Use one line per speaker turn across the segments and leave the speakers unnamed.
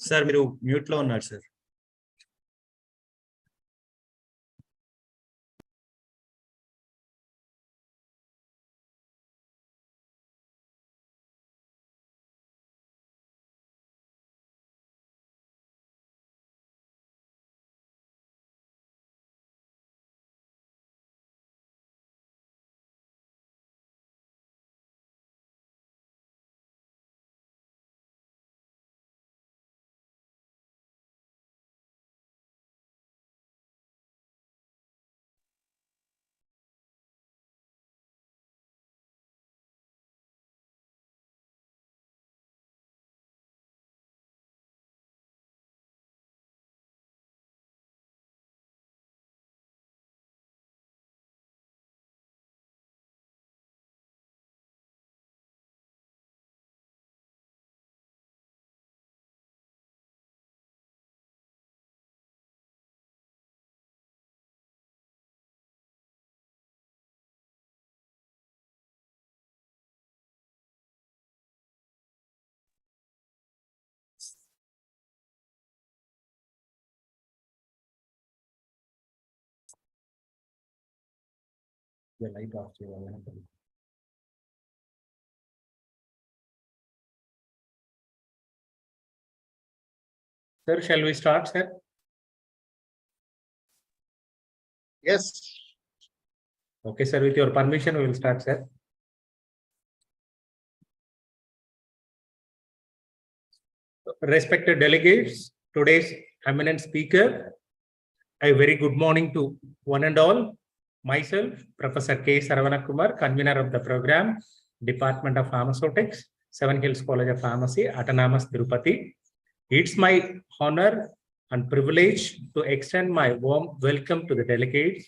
Sir మీరు mute లో ఉన్నారు సార్. లైట్ ఆఫ్ చేయాలి. Sir, shall we start, sir?
Yes.
Okay, sir. With your permission, we will start, sir. Respected delegates, today's eminent speaker, a very good morning to one and all. Myself, Professor K. Saravanakumar, convener of the program, Department of Pharmaceutics, Seven Hills College of Pharmacy, Autonomous Tirupati. It's my honor and privilege to extend my warm welcome to the delegates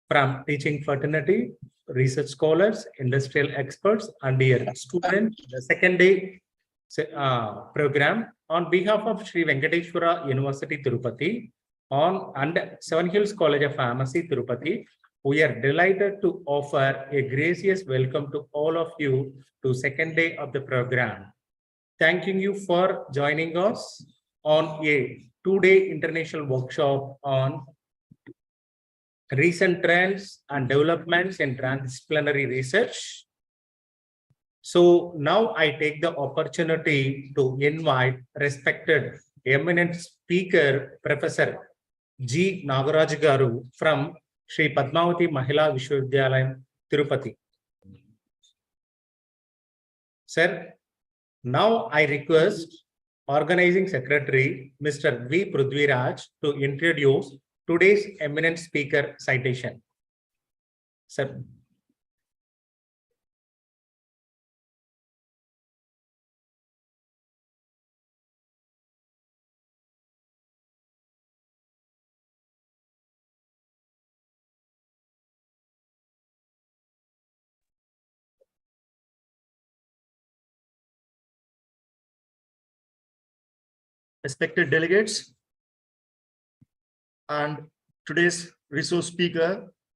from teaching fraternity, research scholars, industrial experts, and dear students, the second day program on behalf of Sri Venkateshwara University Tirupati and Seven Hills College of Pharmacy Tirupati. We are delighted to offer a gracious welcome to all of you to second day of the program. Thanking you for joining us on a two-day international workshop on recent trends and developments in transdisciplinary research. So now I take the opportunity to invite respected eminent speaker, Professor G. Nagaraj Garu from Sri Padmavati Mahila Vishwavidyalayam, Tirupati. Sir, now I request Organizing Secretary, Mr. V. Prudviraj, to introduce today's eminent speaker citation. Sir.
Respected delegates and today's resource speaker,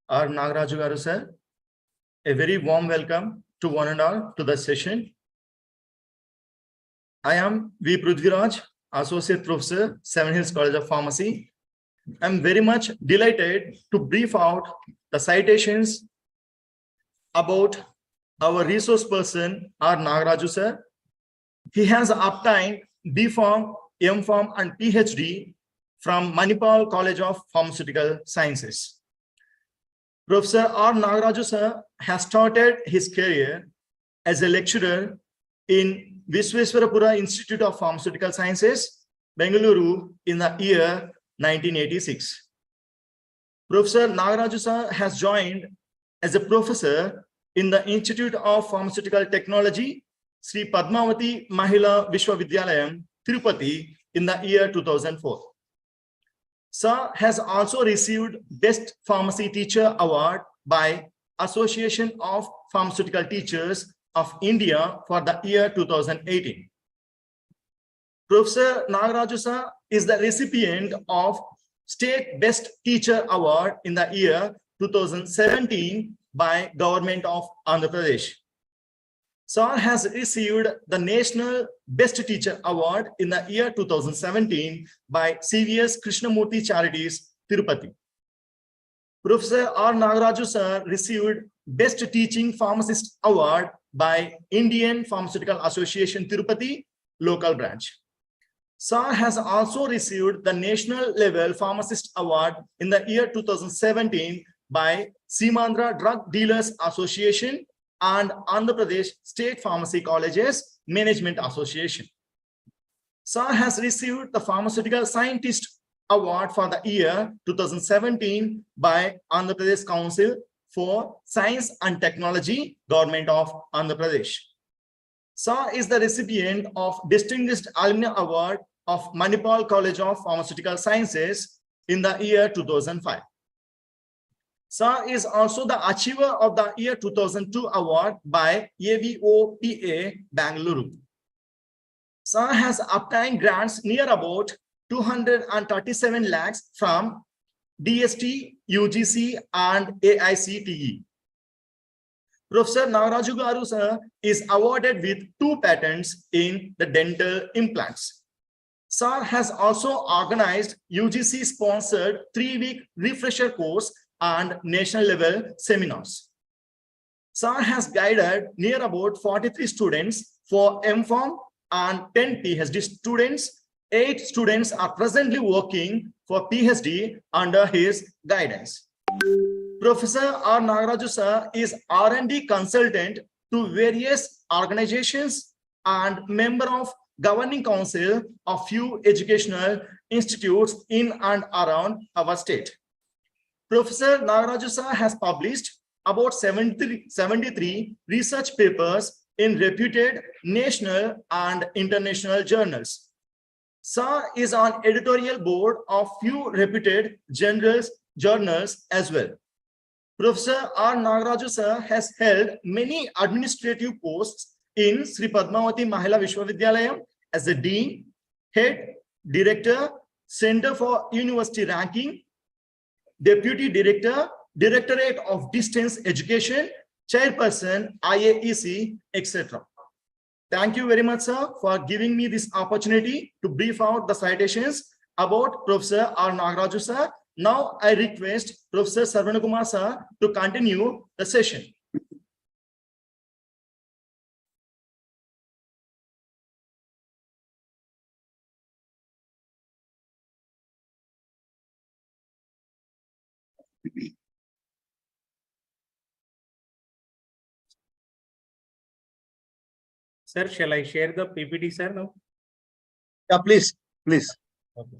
our Nagaraju Garu sir, a very warm welcome to one and all to the session. I am V. Prudviraj, Associate Professor, Seven Hills College of Pharmacy. I'm very much delighted to brief out the citations about our resource person, our Nagaraju sir. He has obtained B.Pharm, M.Pharm and PhD from Manipal College of Pharmaceutical Sciences. Professor R. Nagaraju sir has started his career as a lecturer in Visvesvarapura Institute of Pharmaceutical Sciences, Bengaluru in the year 1986. Professor Nagaraju sir has joined as a professor in the Institute of Pharmaceutical Technology, Sri Padmavati Mahila Vishwavidyalayam, Tirupati in the year 2004. Sir has also received Best Pharmacy Teacher Award by Association of Pharmaceutical Teachers of India for the year 2018. Professor Nagaraju sir is the recipient of State Best Teacher Award in the year 2017 by Government of Andhra Pradesh. Sir has received the National Best Teacher Award in the year 2017 by CVS Krishnamurti Charities, Tirupati. Professor R. Nagaraju sir received Best Teaching Pharmacist Award by Indian Pharmaceutical Association, Tirupati, local branch. Sir has also received the National Level Pharmacist Award in the year 2017 by Simandra Drug Dealers Association and Andhra Pradesh State Pharmacy Colleges Management Association. Sir has received the Pharmaceutical Scientist Award for the year 2017 by Andhra Pradesh Council for Science and Technology, Government of Andhra Pradesh. Sir is the recipient of Distinguished Alumni Award of Manipal College of Pharmaceutical Sciences in the year 2005. Sir is also the Achiever of the Year 2002 Award by AVOPA, Bangalore. Sir has obtained grants near about 237 lakhs from DST, UGC, and AICTE. Professor Nagaraju Garu sir is awarded with 2 patents in the dental implants. Sir has also organized UGC-sponsored 3-week refresher course and national level seminars. Sir has guided near about 43 students for MPharm and 10 PhD students. 8 students are presently working for PhD under his guidance. Professor R. Nagaraju sir is R&D consultant to various organizations and member of governing council of few educational institutes in and around our state. Professor Nagaraju sir has published about 73 research papers in reputed national and international journals. Sir is on editorial board of few reputed journals as well. Professor R. Nagaraju sir has held many administrative posts in Sri Padmavati Mahila Vishwavidyalayam as the Dean, Head, Director, Center for University Ranking, Deputy Director, Directorate of Distance Education, Chairperson, IAEC, etc. Thank you very much, sir, for giving me this opportunity to brief out the citations about Professor R. Nagaraju sir. Now I request Professor Sarvanakumar sir to continue the session.
Sir, shall I share the PPT, sir, now?
Yeah, please.
Okay.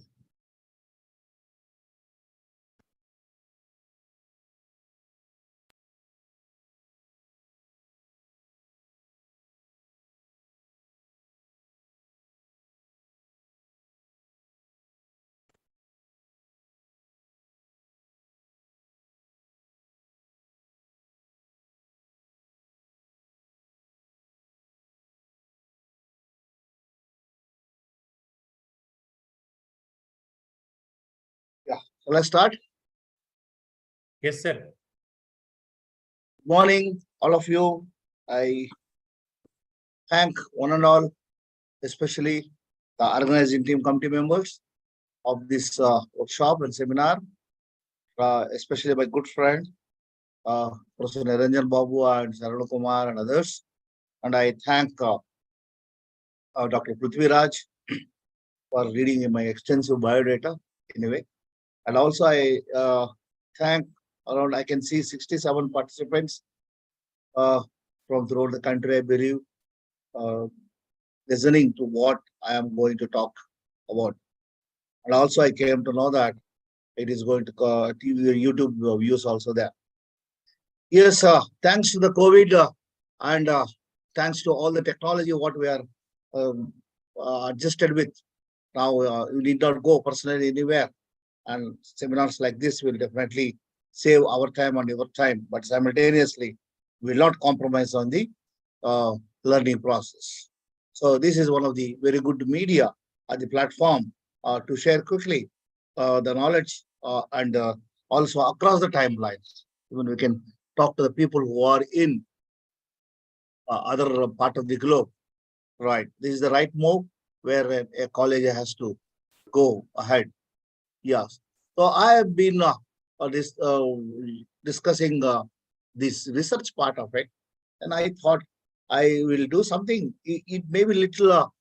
So let's start.
Yes, sir.
Morning, all of you. I thank one and all, especially the organizing team committee members of this workshop and seminar, especially my good friend, Professor Niranjan Babu and Sarana Kumar and others. And I thank Dr. Prithviraj for reading my extensive biodata anyway. And also I thank around, I can see 67 participants from throughout the country, I believe, listening to what I am going to talk about. And also I came to know that it is going to TV, YouTube views also there. Yes, thanks to the COVID and thanks to all the technology what we are adjusted with. Now you need not go personally anywhere, and seminars like this will definitely save our time and your time, but simultaneously will not compromise on the learning process. So this is one of the very good media at the platform to share quickly the knowledge and also across the timelines. Even we can talk to the people who are in other part of the globe. Right. This is the right move where a college has to go ahead. Yes. So I have been discussing this research part of it, and I thought I will do something. It may be little.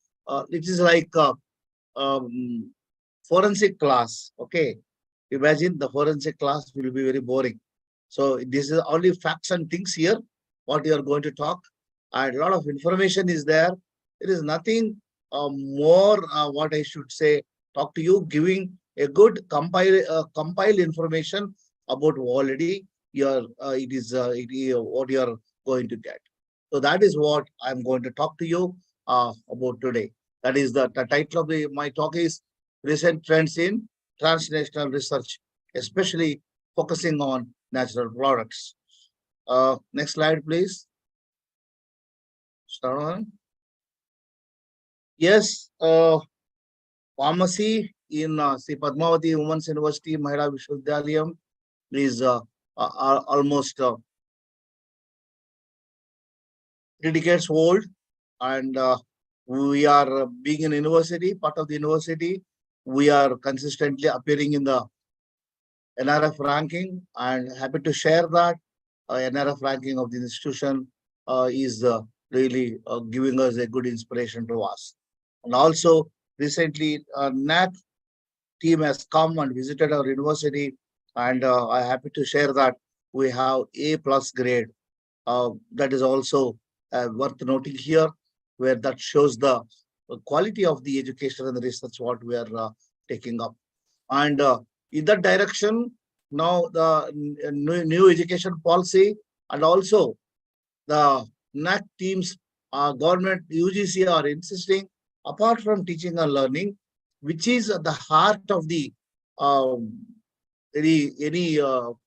It is like um, forensic class. Okay. Imagine the forensic class will be very boring. So this is only facts and things here. What you are going to talk, and a lot of information is there. There is nothing more. What I should say, talk to you, giving a good compile information about already your what you are going to get. So that is what I'm going to talk to you about today. That is the title of my talk is recent trends in transnational research, especially focusing on natural products. Next slide, please. Start on. Yes, pharmacy in Sri Padmavati Women's University, Mahila Vishwavidyalaya is almost 3 decades old, and we are being an university, part of the university. We are consistently appearing in the NRF ranking, and happy to share that NRF ranking of the institution is really giving us a good inspiration to us. And also recently NAC team has come and visited our university, and I'm happy to share that we have A+ grade. That is also worth noting here, where that shows the quality of the education and the research what we are taking up. And in that direction, now the new education policy and also the NAC teams, government UGC are insisting, apart from teaching and learning, which is at the heart of the any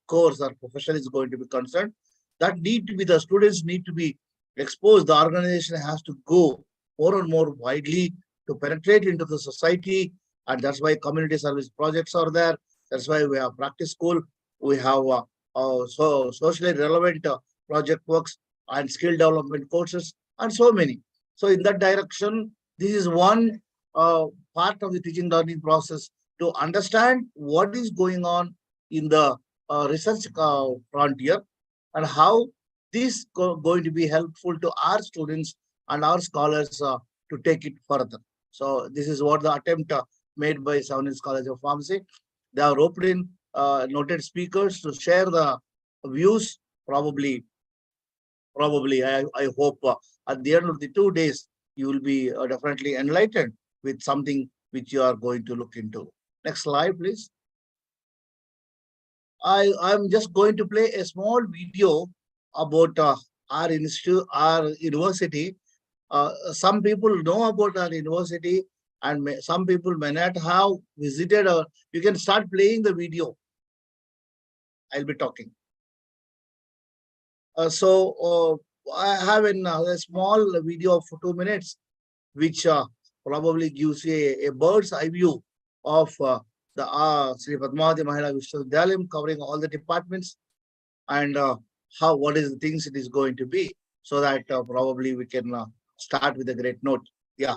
course or profession is going to be concerned, that need to be the students need to be exposed. The organization has to go more and more widely to penetrate into the society, and that's why community service projects are there. That's why we have practice school. We have so socially relevant project works and skill development courses, and so many. So in that direction, this is one part of the teaching learning process to understand what is going on in the research frontier and how this going to be helpful to our students and our scholars to take it further. So this is what the attempt made by Seven Hills College of Pharmacy. They are opening noted speakers to share the views. Probably, I hope at the end of the 2 days, you will be definitely enlightened with something which you are going to look into. Next slide, please. I'm just going to play a small video about our institute, our university. Some people know about our university, and some people may not have visited. You can start playing the video. I'll be talking. So I have a small video of 2 minutes, which probably gives you a bird's eye view of the Sri Padmavati Mahila Vishwavidyalaya, covering all the departments and what is the things it is going to be, so that probably we can start with a great note. Yeah.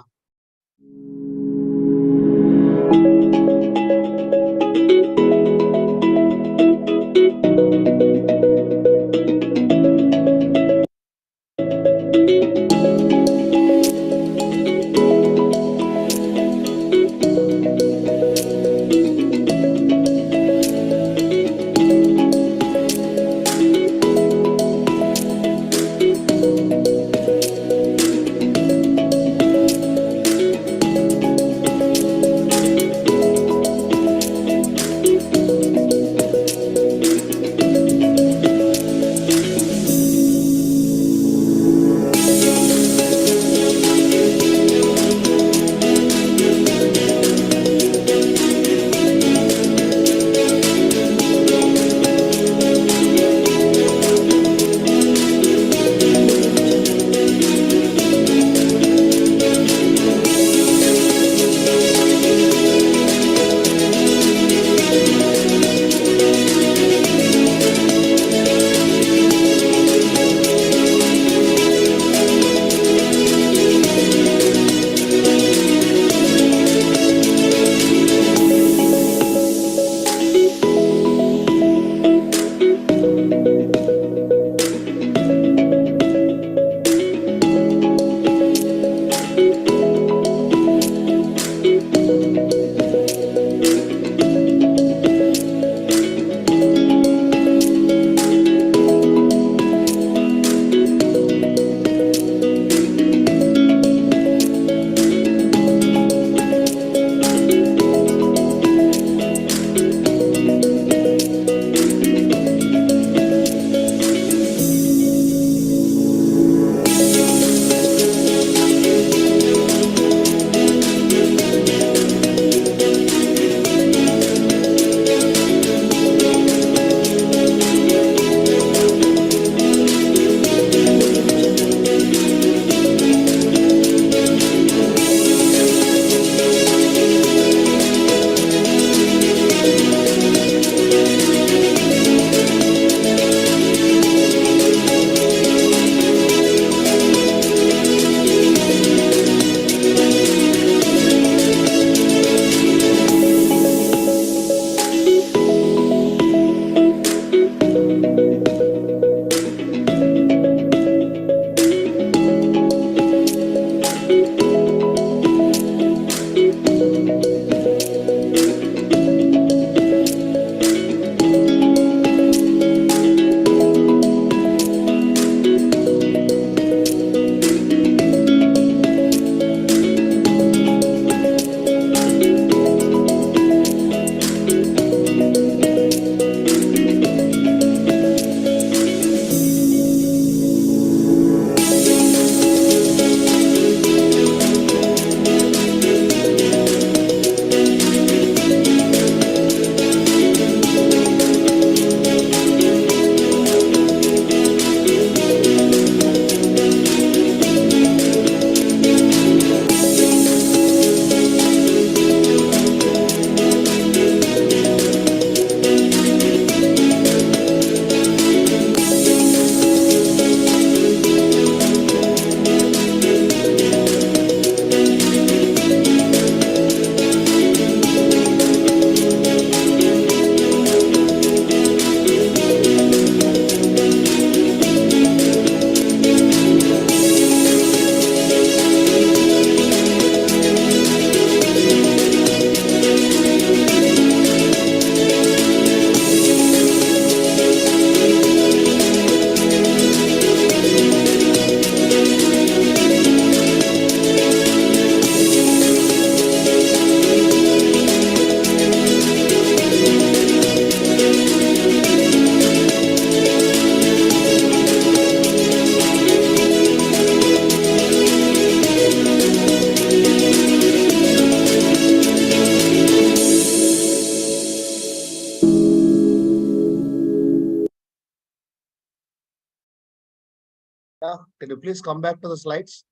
Yeah, can you please come back to the slides?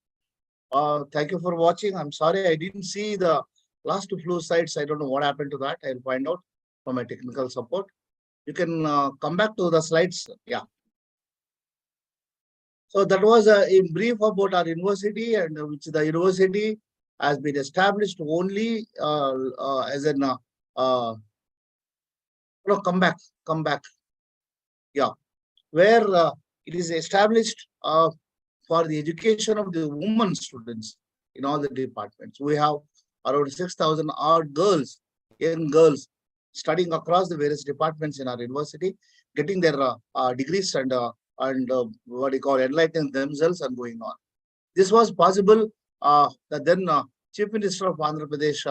Thank you for watching. I'm sorry I didn't see the last few slides. I don't know what happened to that. I'll find out from my technical support. You can come back to the slides. Yeah. So that was in brief about our university, and which the university has been established only as an no, come back. Yeah, where it is established for the education of the women students in all the departments. We have around 6,000 odd girls, young girls, studying across the various departments in our university, getting their degrees and what you call enlightening themselves and going on. This was possible. The then Chief Minister of Andhra Pradesh,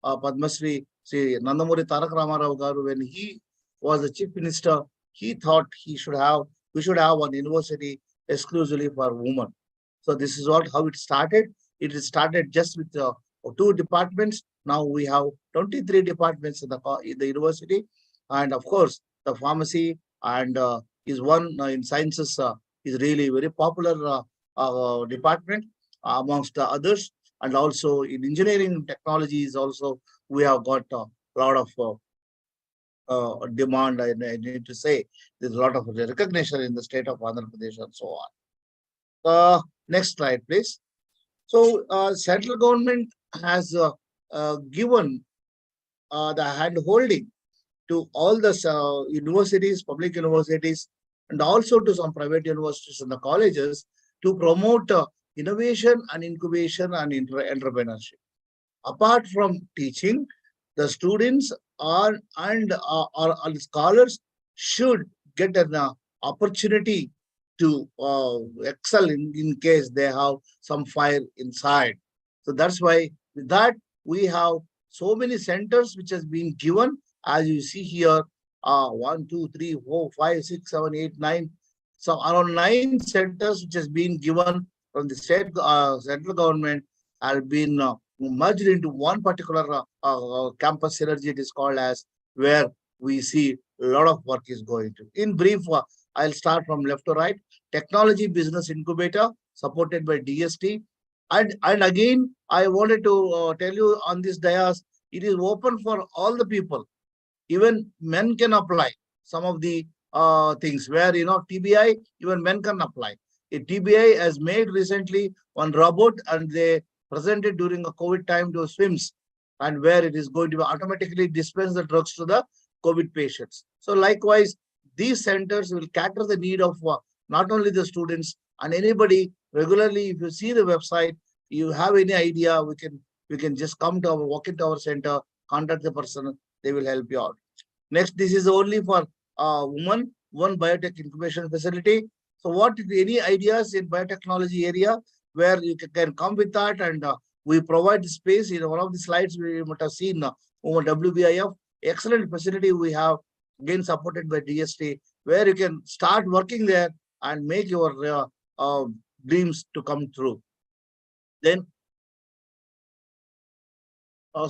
Padma Shri Nandamuri Tarak Ramarao Garu, when he was the Chief Minister, he thought we should have one university exclusively for women. So this is how it started. It started just with 2 departments. Now we have 23 departments in the university, and of course the pharmacy and is one in sciences is really very popular department amongst the others, and also in engineering technologies also we have got a lot of demand. I need to say there's a lot of recognition in the state of Andhra Pradesh and so on. Next slide, please. So central government has given the hand holding to all the universities, public universities, and also to some private universities and the colleges to promote innovation and incubation and entrepreneurship. Apart from teaching, the students are and scholars should get an opportunity to excel in case they have some fire inside. So that's why with that we have so many centers which has been given, as you see here, 1, 2, 3, 4, 5, 6, 7, 8, 9. So around 9 centers which has been given from the state central government have been merged into one particular campus synergy. It is called as, where we see a lot of work is going to. In brief, I'll start from left to right. Technology Business Incubator supported by DST. And again, I wanted to tell you on this dais, it is open for all the people. Even men can apply some of the things where, TBI, even men can apply. A TBI has made recently one robot and they presented during a COVID time to swims, and where it is going to automatically dispense the drugs to the COVID patients. So likewise, these centers will cater the need of not only the students and anybody regularly. If you see the website, you have any idea, we can just walk into our center, contact the person, they will help you out. Next, this is only for women, one biotech incubation facility. So what any ideas in biotechnology area where you can come with that, and we provide space. In one of the slides we might have seen over WBIF, excellent facility we have, again supported by DST, where you can start working there and make your dreams to come true. Then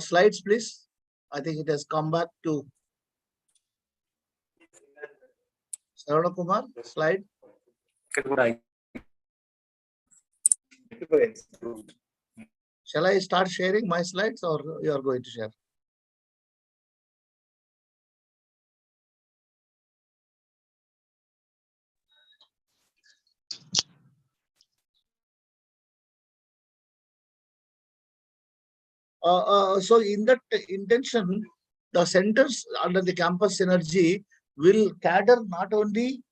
slides, please. I think it has come back to Saravana Kumar, slide. Shall I start sharing my slides or you are going to share? So in that intention, the centers under the campus synergy will cater not only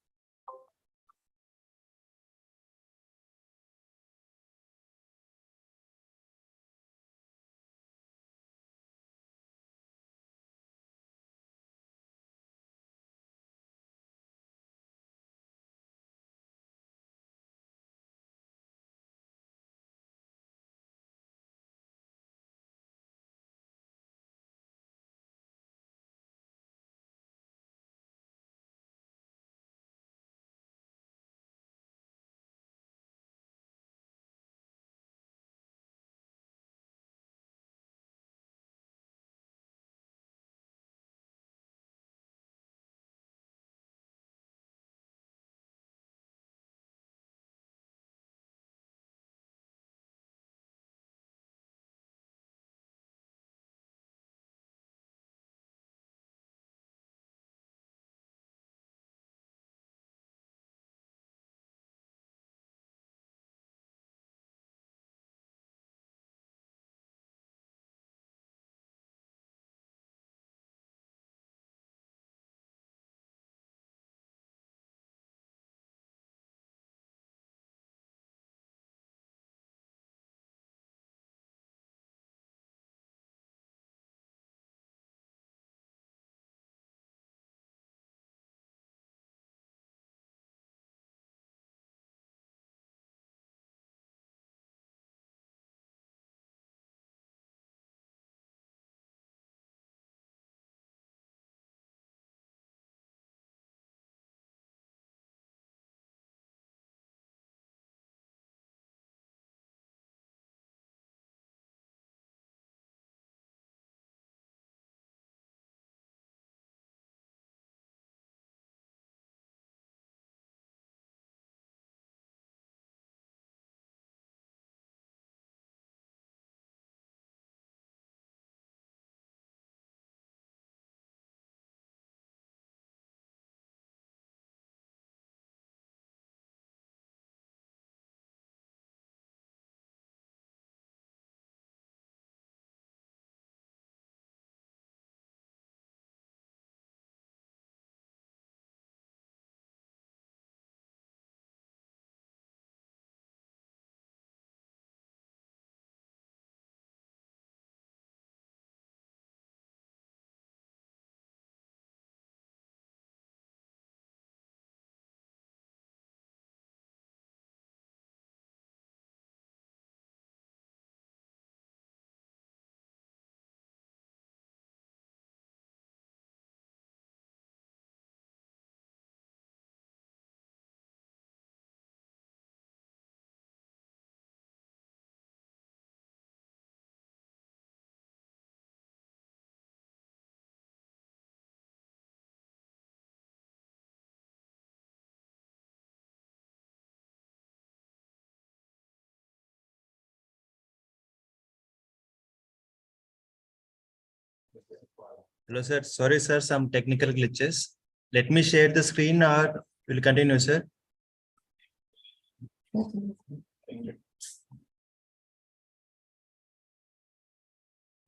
Hello, sir. Sorry, sir, some technical glitches. Let me share the screen or will continue, sir.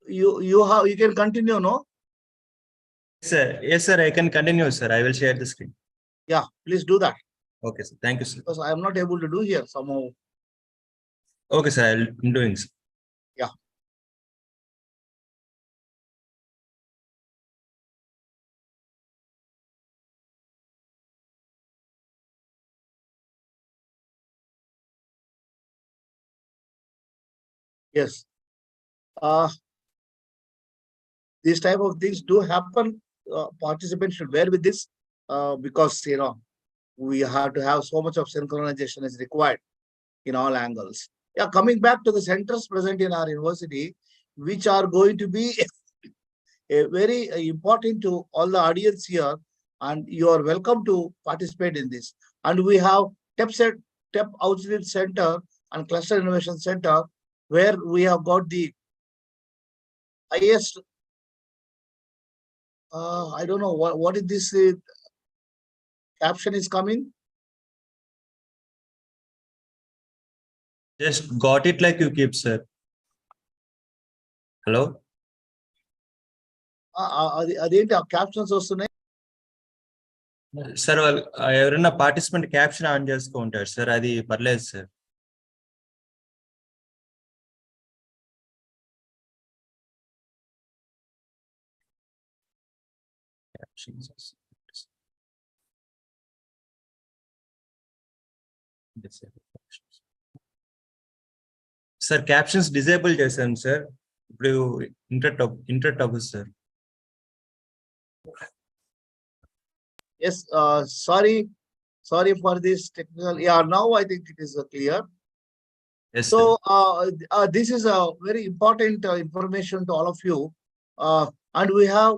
You can continue, no?
Sir, yes, sir, I can continue, sir. I will share the screen.
Yeah, please do that,
Okay, sir. Thank you, sir.
because I am not able to do here somehow.
Okay, sir. I'm doing, sir.
Yeah. Yes. These type of things do happen. Participants should bear with this, because we have to have so much of synchronization is required in all angles. Yeah, coming back to the centers present in our university, which are going to be very important to all the audience here, and you are welcome to participate in this. And we have TEP Outreach Center and Cluster Innovation Center, where we have got the highest. I don't know what is this caption is coming.
Just got it like you keep, sir. Hello?
అదేంటి ఆ captions వస్తున్నాయి?
Sir వాళ్ళు ఎవరైనా participant caption on చేసుకుంటారు sir, అది పర్లేదు sir. Sir captions disable చేశాను sir, ఇప్పుడు ఇంటర్ట్ అవ్వదు sir.
Yes, sorry for this technical. Yeah, now I think it is clear.
Yes,
So
sir.
this is a very important information to all of you. And we have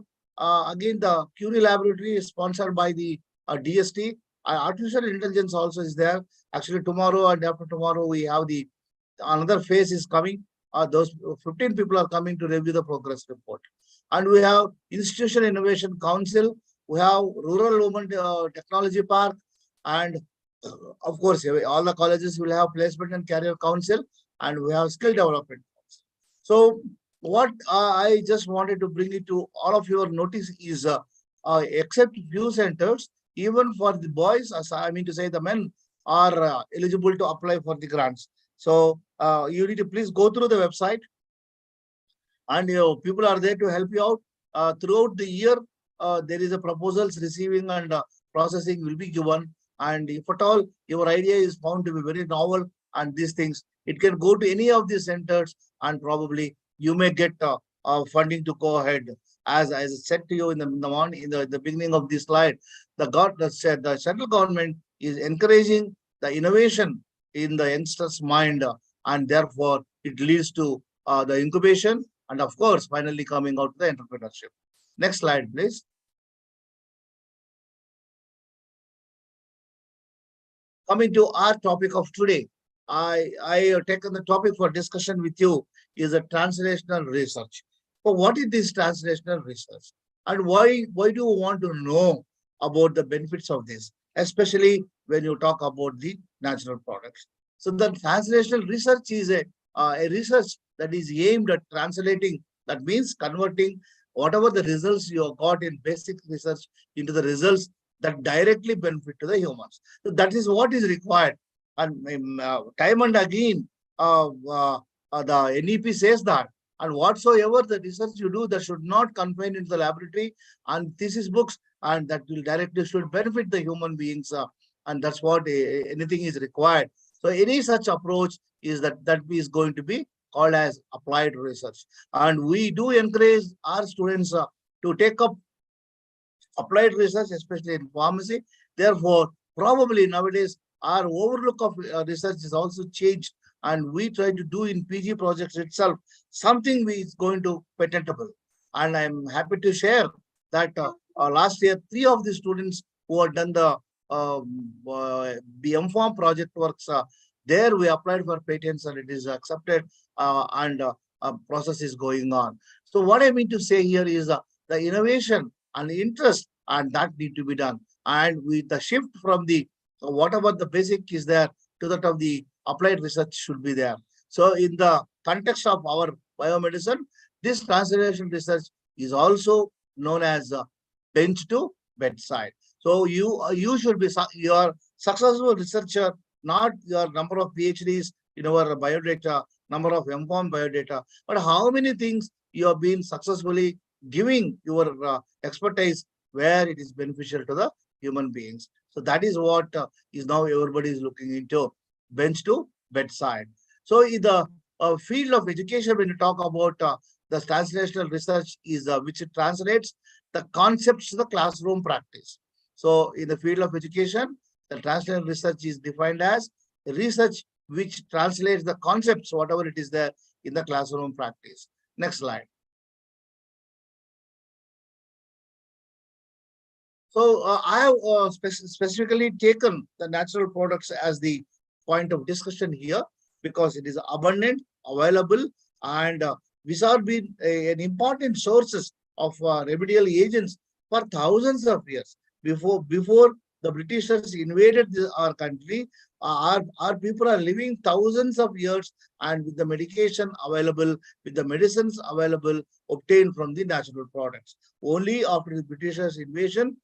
again the Curie Laboratory is sponsored by the DST. Artificial intelligence also is there. Actually, tomorrow and after tomorrow we have the another phase is coming. Those 15 people are coming to review the progress report. And we have Institution Innovation Council. We have Rural Women Technology Park, and of course, all the colleges will have Placement and Career Council, and we have Skill Development. So, what I just wanted to bring it to all of your notice is, except few centers, even for the boys, as I mean to say, the men are eligible to apply for the grants. So, you need to please go through the website, and people are there to help you out. Throughout the year, there is a proposals receiving and processing will be given. And if at all your idea is found to be very novel and these things, it can go to any of these centers, and probably you may get funding to go ahead. As I said to you in the morning, in the beginning of this slide, the central government is encouraging the innovation in the youngsters' mind, and therefore it leads to the incubation, and of course, finally coming out to the entrepreneurship. Next slide, please. Coming to our topic of today, I have taken the topic for discussion with you is a translational research. So what is this translational research? And why do you want to know about the benefits of this, especially when you talk about the natural products? So the translational research is a research that is aimed at translating, that means converting whatever the results you have got in basic research into the results that directly benefit to the humans. So that is what is required. And time and again, the NEP says that. And whatsoever the research you do, that should not confine into the laboratory and thesis books, and that will directly should benefit the human beings. And that's what anything is required. So any such approach is that is going to be called as applied research. And we do encourage our students to take up applied research, especially in pharmacy. Therefore, probably nowadays our overlook of research is also changed, and we try to do in PG projects itself something which is going to patentable. And I'm happy to share that last year 3 of the students who have done the BM-Farm project works, there we applied for patents and it is accepted, and process is going on. So what I mean to say here is the innovation and the interest and that need to be done. And with the shift from the whatever the basic is there to that of the applied research should be there. So in the context of our biomedicine, this translational research is also known as bench to bedside. So you should be your successful researcher, not your number of PhDs in our biodata, number of M.Pharm biodata, but how many things you have been successfully giving your expertise where it is beneficial to the human beings. So that is what is now everybody is looking into, bench to bedside. So in the field of education, when you talk about the translational research is which translates the concepts to the classroom practice. So in the field of education, the translational research is defined as research which translates the concepts, whatever it is there in the classroom practice. Next slide. So I have specifically taken the natural products as the point of discussion here because it is abundant, available, and these are been an important sources of remedial agents for thousands of years. Before the Britishers invaded our country, our people are living thousands of years, and with the medication available, with the medicines available, obtained from the natural products. Only after the Britishers' invasion,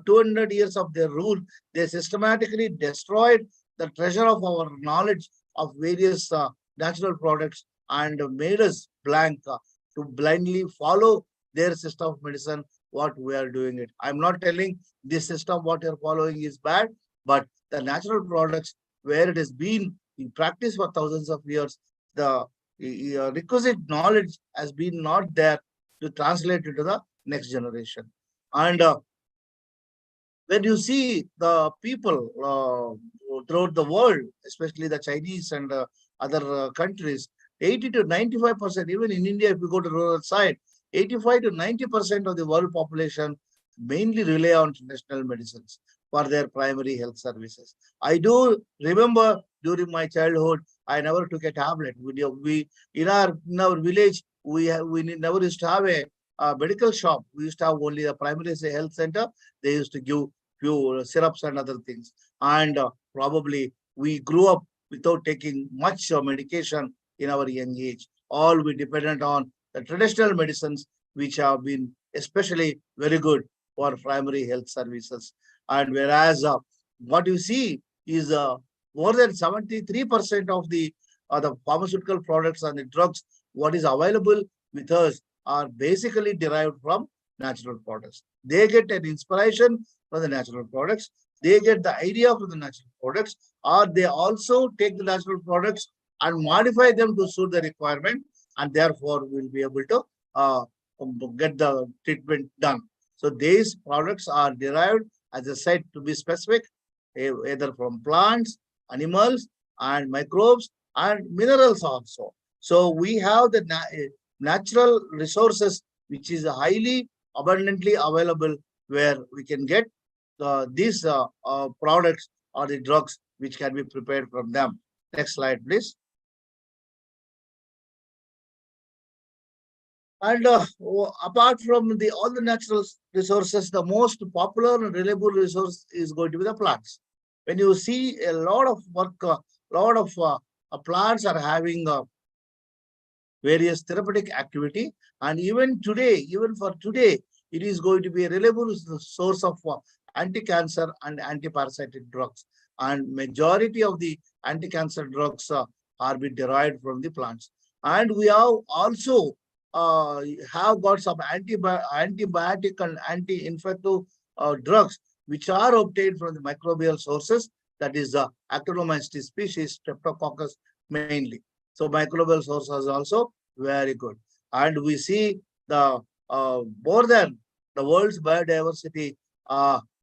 200 years of their rule, they systematically destroyed the treasure of our knowledge of various natural products and made us blank to blindly follow their system of medicine, what we are doing it. I'm not telling this system what you're following is bad, but the natural products where it has been in practice for thousands of years, the requisite knowledge has been not there to translate into the next generation. And when you see the people throughout the world, especially the Chinese and other countries, 80 to 95%, even in India, if you go to the rural side, 85 to 90% of the world population mainly rely on traditional medicines for their primary health services. I do remember during my childhood, I never took a tablet. We in our village, we never used to have a medical shop. We used to have only the primary health center. They used to give few syrups and other things. And probably we grew up without taking much medication in our young age. All we dependent on the traditional medicines, which have been especially very good for primary health services. And whereas what you see is more than 73% of the pharmaceutical products and the drugs, what is available with us are basically derived from natural products. They get an inspiration from the natural products. They get the idea from the natural products, or they also take the natural products and modify them to suit the requirement, and therefore will be able to get the treatment done. So these products are derived, as I said, to be specific, either from plants, animals, and microbes, and minerals also. So we have the natural resources, which is highly abundantly available, where we can get these products or the drugs which can be prepared from them. Next slide, please. And apart from all the natural resources, the most popular and reliable resource is going to be the plants. When you see a lot of work, plants are having various therapeutic activity, and even for today, it is going to be a reliable source of anti-cancer and anti-parasitic drugs. And majority of the anti-cancer drugs are being derived from the plants. And we have also have got some antibiotic and anti-infective drugs which are obtained from the microbial sources, that is the Actinomyces species, Streptococcus mainly. So microbial sources also very good. And we see the more than the world's biodiversity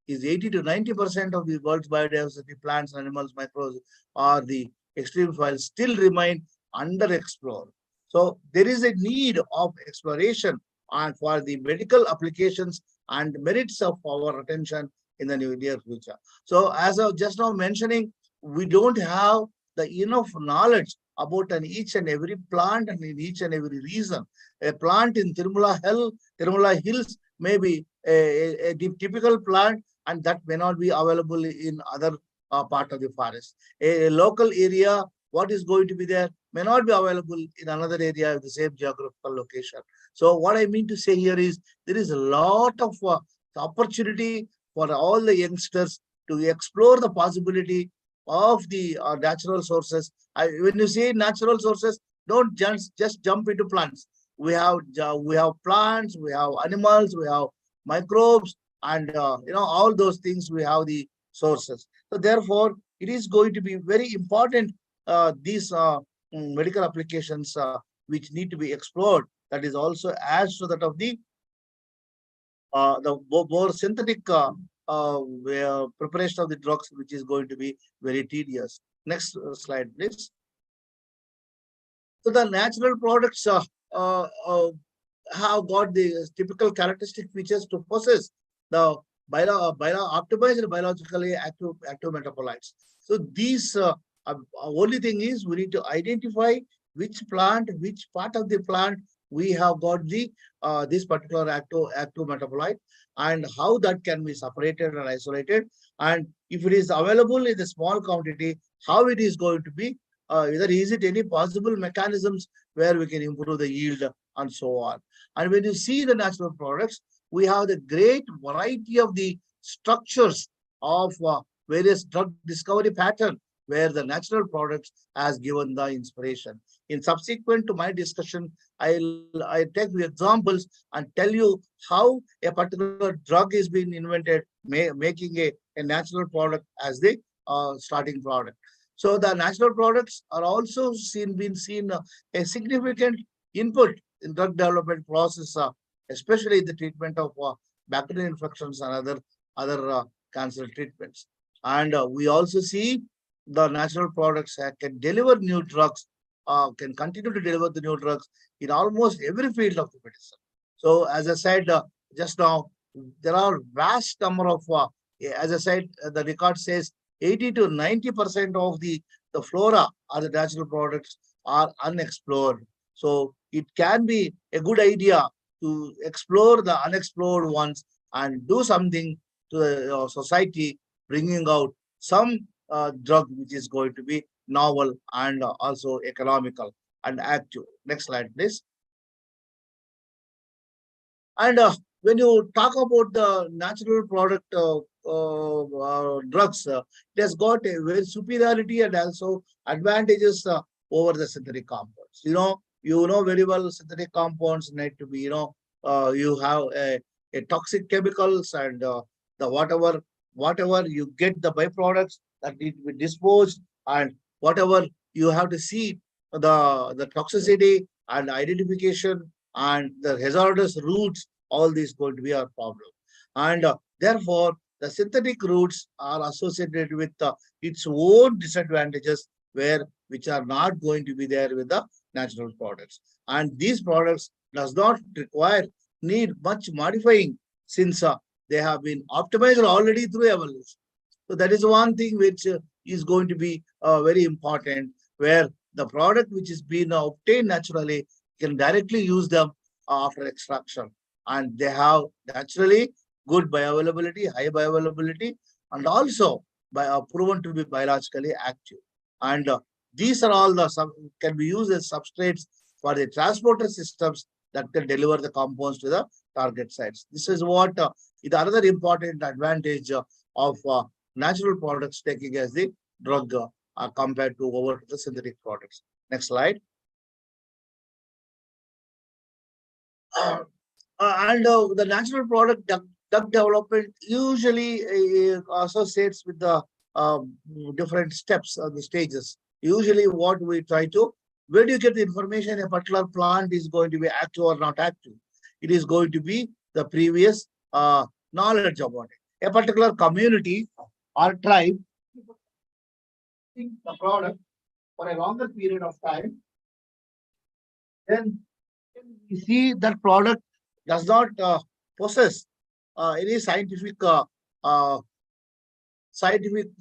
is 80 to 90% of the world's biodiversity, plants, animals, microbes, or the extreme files still remain underexplored. So there is a need of exploration and for the medical applications and merits of our attention in the near future. So as I was just now mentioning, we don't have the enough knowledge about each and every plant and in each and every region. A plant in Tirumala Hills may be a typical plant, and that may not be available in other part of the forest. A local area, what is going to be there, may not be available in another area of the same geographical location. So what I mean to say here is there is a lot of opportunity for all the youngsters to explore the possibility of the natural sources. When you say natural sources, don't just jump into plants. We have plants, we have animals, we have microbes, and all those things. We have the sources. So therefore, it is going to be very important. These medical applications which need to be explored. That is also adds to that of the more synthetic preparation of the drugs, which is going to be very tedious. Next slide, please. So the natural products have got the typical characteristic features to possess the optimized biologically active metabolites. So these only thing is we need to identify which plant, which part of the plant we have got the this particular active metabolite, and how that can be separated and isolated, and if it is available in a small quantity, how it is going to be, whether is it any possible mechanisms where we can improve the yield and so on. And when you see the natural products, we have the great variety of the structures of various drug discovery pattern where the natural products has given the inspiration. In subsequent to my discussion, I take the examples and tell you how a particular drug is being invented, making a natural product as the starting product. So the natural products are also been seen a significant input in drug development process, especially the treatment of bacterial infections and other cancer treatments. And we also see the natural products can deliver new drugs, can continue to deliver the new drugs in almost every field of the medicine. So as I said just now, there are vast number of, as I said, the record says 80 to 90% of the flora or the natural products are unexplored. So it can be a good idea to explore the unexplored ones and do something to the society, bringing out some drug which is going to be novel and also economical and active. Next slide, please. And when you talk about the natural product drugs, it has got a very superiority and also advantages over the synthetic compounds. You know very well synthetic compounds need to be, you have a toxic chemicals and the whatever you get the byproducts that need to be disposed, and whatever you have to see the toxicity and identification and the hazardous routes, all these going to be our problem. And therefore, the synthetic routes are associated with its own disadvantages, which are not going to be there with the natural products. And these products does not need much modifying, since they have been optimized already through evolution. So that is one thing which is going to be very important, where the product which is being obtained naturally can directly use them after extraction, and they have naturally good bioavailability, high bioavailability, and also proven to be biologically active. And these are all can be used as substrates for the transporter systems that can deliver the compounds to the target sites. This is what is another important advantage of natural products taking as the drug compared to over the synthetic products. Next slide. And the natural product drug development usually associates with the different steps of the stages. Usually what we try to, where do you get the information a particular plant is going to be active or not active? It is going to be the previous knowledge about it. A particular community or tribe the product for a longer period of time, then we see that product does not possess any scientific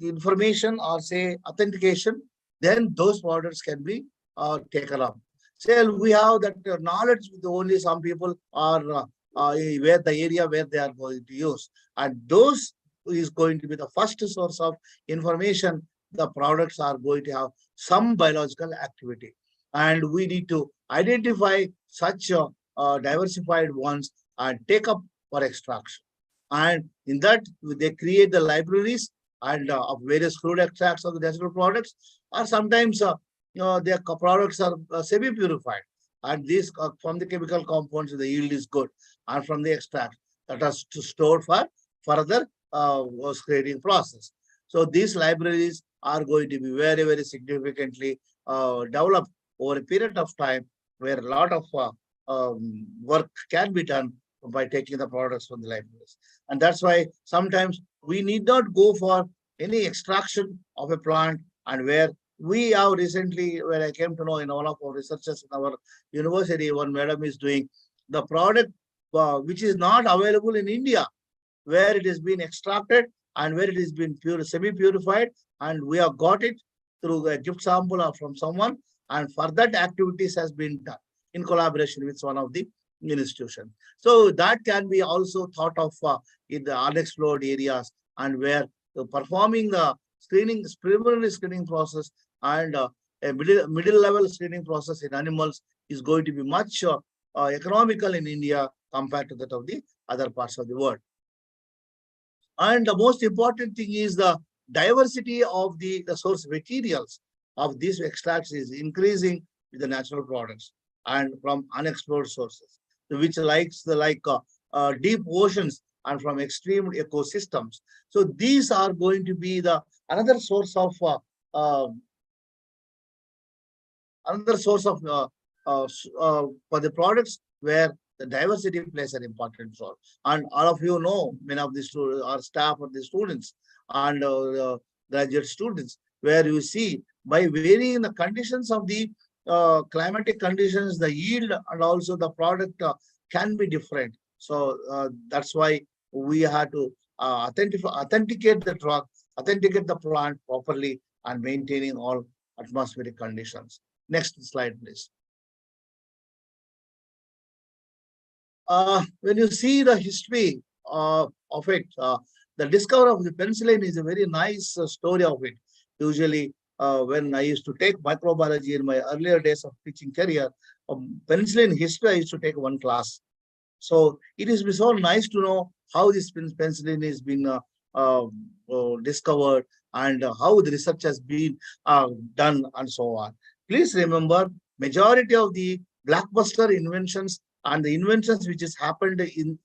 information or say authentication, then those products can be taken up. Say we have that knowledge with only some people are where the area where they are going to use, and those is going to be the first source of information. The products are going to have some biological activity, and we need to identify such diversified ones and take up for extraction. And in that, they create the libraries and of various crude extracts of the natural products, or sometimes their products are semi-purified. And these from the chemical compounds, the yield is good, and from the extract that are stored for further screening process. So these libraries are going to be very, very significantly developed over a period of time, where a lot of work can be done by taking the products from the libraries. And that's why sometimes we need not go for any extraction of a plant, and where we have recently, where I came to know in one of our researchers in our university, one madam is doing the product which is not available in India, where it has been extracted and where it has been semi-purified, and we have got it through a gift sample or from someone, and for that activities has been done in collaboration with one of the institution. So that can be also thought of in the unexplored areas, and where performing the screening, preliminary screening process and a middle level screening process in animals is going to be much economical in India compared to that of the other parts of the world. And the most important thing is the diversity of the source materials of these extracts is increasing with the natural products and from unexplored sources, which likes the deep oceans and from extreme ecosystems. So these are going to be the another source of for the products where the diversity plays an important role. And all of you know, many of the students, our staff or the students and graduate students, where you see by varying the conditions of the climatic conditions, the yield and also the product can be different. So that's why we have to authenticate the drug, authenticate the plant properly, and maintaining all atmospheric conditions. Next slide, please. When you see the history of it, the discovery of the penicillin is a very nice story of it. Usually, when I used to take microbiology in my earlier days of teaching career, penicillin history, I used to take one class. So it is so nice to know how this penicillin has been discovered, and how the research has been done, and so on. Please remember, majority of the blockbuster inventions and the inventions which has happened in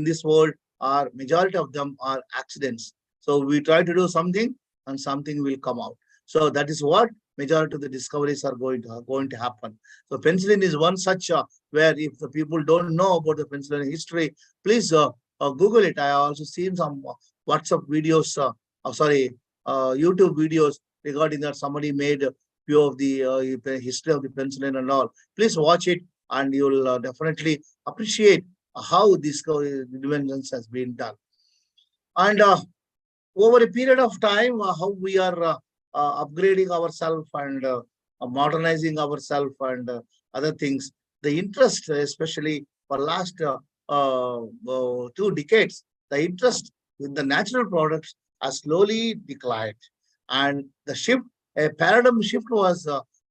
this world are majority of them are accidents. So we try to do something and something will come out. So that is what majority of the discoveries are going to happen. So penicillin is one such where if the people don't know about the penicillin history, please Google it. I also seen some WhatsApp videos, YouTube videos regarding that. Somebody made a few of the history of the penicillin and all. Please watch it, and you will definitely appreciate how this inventions has been done. And over a period of time, how we are upgrading ourselves and modernizing ourselves and other things. The interest, especially for last 2 decades, the interest in the natural products has slowly declined, and the shift, a paradigm shift was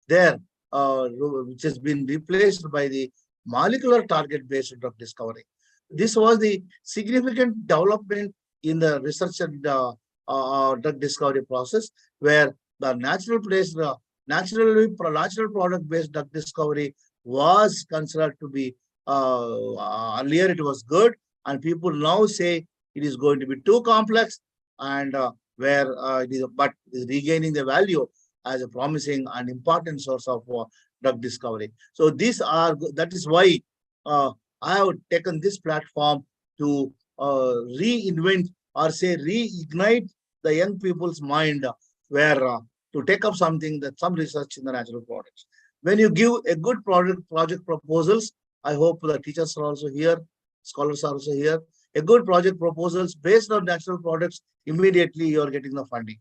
there, which has been replaced by the molecular target-based drug discovery. This was the significant development in the research and drug discovery process, where the natural product-based drug discovery was considered to be earlier it was good, and people now say it is going to be too complex, and where it is, but is regaining the value as a promising and important source of drug discovery. So that is why I have taken this platform to reinvent or say reignite the young people's mind, where to take up something, that some research in the natural products. When you give a good project proposals, I hope the teachers are also here, scholars are also here. A good project proposals based on natural products, immediately you are getting the funding,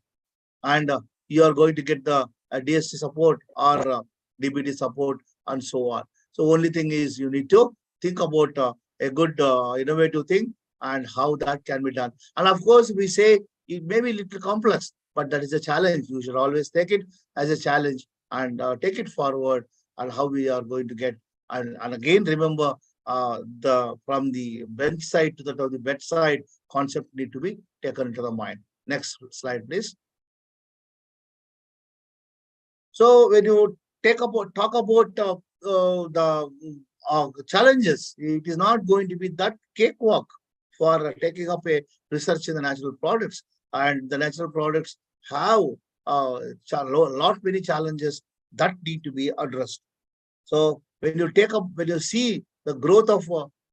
and you are going to get the DSC support or DBT support and so on. So only thing is you need to think about a good innovative thing and how that can be done. And of course, we say it may be a little complex, but that is a challenge. You should always take it as a challenge and take it forward and how we are going to get. And again, remember from the bench side to the bedside concept need to be taken into the mind. Next slide, please. So when you talk about the challenges, it is not going to be that cakewalk for taking up a research in the natural products, and the natural products have lot many challenges that need to be addressed. So when you see the growth of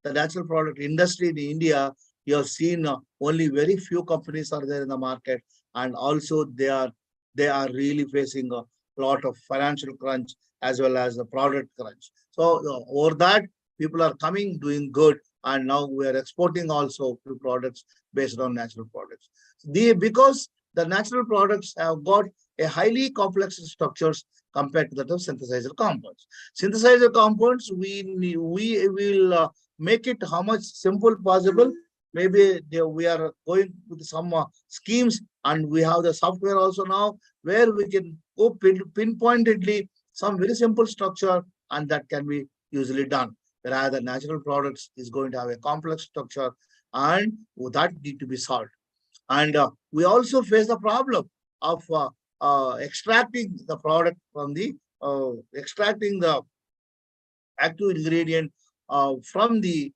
the natural product industry in India, you have seen only very few companies are there in the market, and also they are really facing a lot of financial crunch as well as the product crunch. So over that, people are coming, doing good, and now we are exporting also few products based on natural products. Because the natural products have got a highly complex structures compared to that of synthesizer compounds. Synthesizer compounds, we will make it how much simple possible. Maybe we are going with some schemes, and we have the software also now where we can go pinpointedly some very simple structure, and that can be usually done. Whereas the natural products is going to have a complex structure, and that need to be solved. And we also face the problem of extracting the product from the extracting the active ingredient from the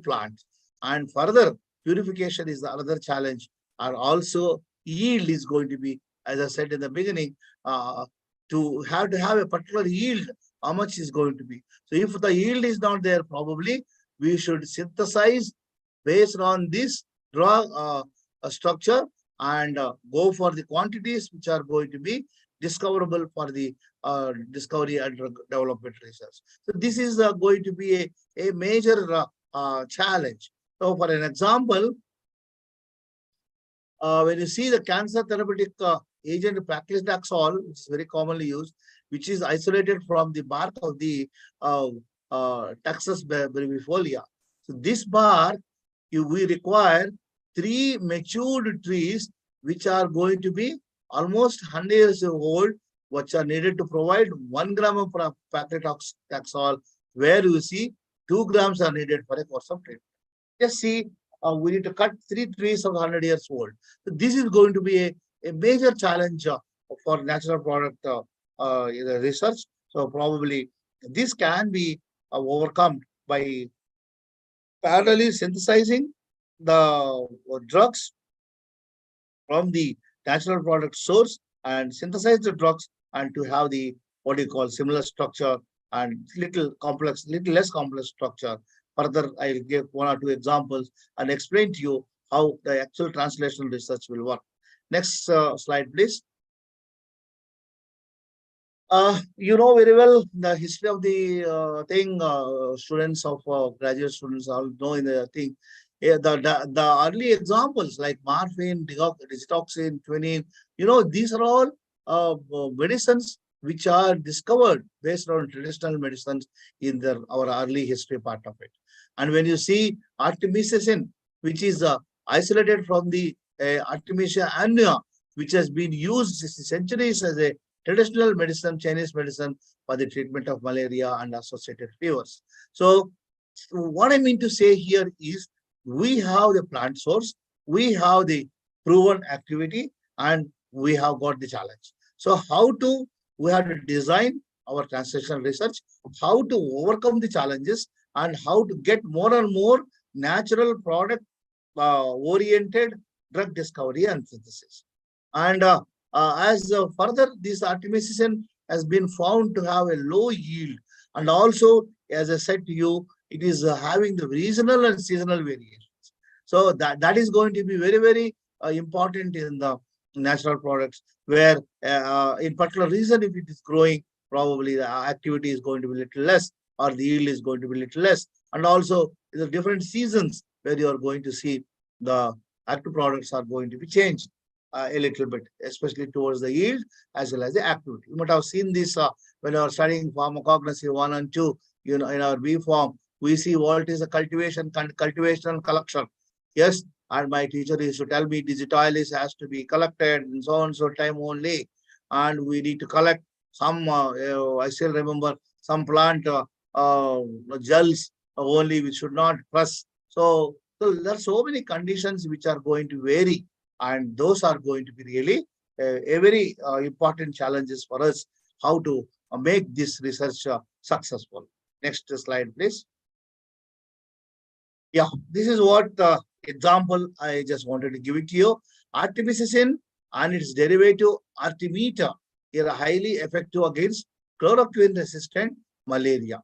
plant. And further, purification is the other challenge, and also yield is going to be, as I said in the beginning, to have a particular yield, how much is going to be. So if the yield is not there, probably we should synthesize based on this drug structure and go for the quantities which are going to be discoverable for the discovery and drug development research. So this is going to be a major challenge. So for an example, when you see the cancer therapeutic agent paclitaxel, which is very commonly used, which is isolated from the bark of the Taxus brevifolia. So this bark, we require 3 matured trees, which are going to be almost 100 years old, which are needed to provide 1 gram of paclitaxel, where you see 2 grams are needed for a course of treatment. Just see, we need to cut 3 trees of 100 years old. So this is going to be a major challenge for natural product research. So probably this can be overcome by parallelly synthesizing the drugs from the natural product source and synthesize the drugs, and to have the what you call similar structure and little less complex structure. Further, I'll give 1 or 2 examples and explain to you how the actual translational research will work. Next slide, please. You know very well the history of the thing. Students of graduate students all know in the thing. The early examples like morphine, digitoxin, quinine, these are all medicines which are discovered based on traditional medicines in our early history part of it. And when you see artemisinin, which is isolated from the Artemisia annua, which has been used centuries as a traditional medicine, Chinese medicine, for the treatment of malaria and associated fevers. So what I mean to say here is, we have the plant source, we have the proven activity, and we have got the challenge. So we have to design our translational research, how to overcome the challenges, and how to get more and more natural product oriented drug discovery and synthesis. And as further, this artemisinin has been found to have a low yield, and also, as I said to you, it is having the regional and seasonal variations. So that is going to be very, very important in the natural products, where in particular reason, if it is growing, probably the activity is going to be a little less, or the yield is going to be a little less. And also the different seasons where you are going to see the active products are going to be changed. a little bit, especially towards the yield as well as the activity. You might have seen this when you are studying pharmacognosy 1 and 2, in our B form, we see what is the cultivation and collection. Yes, and my teacher used to tell me digital has to be collected in so and so time only, and we need to collect some. I still remember some plant gels only, we should not press. So there are so many conditions which are going to vary, and those are going to be really a very important challenges for us, how to make this research successful. Next slide, please. Yeah, this is what example I just wanted to give it to you. Artemisinin and its derivative artemether are highly effective against chloroquine-resistant malaria,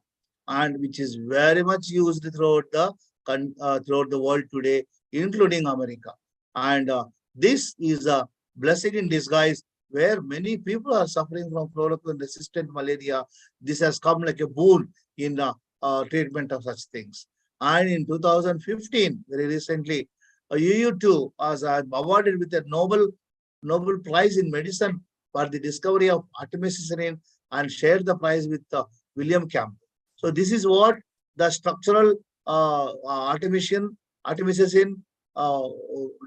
and which is very much used throughout the world today, including America. And this is a blessing in disguise, where many people are suffering from chloroquine-resistant malaria. This has come like a boon in the treatment of such things. And in 2015, very recently, UU2 was awarded with a Nobel Prize in Medicine for the discovery of artemisinin and shared the prize with William Campbell. So this is what the structural artemisinin,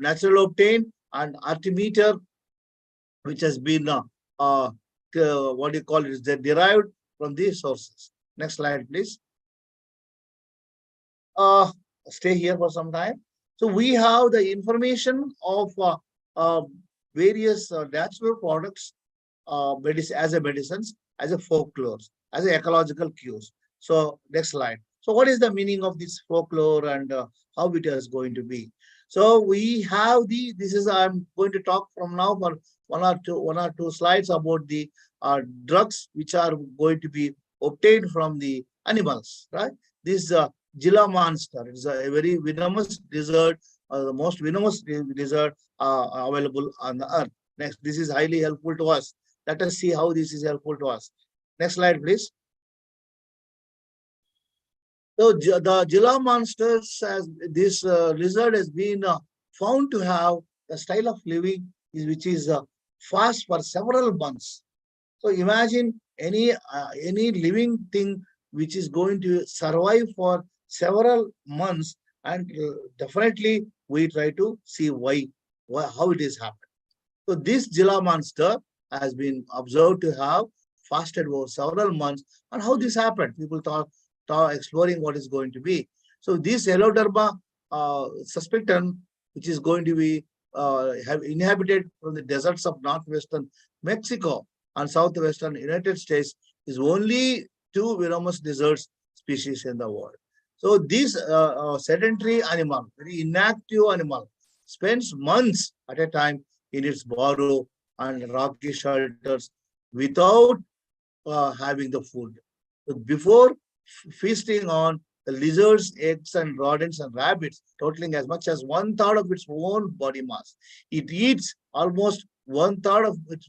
natural obtained, and artemether, which has been what do you call it, is derived from these sources. Next slide, please. Stay here for some time. So we have the information of various natural products as a medicines, as a folklore, as a ecological cues. So next slide. So what is the meaning of this folklore and how it is going to be? So we have I'm going to talk from now for one or two slides about the drugs which are going to be obtained from the animals, right? This Gila monster is a very venomous lizard, the most venomous lizard available on the earth. Next, this is highly helpful to us. Let us see how this is helpful to us. Next slide, please. So the Gila monsters, as this lizard has been found to have a style of living which is fast for several months. So imagine any living thing which is going to survive for several months, and definitely we try to see how it is happening. So this Gila monster has been observed to have fasted over several months, and how this happened, people thought exploring what is going to be. So this Eloderma suspectum, which is going to be have inhabited from the deserts of northwestern Mexico and southwestern United States, is only two venomous lizard species in the world. So this sedentary animal, very inactive animal, spends months at a time in its burrow and rocky shelters without having the food. So before feasting on the lizards, eggs, and rodents and rabbits, totaling as much as 1/3 of its own body mass, it eats almost 1/3 of its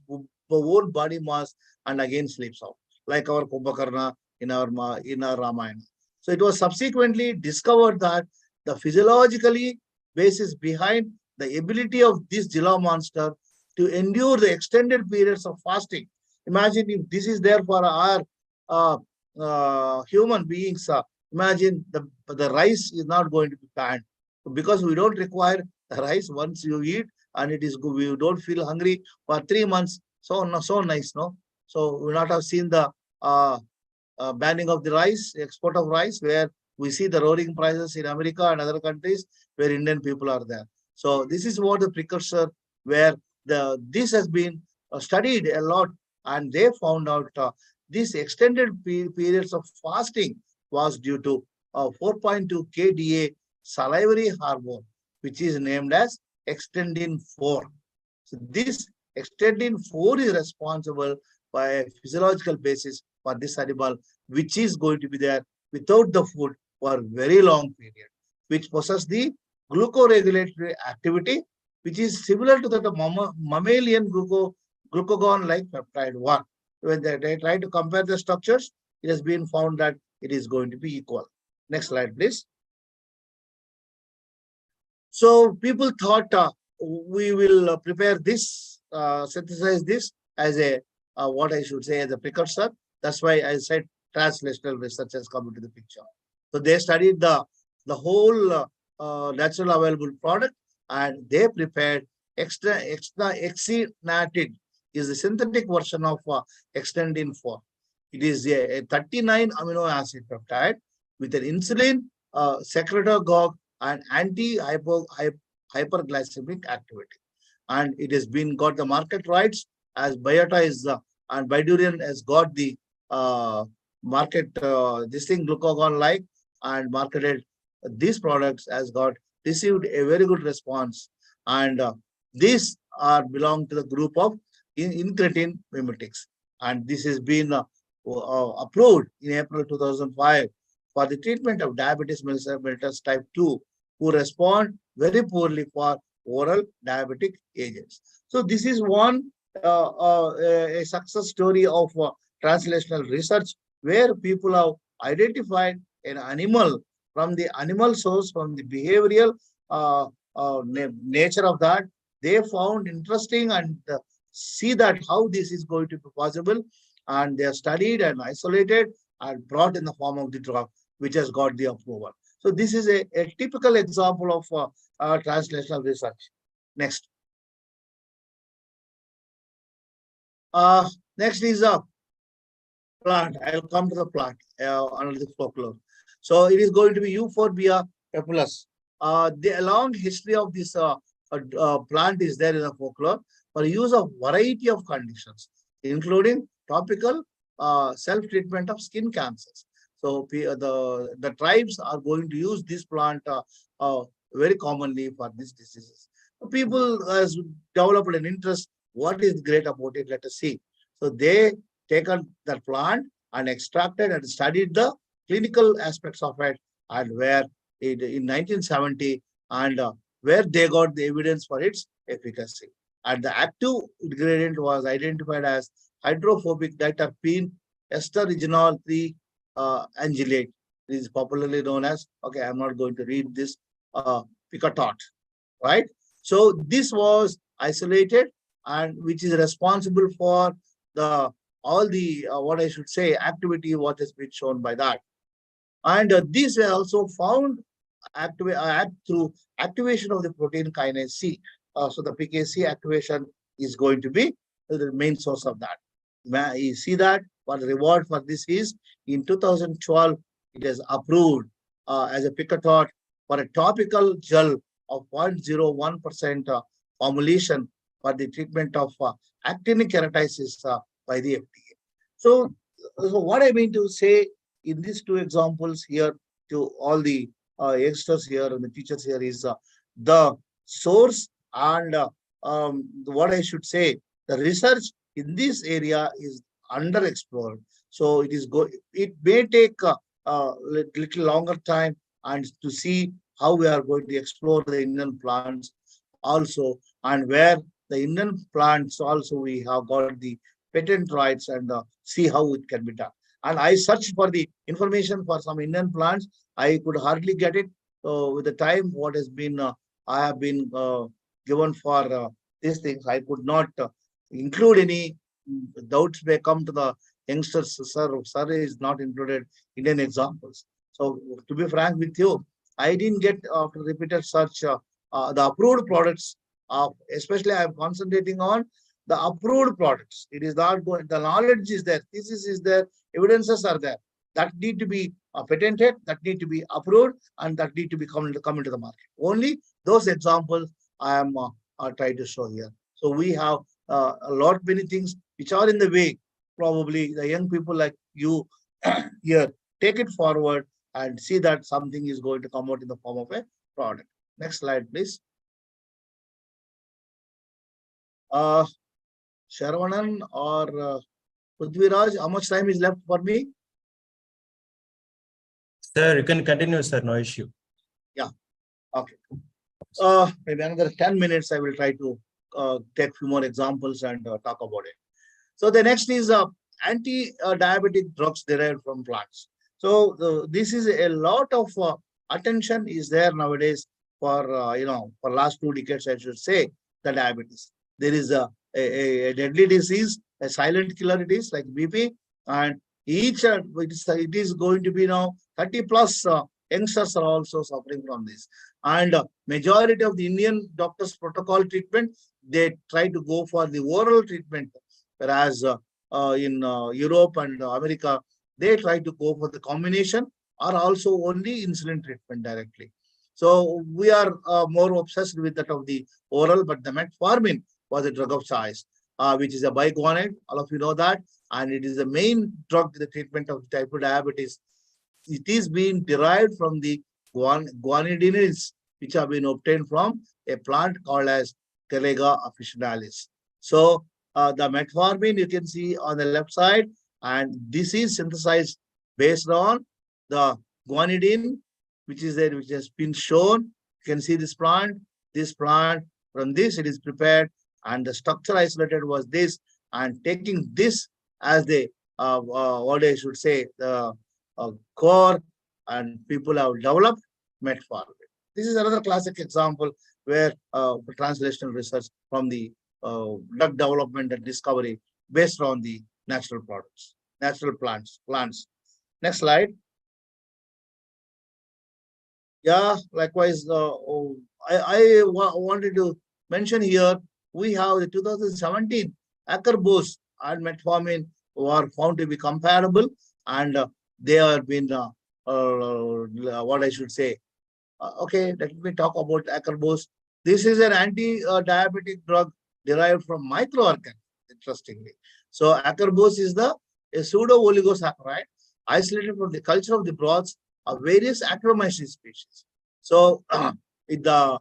own body mass and again sleeps off, like our Kumbhakarna in our Ramayana. So it was subsequently discovered that the physiologically basis behind the ability of this Gila monster to endure the extended periods of fasting. Imagine if this is there for our human beings. Imagine the rice is not going to be banned, because we don't require the rice once you eat, and it is good. We don't feel hungry for 3 months. So nice, no? So we not have seen the banning of the rice, export of rice, where we see the roaring prices in America and other countries where Indian people are there. So this is what the precursor, where this has been studied a lot, and they found out this extended periods of fasting was due to 4.2 kDa salivary hormone, which is named as extendin 4. So this extendin 4 is responsible by a physiological basis for this animal, which is going to be there without the food for a very long period, which possesses the glucoregulatory activity, which is similar to the mammalian glucagon-like peptide 1. When they try to compare the structures, it has been found that it is going to be equal. Next slide, please. So people thought we will prepare this, synthesize this as a, what I should say, as a precursor. That's why I said translational research has come into the picture. So they studied the whole natural available product, and they prepared exenatide is the synthetic version of extendin 4. It is a 39 amino acid peptide with an insulin, secretagogue, and hyperglycemic activity. And it has been got the market rights as Biota is and Bidurian has got the market this thing glucagon like, and marketed these products has got received a very good response. And these are belong to the group of incretin mimetics, and this has been approved in April 2005 for the treatment of diabetes mellitus type 2 who respond very poorly for oral diabetic agents. So this is one a success story of translational research where people have identified an animal from the animal source, from the behavioral nature of that. They found interesting and see that how this is going to be possible, and they are studied and isolated and brought in the form of the drug, which has got the approval. So this is a typical example of translational research. Next. Next is a plant. I'll come to the plant under the folklore. So it is going to be Euphorbia papulus. The long history of this plant is there in the folklore for use of variety of conditions, including topical self-treatment of skin cancers. So the tribes are going to use this plant very commonly for these diseases. People has developed an interest. What is great about it? Let us see. So they taken that plant and extracted and studied the clinical aspects of it, and where it in 1970, and where they got the evidence for its efficacy. And the active ingredient was identified as hydrophobic diterpene ester-reginol 3 angellate. It is popularly known as, okay, I'm not going to read this, picotot, right? So this was isolated, and which is responsible for the all the what I should say activity what has been shown by that. And these were also found through activation of the protein kinase C. So the PKC activation is going to be the main source of that. You see that what the reward for this is in 2012, it is approved as a picotot for a topical gel of 0.01% formulation for the treatment of actinic keratitis by the FDA. So what I mean to say in these two examples here to all the youngsters here and the teachers here is the source and what I should say, the research in this area is underexplored. So it may take a little longer time and to see how we are going to explore the Indian plants also, and where the Indian plants also we have got the patent rights and see how it can be done. And I searched for the information for some Indian plants. I could hardly get it. So with the time what has been, I have been given for these things, I could not include any doubts may come to the youngsters. Sir is not included Indian examples. So to be frank with you, I didn't get after repeated search the approved products. Especially I am concentrating on the approved products. It is not going, the knowledge is there, thesis is there, evidences are there. That need to be patented, that need to be approved, and that need to be come into the market. Only those examples I am trying to show here. So we have a lot many things which are in the way. Probably the young people like you here take it forward and see that something is going to come out in the form of a product. Next slide, please. Sharavanan or Prithviraj, how much time is left for me?
Sir, you can continue, sir. No issue.
Yeah. Okay. Maybe another 10 minutes. I will try to take a few more examples and talk about it. So the next is anti-diabetic drugs derived from plants. So this is a lot of attention is there nowadays for for last 2 decades, I should say, the diabetes. There is a deadly disease, a silent killer it is like BP, and it is going to be now 30 plus youngsters are also suffering from this. And majority of the Indian doctors protocol treatment, they try to go for the oral treatment, whereas in Europe and America, they try to go for the combination or also only insulin treatment directly. So we are more obsessed with that of the oral, but the metformin was a drug of choice, which is a biguanide. All of you know that, and it is the main drug in the treatment of type 2 diabetes. It is being derived from the guanidinids, which have been obtained from a plant called as Telega officinalis. So the metformin you can see on the left side, and this is synthesized based on the guanidine, which is there, which has been shown. You can see this plant. This plant, from this it is prepared, and the structure isolated was this. And taking this as the what I should say, the core, and people have developed metformin. This is another classic example where translational research from the drug development and discovery based on the natural products, natural plants. Next slide. Yeah, likewise, I wanted to mention here, we have the 2017 acarbose and metformin were found to be comparable, and they have been, what I should say. Okay, let me talk about acarbose. This is an anti-diabetic drug derived from microorganisms, interestingly. So acarbose is a pseudo-oligosaccharide isolated from the culture of the broths of various Acromyces species. So the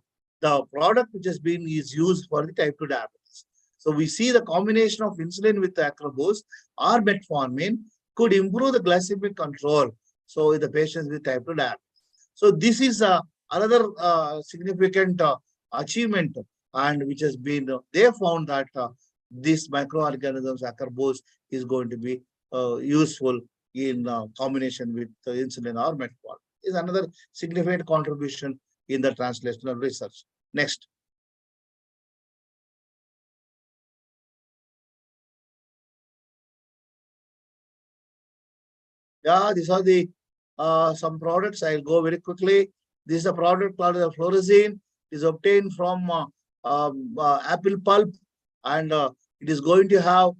product which has been is used for the type 2 diabetes. So we see the combination of insulin with the acarbose or metformin could improve the glycemic control. So in the patients with type 2 diabetes. So this is another significant achievement, and which has been, they found that this microorganisms acarbose is going to be useful in combination with insulin or metformin. Is another significant contribution in the translational research. Next. Yeah, these are the some products. I'll go very quickly. This is a product called the fluorescein. It is obtained from apple pulp, and it is going to have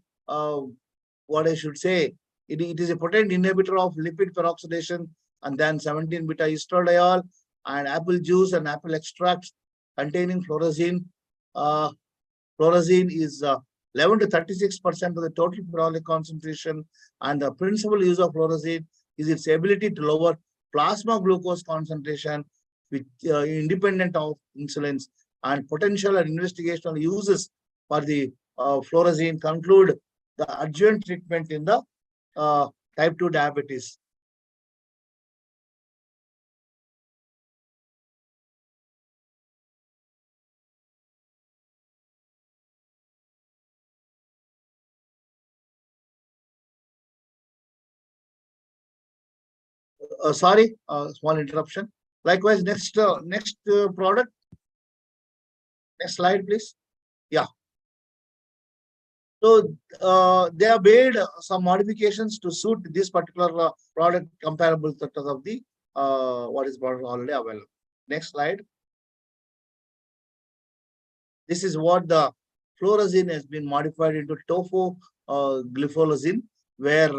what I should say. It is a potent inhibitor of lipid peroxidation, and then 17-beta estradiol, and apple juice and apple extracts containing fluorescein. Fluorescein is 11 to 36% of the total phenolic concentration, and the principal use of fluorescein is its ability to lower plasma glucose concentration, which independent of insulins, and potential and investigational uses for the fluorescein conclude the adjuvant treatment in the type 2 diabetes. Sorry, small interruption. Likewise, next product. Next slide, please. Yeah. So they have made some modifications to suit this particular product comparable to that of the what is already available. Next slide. This is what the fluorescein has been modified into tofu glypholazine, where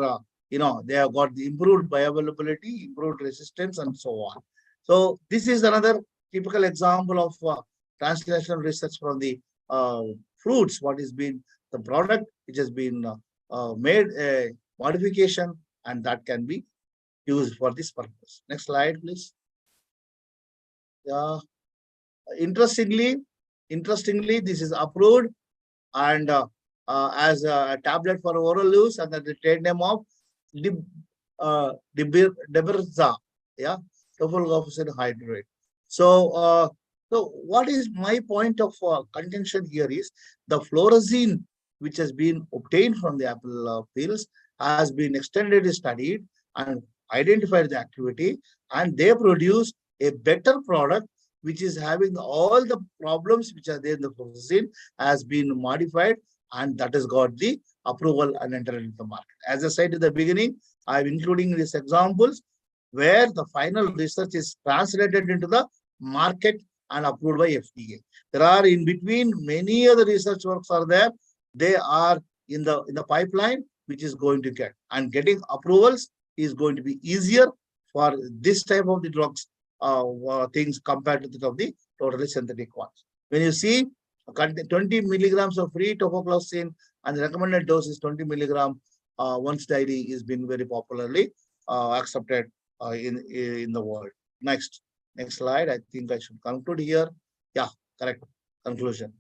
they have got the improved bioavailability, improved resistance, and so on. So this is another typical example of translational research from the fruits. What is been the product which has been made a modification, and that can be used for this purpose. Next slide, please. Interestingly, this is approved and as a tablet for oral use, and the trade name of Deberza, tofulgofosine hydrate. So what is my point of contention here is the fluorescein which has been obtained from the apple peels has been extendedly studied and identified the activity, and they produce a better product which is having all the problems which are there in the processing has been modified, and that has got the approval and entered into the market. As I said in the beginning, I'm including these examples where the final research is translated into the market and approved by FDA. There are in between many other research works are there. They are in the pipeline, which is going to get, and getting approvals is going to be easier for this type of the drugs things compared to the totally synthetic ones. When you see 20 milligrams of free tofoclacin and the recommended dose is 20 milligram once daily is been very popularly accepted in the world. Next slide. I think I should conclude here. Yeah, correct. Conclusion.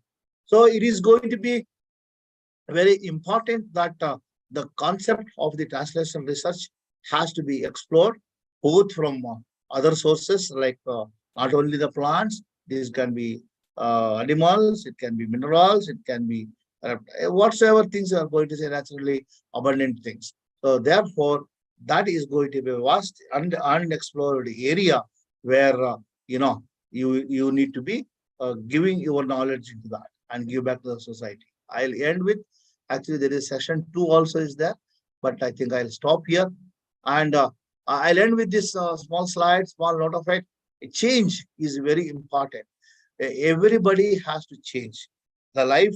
So it is going to be very important that the concept of the translational research has to be explored both from other sources like not only the plants. These can be animals, it can be minerals, it can be whatsoever things are going to say naturally abundant things. So therefore, that is going to be a vast and unexplored area where you need to be giving your knowledge into that and give back to the society. I'll end with, actually there is session 2 also is there, but I think I'll stop here, and I'll end with this small slide, small note of it. Change is very important. Everybody has to change. The life,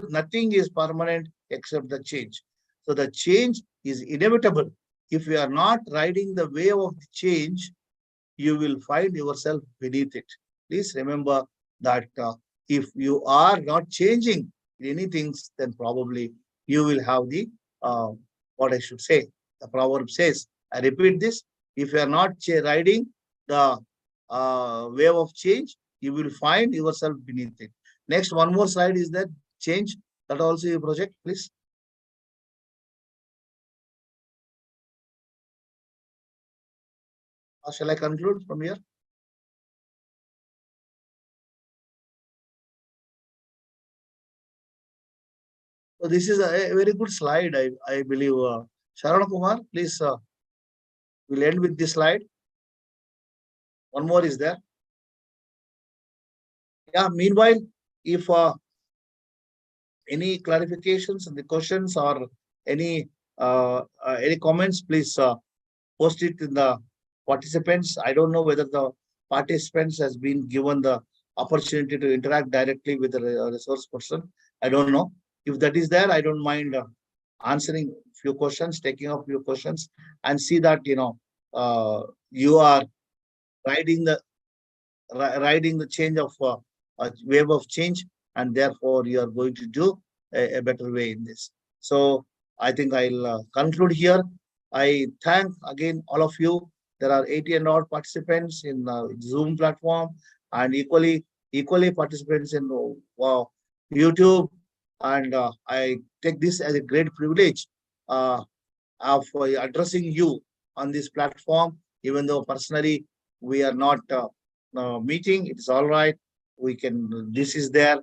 nothing is permanent except the change. So the change is inevitable. If you are not riding the wave of the change, you will find yourself beneath it. Please remember that if you are not changing anything, then probably you will have the, what I should say, the proverb says, I repeat this, if you are not riding the wave of change, you will find yourself beneath it. Next, one more slide is that change, that also you project, please. Shall I conclude from here? So this is a very good slide, I believe. Sharan Kumar, please, we'll end with this slide. One more is there. Yeah, meanwhile, if any clarifications and the questions or any comments, please post it in the participants. I don't know whether the participants has been given the opportunity to interact directly with the resource person. I don't know. If that is there, I don't mind answering few questions, taking up few questions, and see that you are riding the change of a wave of change, and therefore you are going to do a better way in this. So I think I'll conclude here. I thank again all of you. There are 80 and odd participants in Zoom platform, and equally participants in YouTube. And I take this as a great privilege of addressing you on this platform, even though personally we are not meeting. It's all right. We can. This is there,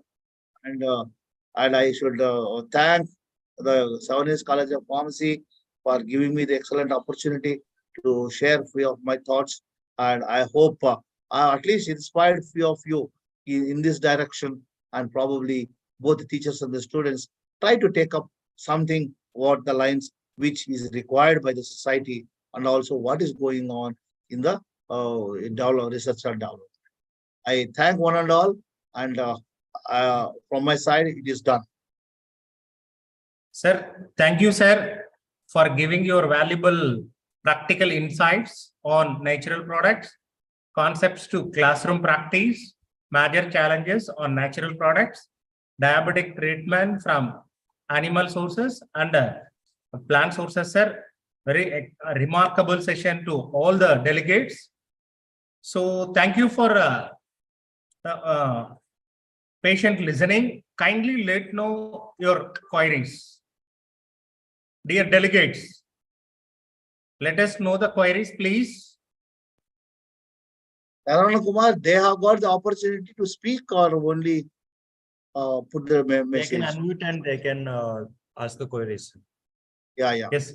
and I should thank the Seven Hills College of Pharmacy for giving me the excellent opportunity to share few of my thoughts, and I hope I at least inspired few of you in this direction, and probably both the teachers and the students try to take up something what the lines which is required by the society, and also what is going on in the research and development. I thank one and all, and from my side, it is done.
Sir, thank you, sir, for giving your valuable practical insights on natural products, concepts to classroom practice, major challenges on natural products, diabetic treatment from animal sources and plant sources, sir. Very remarkable session to all the delegates. So thank you for patient listening. Kindly let know your queries. Dear delegates, let us know the queries, please.
Narayana Kumar, they have got the opportunity to speak or only put the message?
They can unmute and they can ask the queries.
Yeah.
Yes.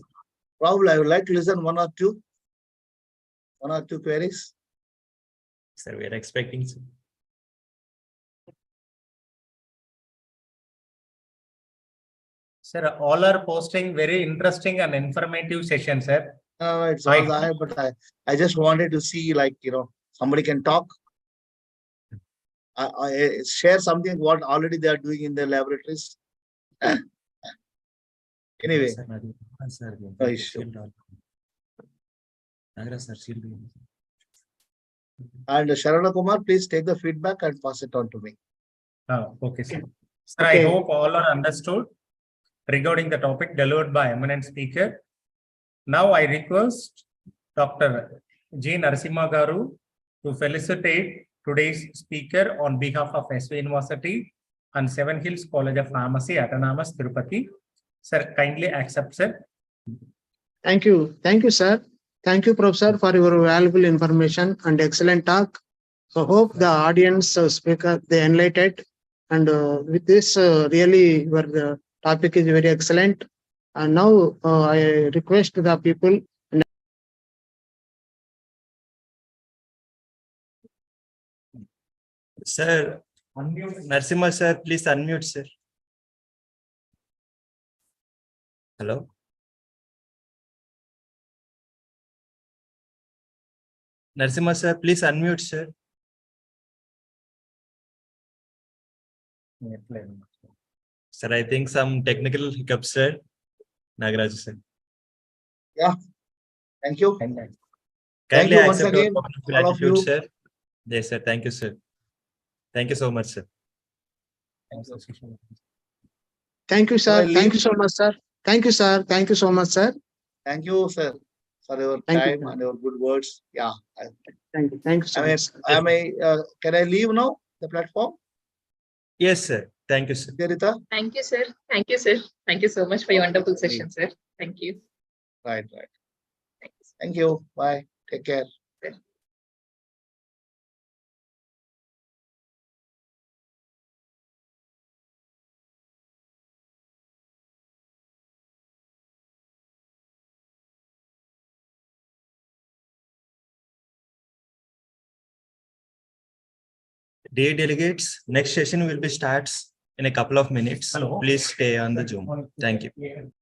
Probably I would like to listen one or two queries.
Sir, we are expecting. Sir.
Sir, all are posting very interesting and informative session, sir.
It's all there, but I just wanted to see, like, somebody can talk. I share something what already they are doing in their laboratories. Anyway,
Sir,
no issue. And Sharavana Kumar, please take the feedback and pass it on to me.
Okay, sir. Sir,
Okay.
I hope all are understood regarding the topic delivered by eminent speaker. Now I request Dr. G. Narasimha Garu to felicitate today's speaker on behalf of SV University and Seven Hills College of Pharmacy, Autonomous, Tirupati. Sir, kindly accept, sir.
Thank you. Thank you, sir. Thank you, Professor, for your valuable information and excellent talk. So hope the audience speaker, they enlightened. And with this, really, your topic is very excellent. And now I request the people.
Sir, Narasimha sir, please unmute, sir. Hello. Narasimha sir, please unmute, sir. Sir, I think some technical hiccups, sir. Nagaraj sir.
Thank you.
Kindly
you once
accept our
again,
wonderful
all of
attitude,
you.
sir. Yes, sir. Thank you, sir. Thank you so much, sir.
Thank you,
I
sir.
leave?
Thank you so much, sir. Thank you, sir. Thank you so much, sir.
Thank you, sir, for your
Thank you,
time
sir.
and your good words. Yeah.
Thank you. Thank you so
I mean,
much.
can I leave now the platform,
Yes, sir. Thank you, sir.
Rita?
Thank you, sir. Thank you, sir. Thank you so much for your wonderful session, sir. Thank you.
Right.
Thank you.
Thank you. Bye. Take care.
Dear delegates, next session will be starts in a couple of minutes.
Hello.
Please stay on the Zoom. Thank you.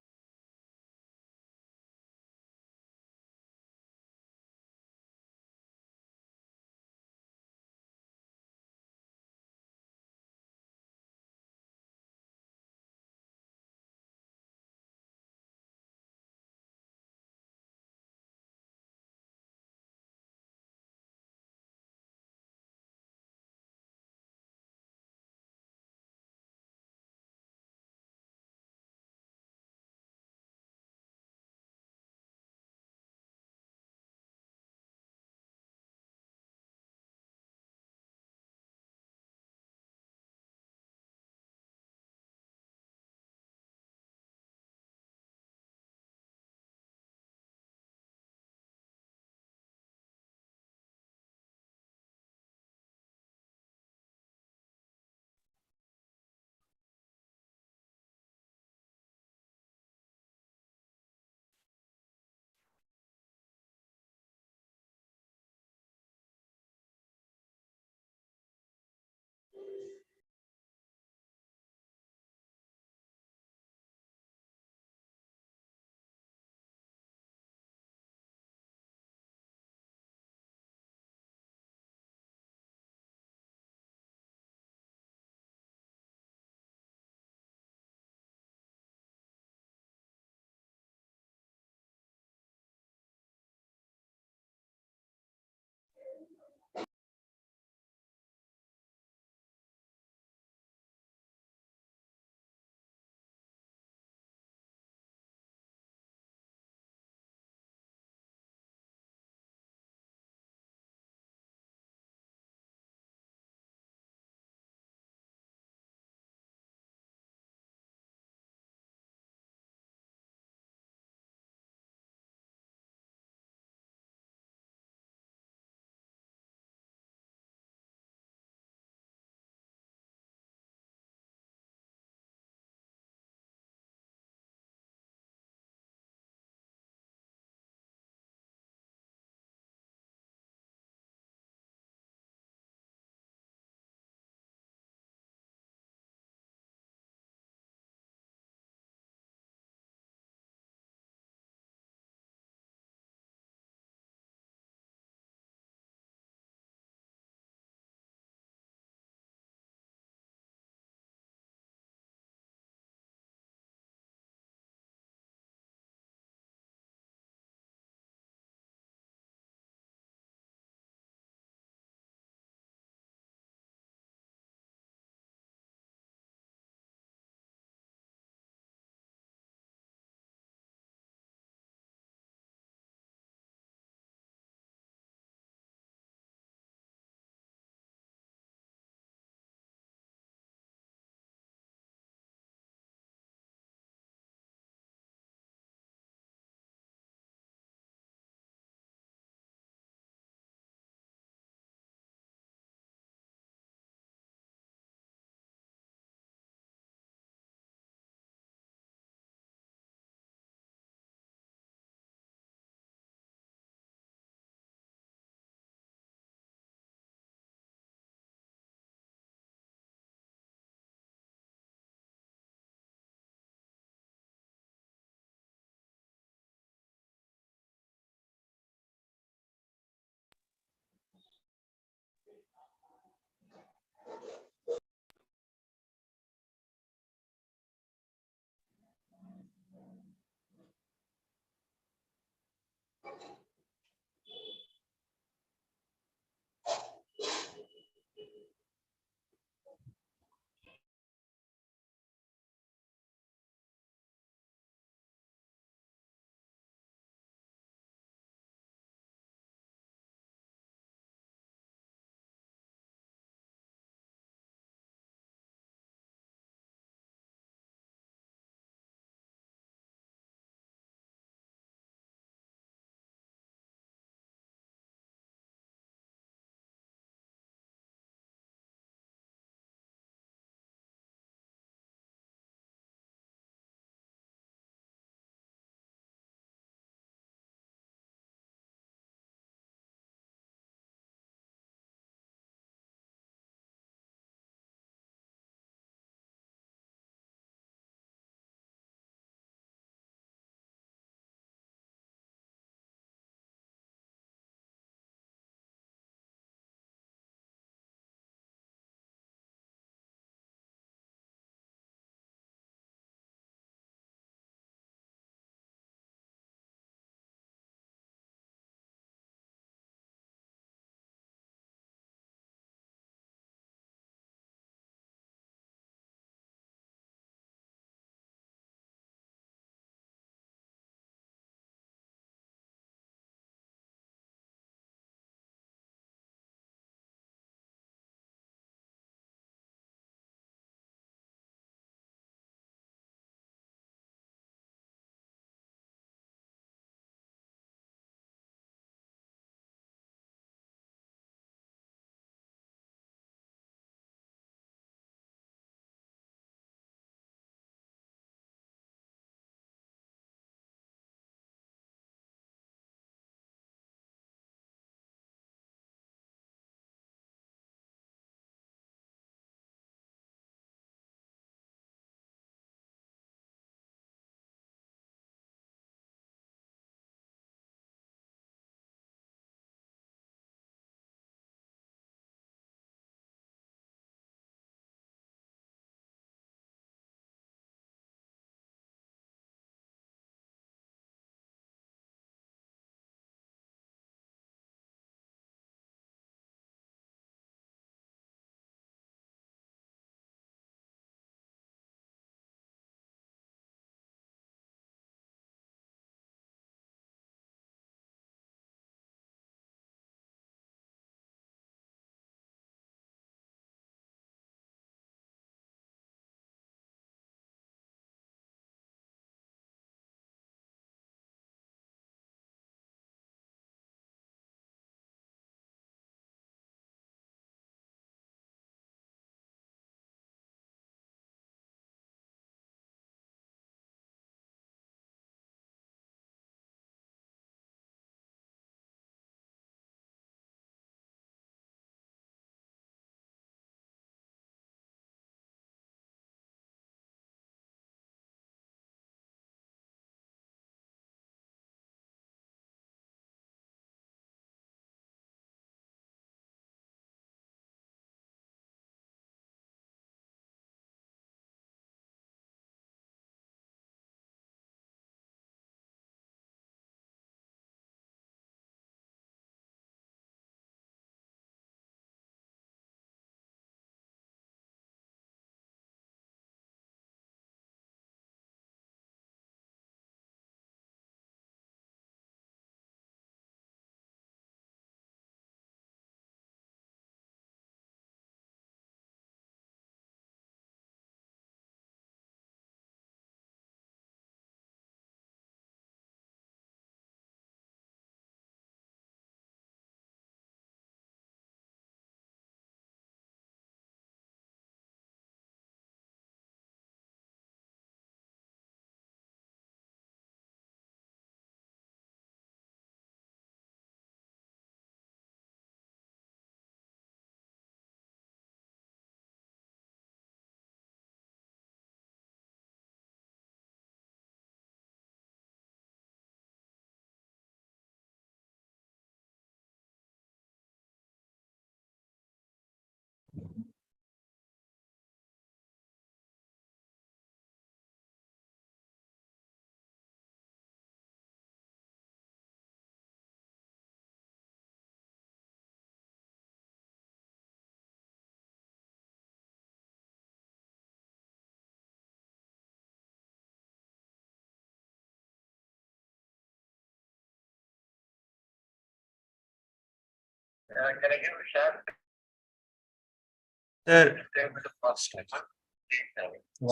Sir,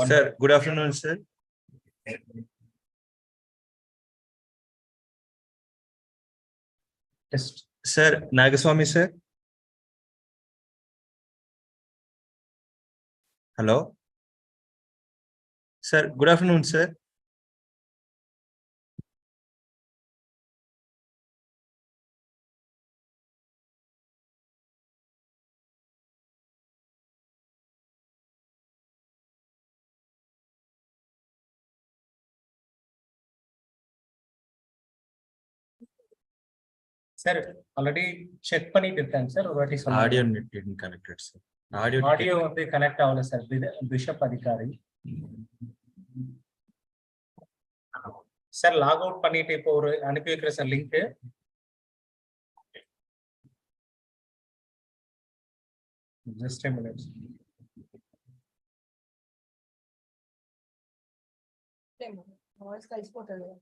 sir, good afternoon, sir.
Just
Sir, Nagaswamy, sir. Hello. Sir, good afternoon, sir.
sir, already check பண்ணிட்டு இருக்கேன் sir. ஒரு வாட்டி சொல்லுங்க.
Audio didn't connected, sir. Audio.
Audio வந்து connect ஆகல sir. Bishop அதிகாரி sir log out பண்ணிட்டு இப்போ ஒரு அனுப்பி வைக்கிறேன் sir link. Just a minute.
Voice కలిసిపోతుంది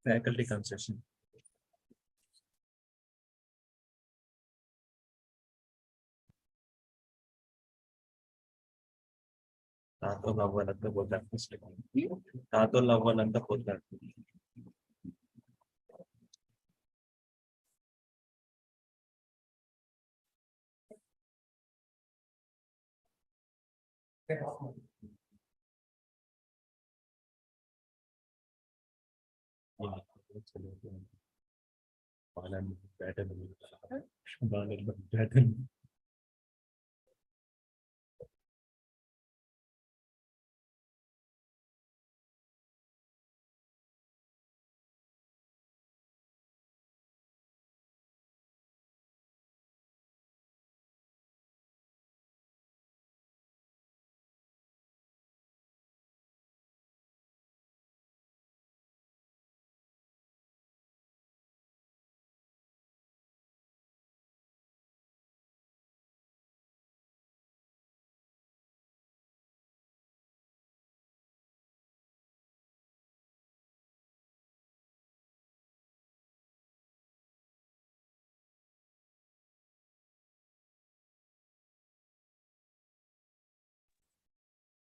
Faculty concession. తాతోళ్ళు అవ్వాలంతా పోతారు. తాతోళ్ళు అవ్వాలంతా పోతారు.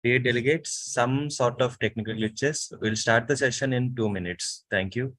Dear delegates, some sort of technical glitches. We'll start the session in 2 minutes. Thank you.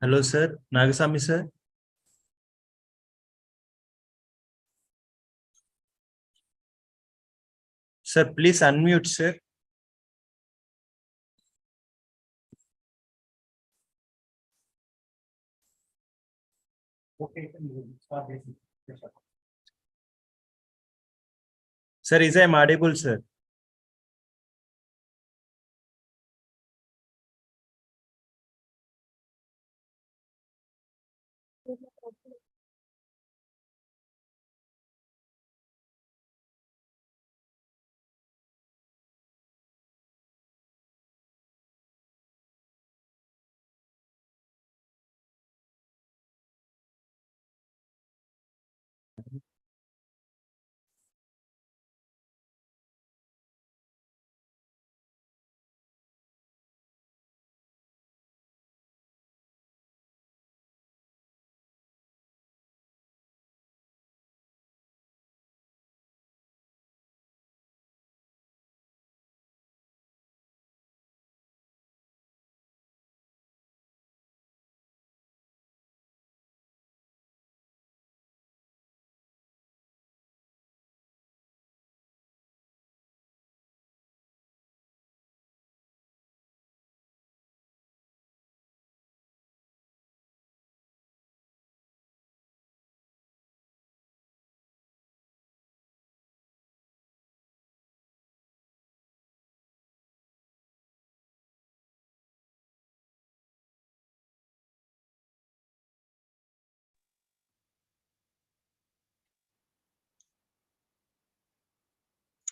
Hello, sir. Nagasamy, sir. Sir, please unmute, sir.
Okay.
Sir, is I audible, sir?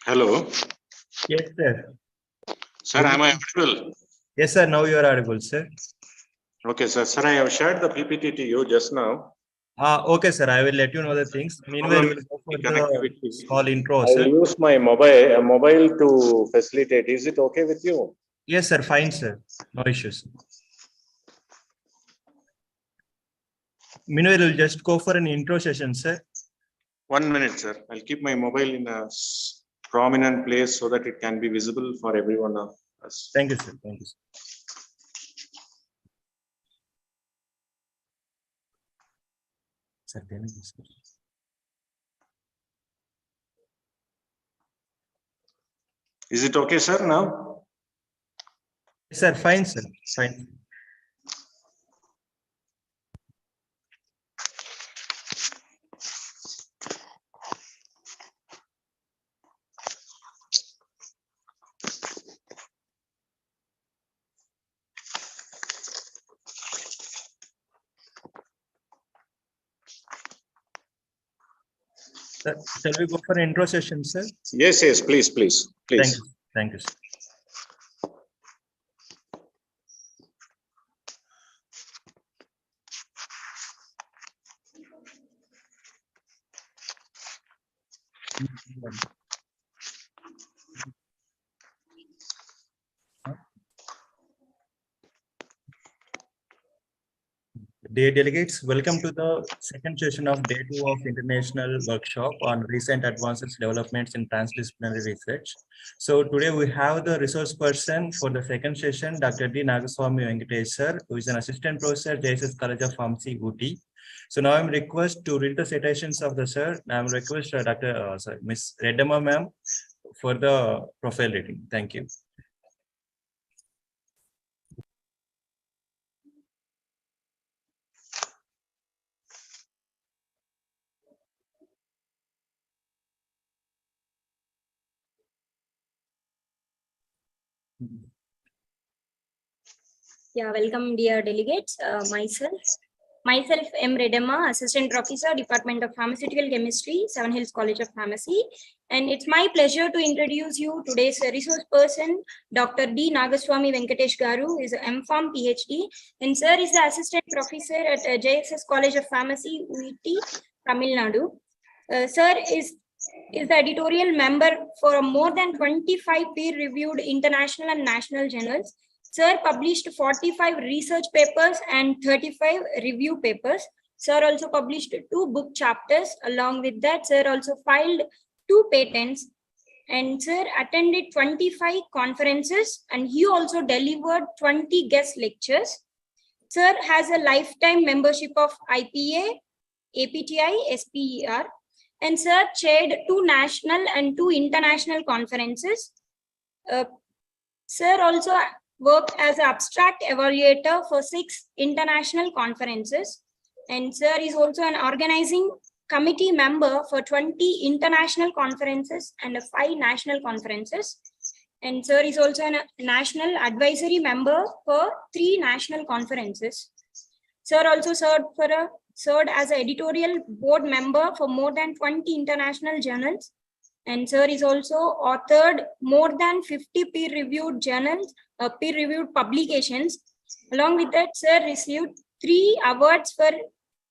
Hello,
Yes, sir.
sir, am I audible?
Yes, sir. Now you are audible, sir.
Okay, sir. Sir, I have shared the PPT to you just now.
Okay, sir. I will let you know the things. Meanwhile,
Problem
we'll
is
go for
the
the
connectivity.
small intro,
I
sir.
will use my mobile to facilitate. Is it okay with you?
Yes, sir. Fine, sir. No issues. Meanwhile, we'll just go for an intro session, sir.
1 minute, sir. I'll keep my mobile in a prominent place so that it can be visible for everyone of us.
Thank you, sir. Thank you, sir. Sir, tell me, sir.
Is it okay, sir, now?
Yes, sir. Fine, sir. Fine. Sir, shall we go for intro session, sir?
Yes, yes, please, please,
Thank
please.
you. Thank you, sir. Dear delegates, welcome to the second session of Day 2 of International Workshop on Recent Advances Developments in Transdisciplinary Research. So today we have the resource person for the second session, Dr. D. Nagaswamy Venkatesh sir, who is an assistant professor at JSS College of Pharmacy, Ooty. So now I'm request to read the citations of the sir. I'm request Miss Redama ma'am for the profile reading. Thank you.
Yeah, welcome, dear delegates. Myself, M. Redema, Assistant Professor, Department of Pharmaceutical Chemistry, Seven Hills College of Pharmacy. And it's my pleasure to introduce you today's resource person, Dr. D. Nagaswamy Venkatesh Garu, who is an MPharm PhD. And sir is the Assistant Professor at JSS College of Pharmacy, Ooty, Tamil Nadu. Sir is the editorial member for more than 25 peer-reviewed international and national journals. Sir published 45 research papers and 35 review papers. Sir also published 2 book chapters. Along with that, sir also filed 2 patents. And sir attended 25 conferences, and he also delivered 20 guest lectures. Sir has a lifetime membership of IPA, APTI, SPER, and sir chaired 2 national and 2 international conferences. Sir also worked as an abstract evaluator for 6 international conferences. And sir is also an organizing committee member for 20 international conferences and 5 national conferences. And sir is also a national advisory member for 3 national conferences. Sir also served as an editorial board member for more than 20 international journals. And sir is also authored more than 50 peer-reviewed journals, peer-reviewed publications. Along with that, sir received 3 awards for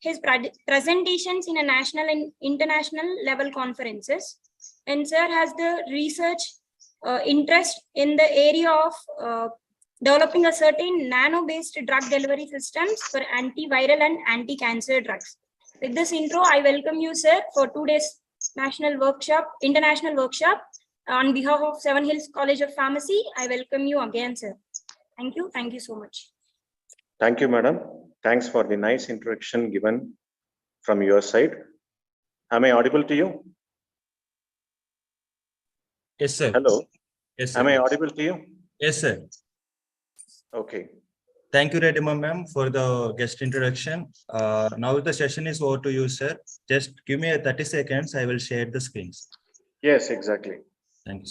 his presentations in a national and international level conferences. And sir has the research interest in the area of developing a certain nano-based drug delivery systems for antiviral and anti-cancer drugs. With this intro, I welcome you, sir, for today's international workshop. On behalf of Seven Hills College of Pharmacy, I welcome you again, sir. Thank you. Thank you so much.
Thank you, madam. Thanks for the nice introduction given from your side. Am I audible to you?
Yes, sir.
Hello.
Yes, sir.
Am I audible to you?
Yes, sir.
Okay.
Thank you, Redima ma'am, for the guest introduction. Now the session is over to you, sir. Just give me a 30 seconds. I will share the screens.
Yes, exactly.
Thanks.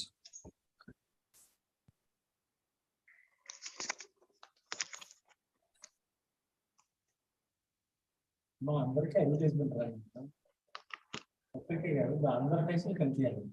అందరికీ advertisement రాదు ఒక్కటే కాదు అందరికీ కనిపించాలి.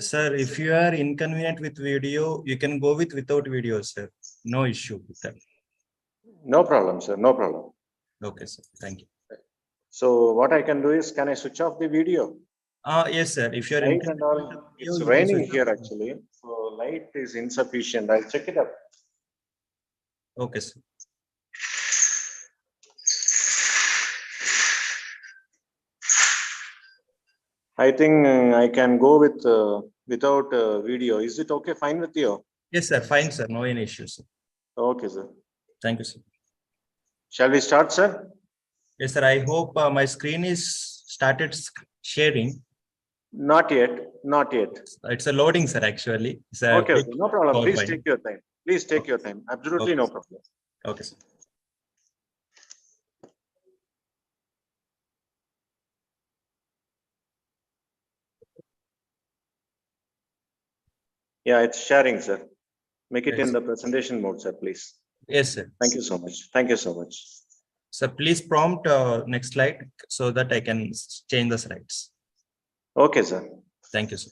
Sir, if you are inconvenient with video, you can go without video, sir. No issue with that.
No problem, sir. No problem.
Okay, sir. Thank you.
So what I can do is, can I switch off the video?
Yes, sir. If you are
Light and all, it's raining here actually. So light is insufficient. I'll check it up.
Okay, sir.
I think I can go with without video. Is it okay? Fine with you?
Yes, sir. Fine, sir. No any issues, sir.
Okay, sir.
Thank you, sir.
Shall we start, sir?
Yes, sir. I hope my screen is started sharing.
Not yet. Not yet.
It's a loading, sir, actually.
Okay, okay. No problem. Please
PowerPoint.
take your time. Please take your time. Absolutely no problem.
Okay, sir.
Yeah, it's sharing, sir. Make it
Yes.
in the presentation mode, sir, please.
Yes, sir.
Thank you so much. Thank you so much.
Sir, please prompt next slide so that I can change the slides.
Okay, sir.
Thank you, sir.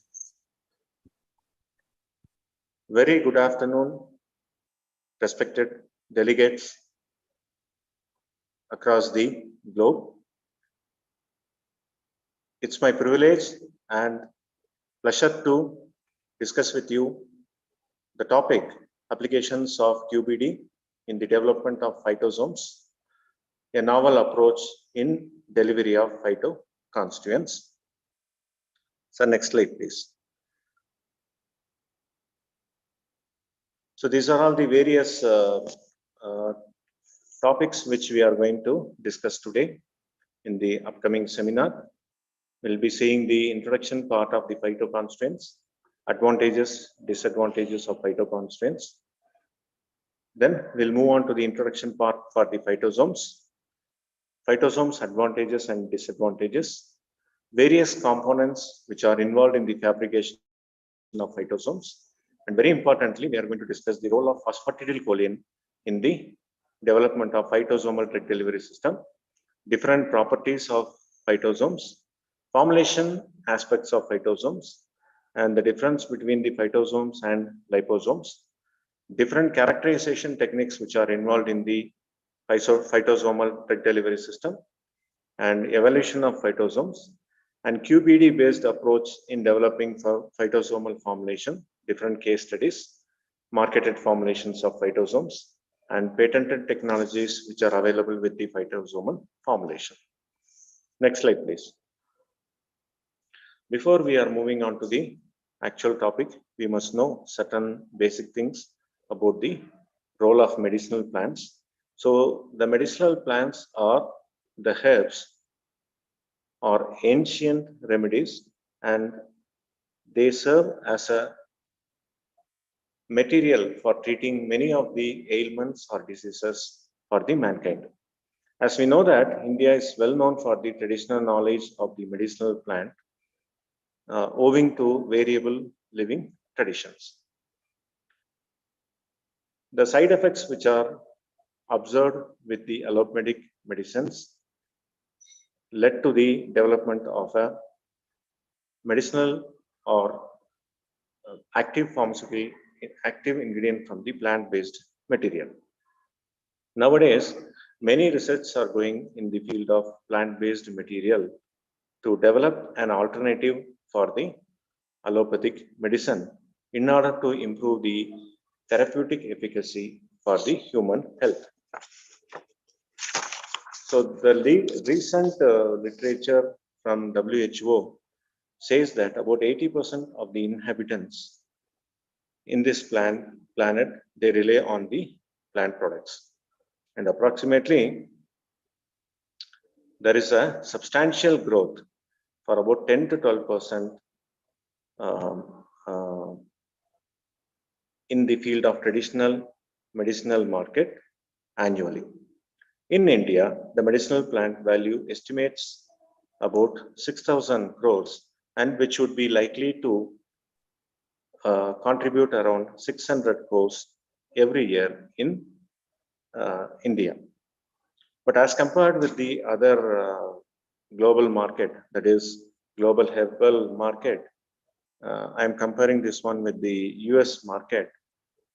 Very good afternoon, respected delegates across the globe. It's my privilege and pleasure to discuss with you the topic applications of QBD in the development of phytosomes, a novel approach in delivery of phytoconstituents. So next slide, please. So these are all the various topics which we are going to discuss today in the upcoming seminar. We'll be seeing the introduction part of the phytoconstraints, advantages, disadvantages of phytoconstraints. Then we'll move on to the introduction part for the phytosomes, advantages and disadvantages, various components which are involved in the fabrication of phytosomes, and very importantly, we are going to discuss the role of phosphatidylcholine in the development of phytosomal drug delivery system, different properties of phytosomes, formulation aspects of phytosomes, and the difference between the phytosomes and liposomes, different characterization techniques which are involved in the phytosomal drug delivery system, and evolution of phytosomes, and QBD based approach in developing phytosomal formulation, different case studies, marketed formulations of phytosomes, and patented technologies which are available with the phytosomal formulation. Next slide, please. Before we are moving on to the actual topic, we must know certain basic things about the role of medicinal plants. So the medicinal plants are the herbs or ancient remedies, and they serve as a material for treating many of the ailments or diseases for the mankind. As we know that India is well known for the traditional knowledge of the medicinal plant, owing to variable living traditions. The side effects which are observed with the allopathic medicines led to the development of a medicinal or active pharmaceutical active ingredient from the plant-based material. Nowadays, many research are going in the field of plant-based material to develop an alternative for the allopathic medicine in order to improve the therapeutic efficacy for the human health. So the recent literature from WHO says that about 80% of the inhabitants in this planet, they rely on the plant products. And approximately, there is a substantial growth for about 10 to 12% in the field of traditional medicinal market annually. In India, the medicinal plant value estimates about 6,000 crores, and which would be likely to contribute around 600 crores every year in India. But as compared with the other global market, that is global herbal market, I'm comparing this one with the US market,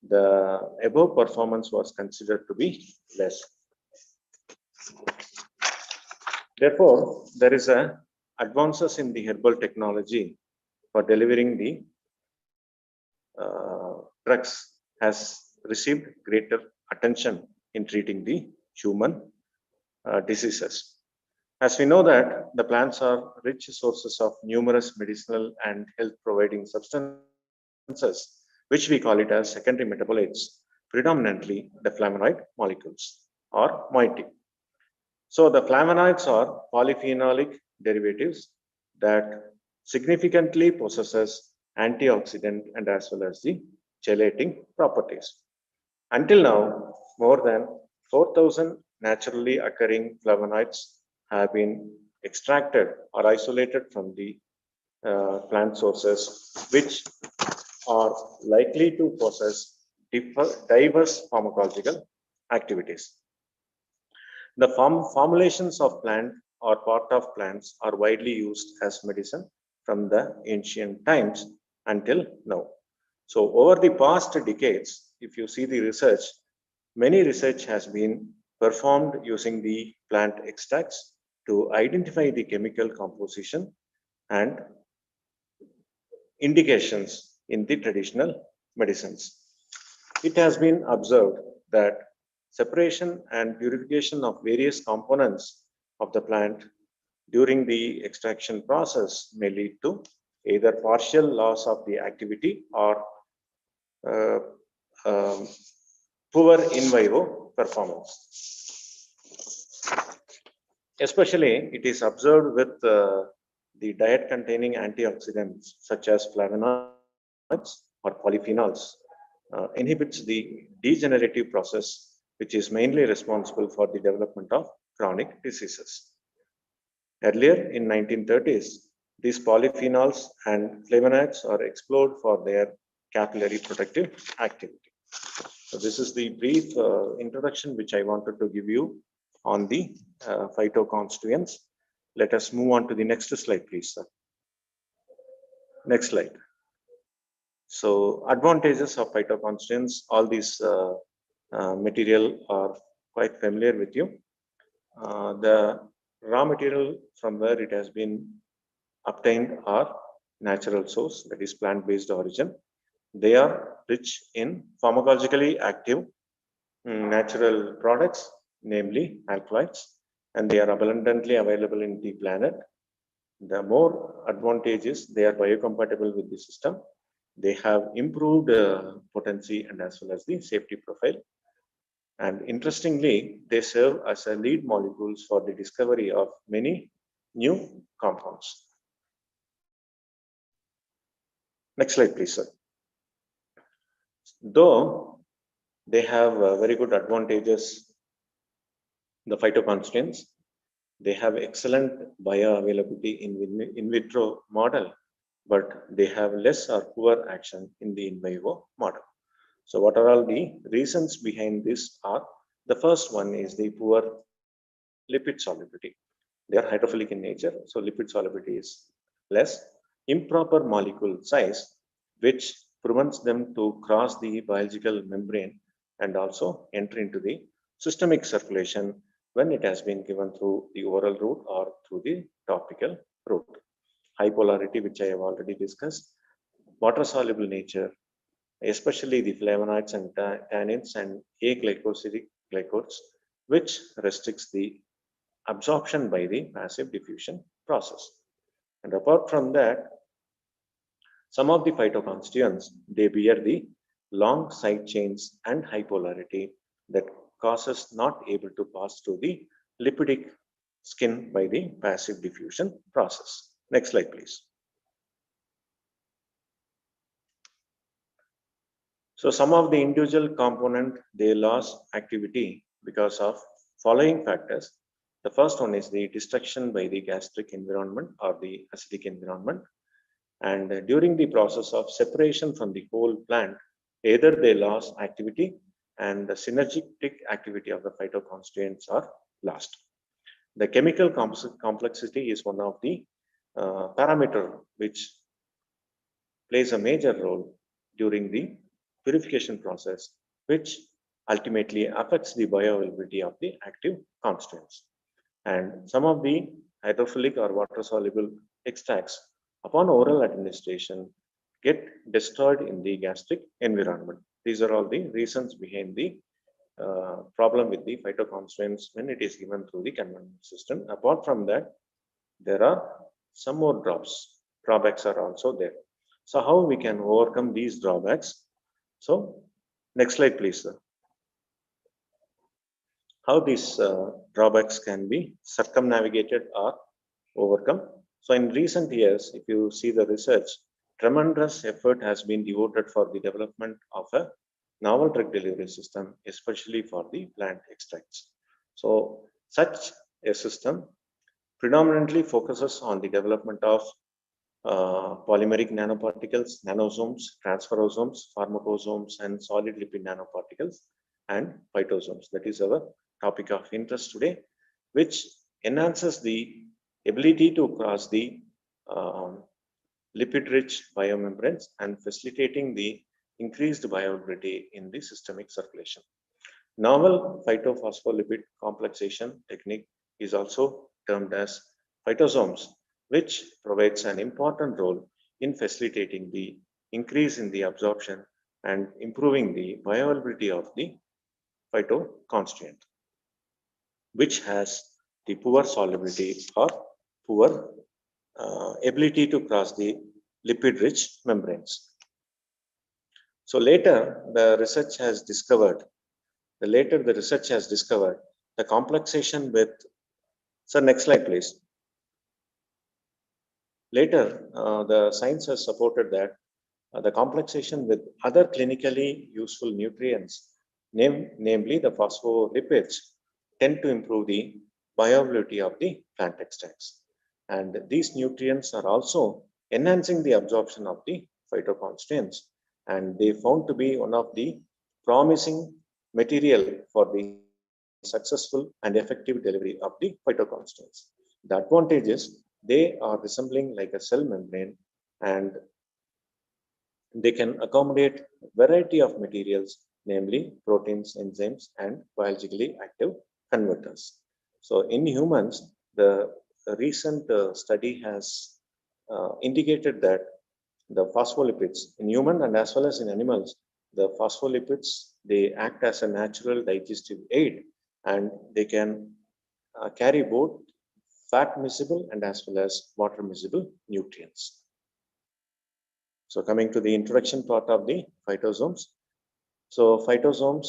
the above performance was considered to be less. Therefore, there is a advances in the herbal technology for delivering the drugs has received greater attention in treating the human diseases. As we know that the plants are rich sources of numerous medicinal and health providing substances, which we call it as secondary metabolites, predominantly the flavonoid molecules or moiety. So the flavonoids are polyphenolic derivatives that significantly possesses antioxidant and as well as the chelating properties. Until now, more than 4,000 naturally occurring flavonoids have been extracted or isolated from the plant sources, which are likely to possess diverse pharmacological activities. The formulations of plant or part of plants are widely used as medicine from the ancient times until now. So over the past decades, if you see the research, many research has been performed using the plant extracts to identify the chemical composition and indications in the traditional medicines. It has been observed that separation and purification of various components of the plant during the extraction process may lead to either partial loss of the activity or uh, um, poor in vivo performance. Especially, it is observed with the diet containing antioxidants such as flavonoids or polyphenols inhibits the degenerative process, which is mainly responsible for the development of chronic diseases. Earlier in 1930s, these polyphenols and flavonoids are explored for their capillary protective activity. So this is the brief introduction which I wanted to give you on the phytoconstituents. Let us move on to the next slide, please, sir. Next slide. So advantages of phytoconstituents, all these material are quite familiar with you. The raw material from where it has been obtained are natural source, that is plant-based origin. They are rich in pharmacologically active natural products, namely alkaloids, and they are abundantly available in the planet. The more advantages, they are biocompatible with the system. They have improved potency and as well as the safety profile. And interestingly, they serve as a lead molecules for the discovery of many new compounds. Next slide, please, sir. Though they have very good advantages, the phytoconstituents, they have excellent bioavailability in vitro model, but they have less or poor action in the in vivo model. So what are all the reasons behind this are, the first one is the poor lipid solubility. They are hydrophilic in nature, so lipid solubility is less. Improper molecule size, which prevents them to cross the biological membrane and also enter into the systemic circulation when it has been given through the oral route or through the topical route. High polarity, which I have already discussed. Water soluble nature, especially the flavonoids and tannins and aglycosidic glycols, which restricts the absorption by the passive diffusion process. And apart from that, some of the phytoconstituents, they bear the long side chains and high polarity that causes not able to pass through the lipidic skin by the passive diffusion process. Next slide, please. So some of the individual component, they lost activity because of following factors. The first one is the destruction by the gastric environment or the acidic environment. And during the process of separation from the whole plant, either they lost activity and the synergistic activity of the phytoconstituents are lost. The chemical complexity is one of the parameter which plays a major role during the purification process, which ultimately affects the bioavailability of the active constituents. And some of the hydrophilic or water-soluble extracts upon oral administration get destroyed in the gastric environment. These are all the reasons behind the problem with the phytoconstituents when it is given through the conventional system. Apart from that, there are some more drawbacks are also there. So how we can overcome these drawbacks? So next slide, please, sir. How these drawbacks can be circumnavigated or overcome. So in recent years, if you see the research, tremendous effort has been devoted for the development of a novel drug delivery system, especially for the plant extracts. So such a system predominantly focuses on the development of polymeric nanoparticles, nanosomes, transferosomes, pharmacosomes, and solid lipid nanoparticles, and phytosomes. That is our topic of interest today, which enhances the ability to cross the lipid-rich biomembranes and facilitating the increased bioavailability in the systemic circulation. Novel phytophospholipid complexation technique is also termed as phytosomes, which provides an important role in facilitating the increase in the absorption and improving the bioavailability of the phytoconstituent, which has the poor solubility or poor ability to cross the lipid-rich membranes. So later, the research has discovered the complexation with, so next slide, please. Later, the science has supported that the complexation with other clinically useful nutrients, namely the phospholipids, tend to improve the bioavailability of the plant extracts. And these nutrients are also enhancing the absorption of the phytoconstituents, and they found to be one of the promising material for the successful and effective delivery of the phytoconstituents. The advantage is they are resembling like a cell membrane, and they can accommodate variety of materials, namely proteins, enzymes, and biologically active converters. So in humans, the recent study has indicated that the phospholipids in human and as well as in animals, the phospholipids, they act as a natural digestive aid, and they can carry both fat miscible and as well as water miscible nutrients. So coming to the introduction part of the phytosomes. So phytosomes,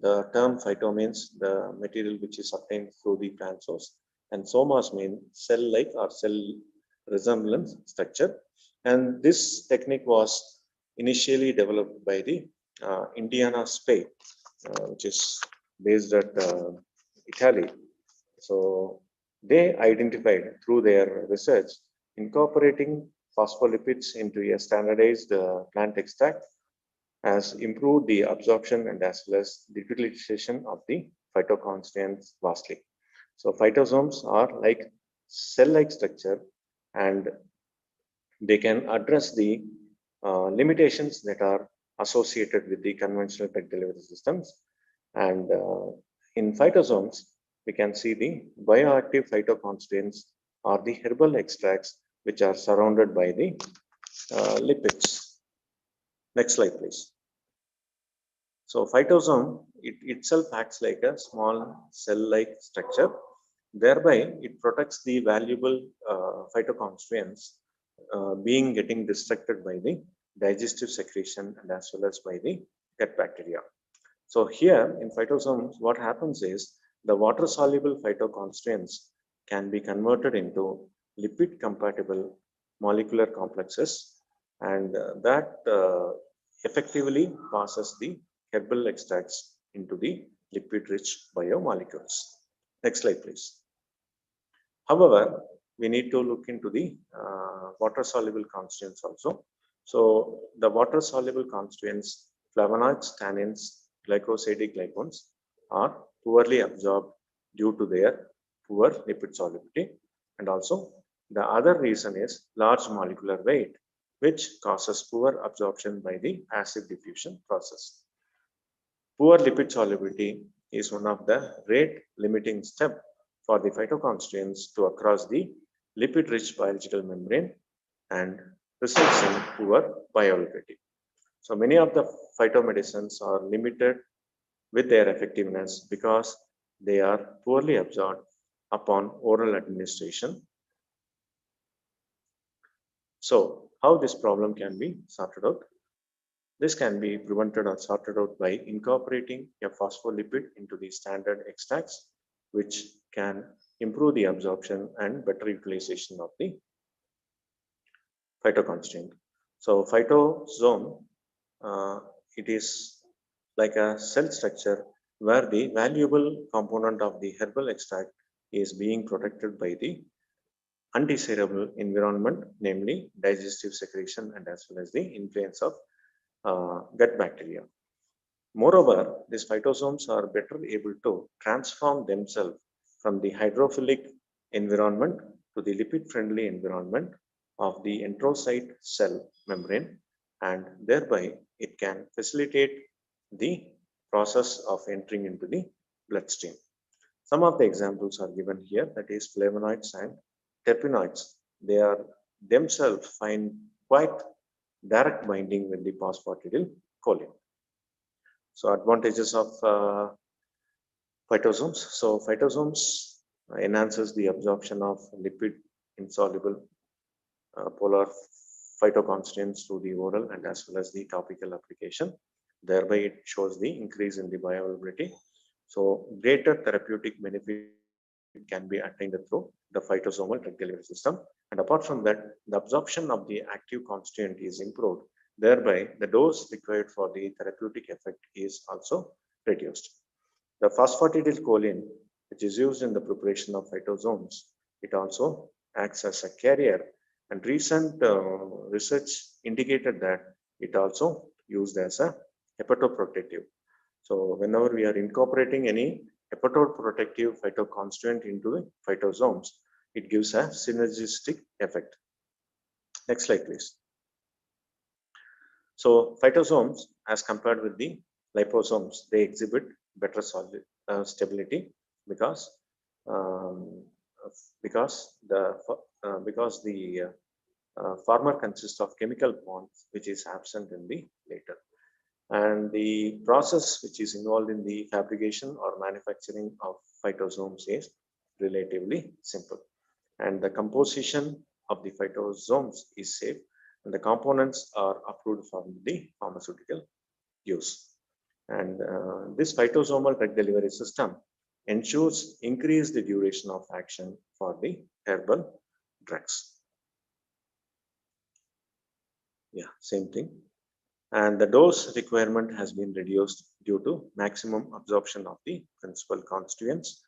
the term phyto means the material which is obtained through the plant source, and somas mean cell-like or cell resemblance structure. And this technique was initially developed by the Indiana Spey, which is based at Italy. So they identified through their research incorporating phospholipids into a standardized plant extract has improved the absorption and as well as the utilization of the phytoconstituents vastly. So phytosomes are like cell-like structure, and they can address the limitations that are associated with the conventional pet delivery systems. And in phytosomes, we can see the bioactive phytoconstituents or the herbal extracts which are surrounded by the lipids. Next slide, please. So phytosome, it itself acts like a small cell-like structure. Thereby, it protects the valuable phytoconstituents being getting destructed by the digestive secretion and as well as by the gut bacteria. So here in phytosomes, what happens is the water-soluble phytoconstituents can be converted into lipid-compatible molecular complexes, and that effectively passes the herbal extracts into the lipid-rich biomolecules. Next slide, please. However, we need to look into the water-soluble constituents also. So the water-soluble constituents, flavonoids, tannins, glycosidic glycans, are poorly absorbed due to their poor lipid solubility. And also the other reason is large molecular weight, which causes poor absorption by the acid diffusion process. Poor lipid solubility is one of the rate limiting step for the phytoconstituents to cross the lipid-rich biological membrane and results in poor bioavailability. So many of the phytomedicines are limited with their effectiveness because they are poorly absorbed upon oral administration. So how this problem can be sorted out? This can be prevented or sorted out by incorporating a phospholipid into the standard extracts, which can improve the absorption and better utilization of the phytoconstituent. So phytosome, it is like a cell structure where the valuable component of the herbal extract is being protected by the undesirable environment, namely digestive secretion and as well as the influence of gut bacteria. Moreover, these phytosomes are better able to transform themselves from the hydrophilic environment to the lipid-friendly environment of the enterocyte cell membrane, and thereby it can facilitate the process of entering into the bloodstream. Some of the examples are given here, that is flavonoids and terpenoids. They are themselves find quite direct binding with the phosphatidylcholine. So advantages of phytosomes. So phytosomes enhances the absorption of lipid insoluble polar phytoconstituents through the oral and as well as the topical application. Thereby, it shows the increase in the bioavailability. So, greater therapeutic benefit can be attained through the phytosomal drug delivery system. And apart from that, the absorption of the active constituent is improved. Thereby, the dose required for the therapeutic effect is also reduced. The phosphatidylcholine, which is used in the preparation of phytosomes, it also acts as a carrier. And recent research indicated that it also used as a hepatoprotective. So whenever we are incorporating any hepatoprotective phytoconstituent into the phytosomes, it gives a synergistic effect. Next slide, please. So phytosomes, as compared with the liposomes, they exhibit better stability because the former consists of chemical bonds, which is absent in the later. And the process which is involved in the fabrication or manufacturing of phytosomes is relatively simple. And the composition of the phytosomes is safe, and the components are approved for the pharmaceutical use. And this phytosomal drug delivery system ensures increased duration of action for the herbal drugs. Yeah, same thing. And the dose requirement has been reduced due to maximum absorption of the principal constituents,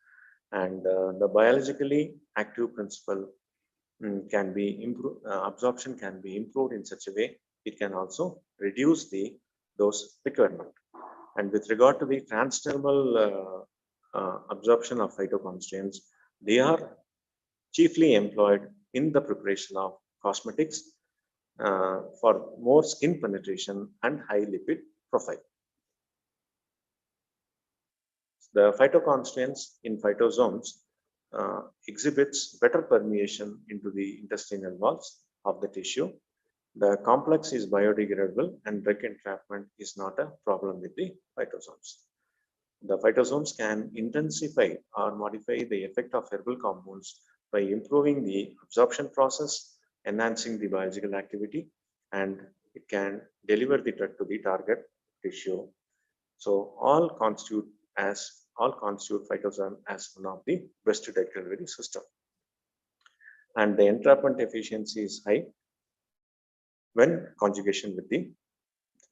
and the biologically active principle can be improved. Absorption can be improved in such a way it can also reduce the dose requirement. And with regard to the transdermal absorption of phytoconstituents, they are chiefly employed in the preparation of cosmetics for more skin penetration and high lipid profile. The phytoconstituents in phytosomes exhibits better permeation into the intestinal walls of the tissue. The complex is biodegradable and drug entrapment is not a problem with the phytosomes. The phytosomes can intensify or modify the effect of herbal compounds by improving the absorption process, enhancing the biological activity, and it can deliver the drug to the target tissue. So all constitute phytosome as one of the best drug delivery system. And the entrapment efficiency is high when conjugation with the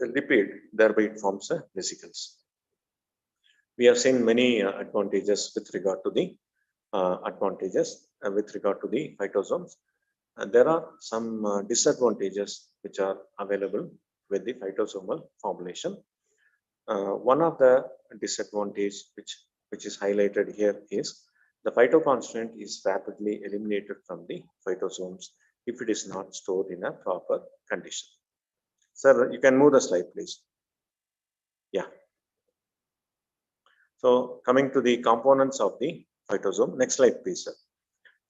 lipid, thereby it forms a vesicles. We have seen many advantages with regard to the phytosomes. And there are some disadvantages which are available with the phytosomal formulation. One of the disadvantage which is highlighted here is the phytoconstituent is rapidly eliminated from the phytosomes if it is not stored in a proper condition. Sir, you can move the slide, please. Yeah. So coming to the components of the phytosome, next slide, please, sir.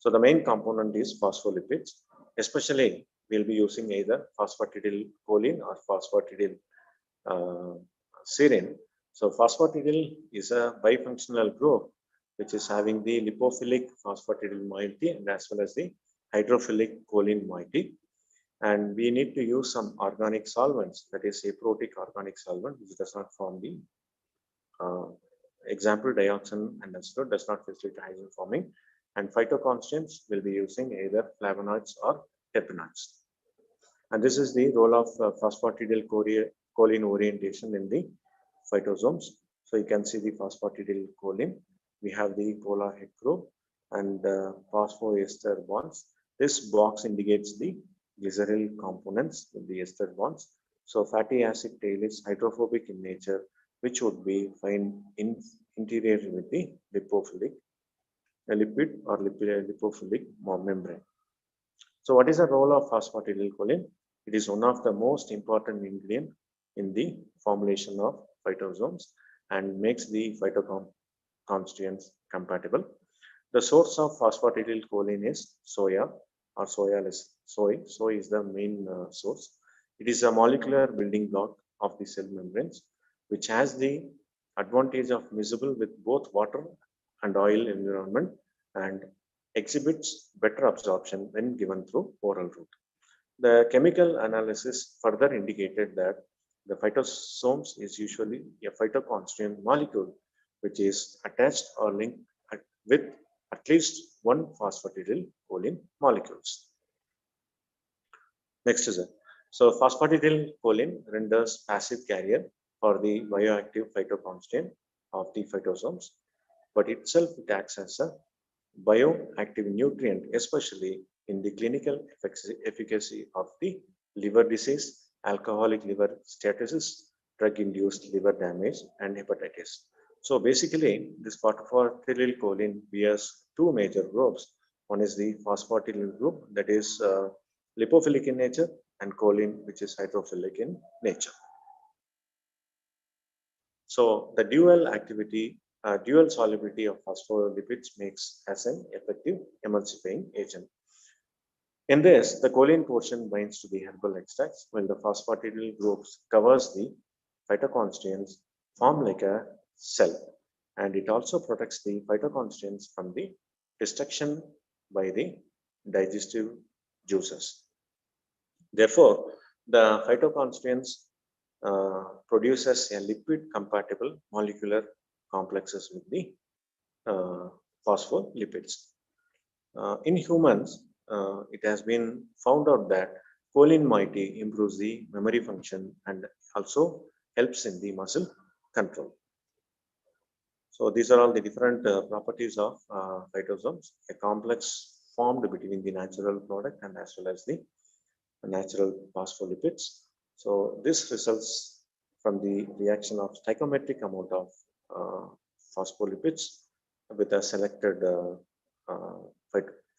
So the main component is phospholipids. Especially, we'll be using either phosphatidylcholine or phosphatidylserine. So phosphatidyl is a bifunctional group which is having the lipophilic phosphatidyl moiety and as well as the hydrophilic choline moiety. And we need to use some organic solvents, that is aprotic organic solvent, which does not form the example dioxin and acetone does not facilitate hydrogen forming. And phytoconstituents will be using either flavonoids or terpenoids. And this is the role of phosphatidylcholine orientation in the phytosomes. So you can see the phosphatidylcholine. We have the polar head group and phosphoester bonds. This box indicates the glyceryl components with the ester bonds. So fatty acid tail is hydrophobic in nature, which would be found in interior with the lipophilic lipid or lipophilic membrane. So what is the role of phosphatidylcholine? It is one of the most important ingredient in the formulation of phytosomes and makes the phytoconstituents compatible. The source of phosphatidylcholine is soya or soy. Soy is the main source. It is a molecular building block of the cell membranes, which has the advantage of miscible with both water and oil environment and exhibits better absorption when given through oral route. The chemical analysis further indicated that the phytosomes is usually a phytoconstituent molecule which is attached or linked with at least one phosphatidylcholine molecules. Next is it. So phosphatidylcholine renders passive carrier for the bioactive phytoconstituent of the phytosomes, but itself it acts as a bioactive nutrient, especially in the clinical efficacy of the liver disease, alcoholic liver stenosis, drug-induced liver damage, and hepatitis. So basically, this phosphatidylcholine bears two major groups. One is the phosphatidyl group, that is lipophilic in nature, and choline, which is hydrophilic in nature. So the dual solubility of phospholipids makes as an effective emulsifying agent. In this, the choline portion binds to the herbal extracts, while the phosphatidyl groups covers the phytoconstituents, form like a cell, and it also protects the phytoconstituents from the destruction by the digestive juices. Therefore, the phytoconstituents produces a lipid compatible molecular complexes with the phospholipids. In humans, it has been found out that choline moiety improves the memory function and also helps in the muscle control. So these are all the different properties of phytosomes, a complex formed between the natural product and as well as the natural phospholipids. So this results from the reaction of stoichiometric amount of phospholipids with a selected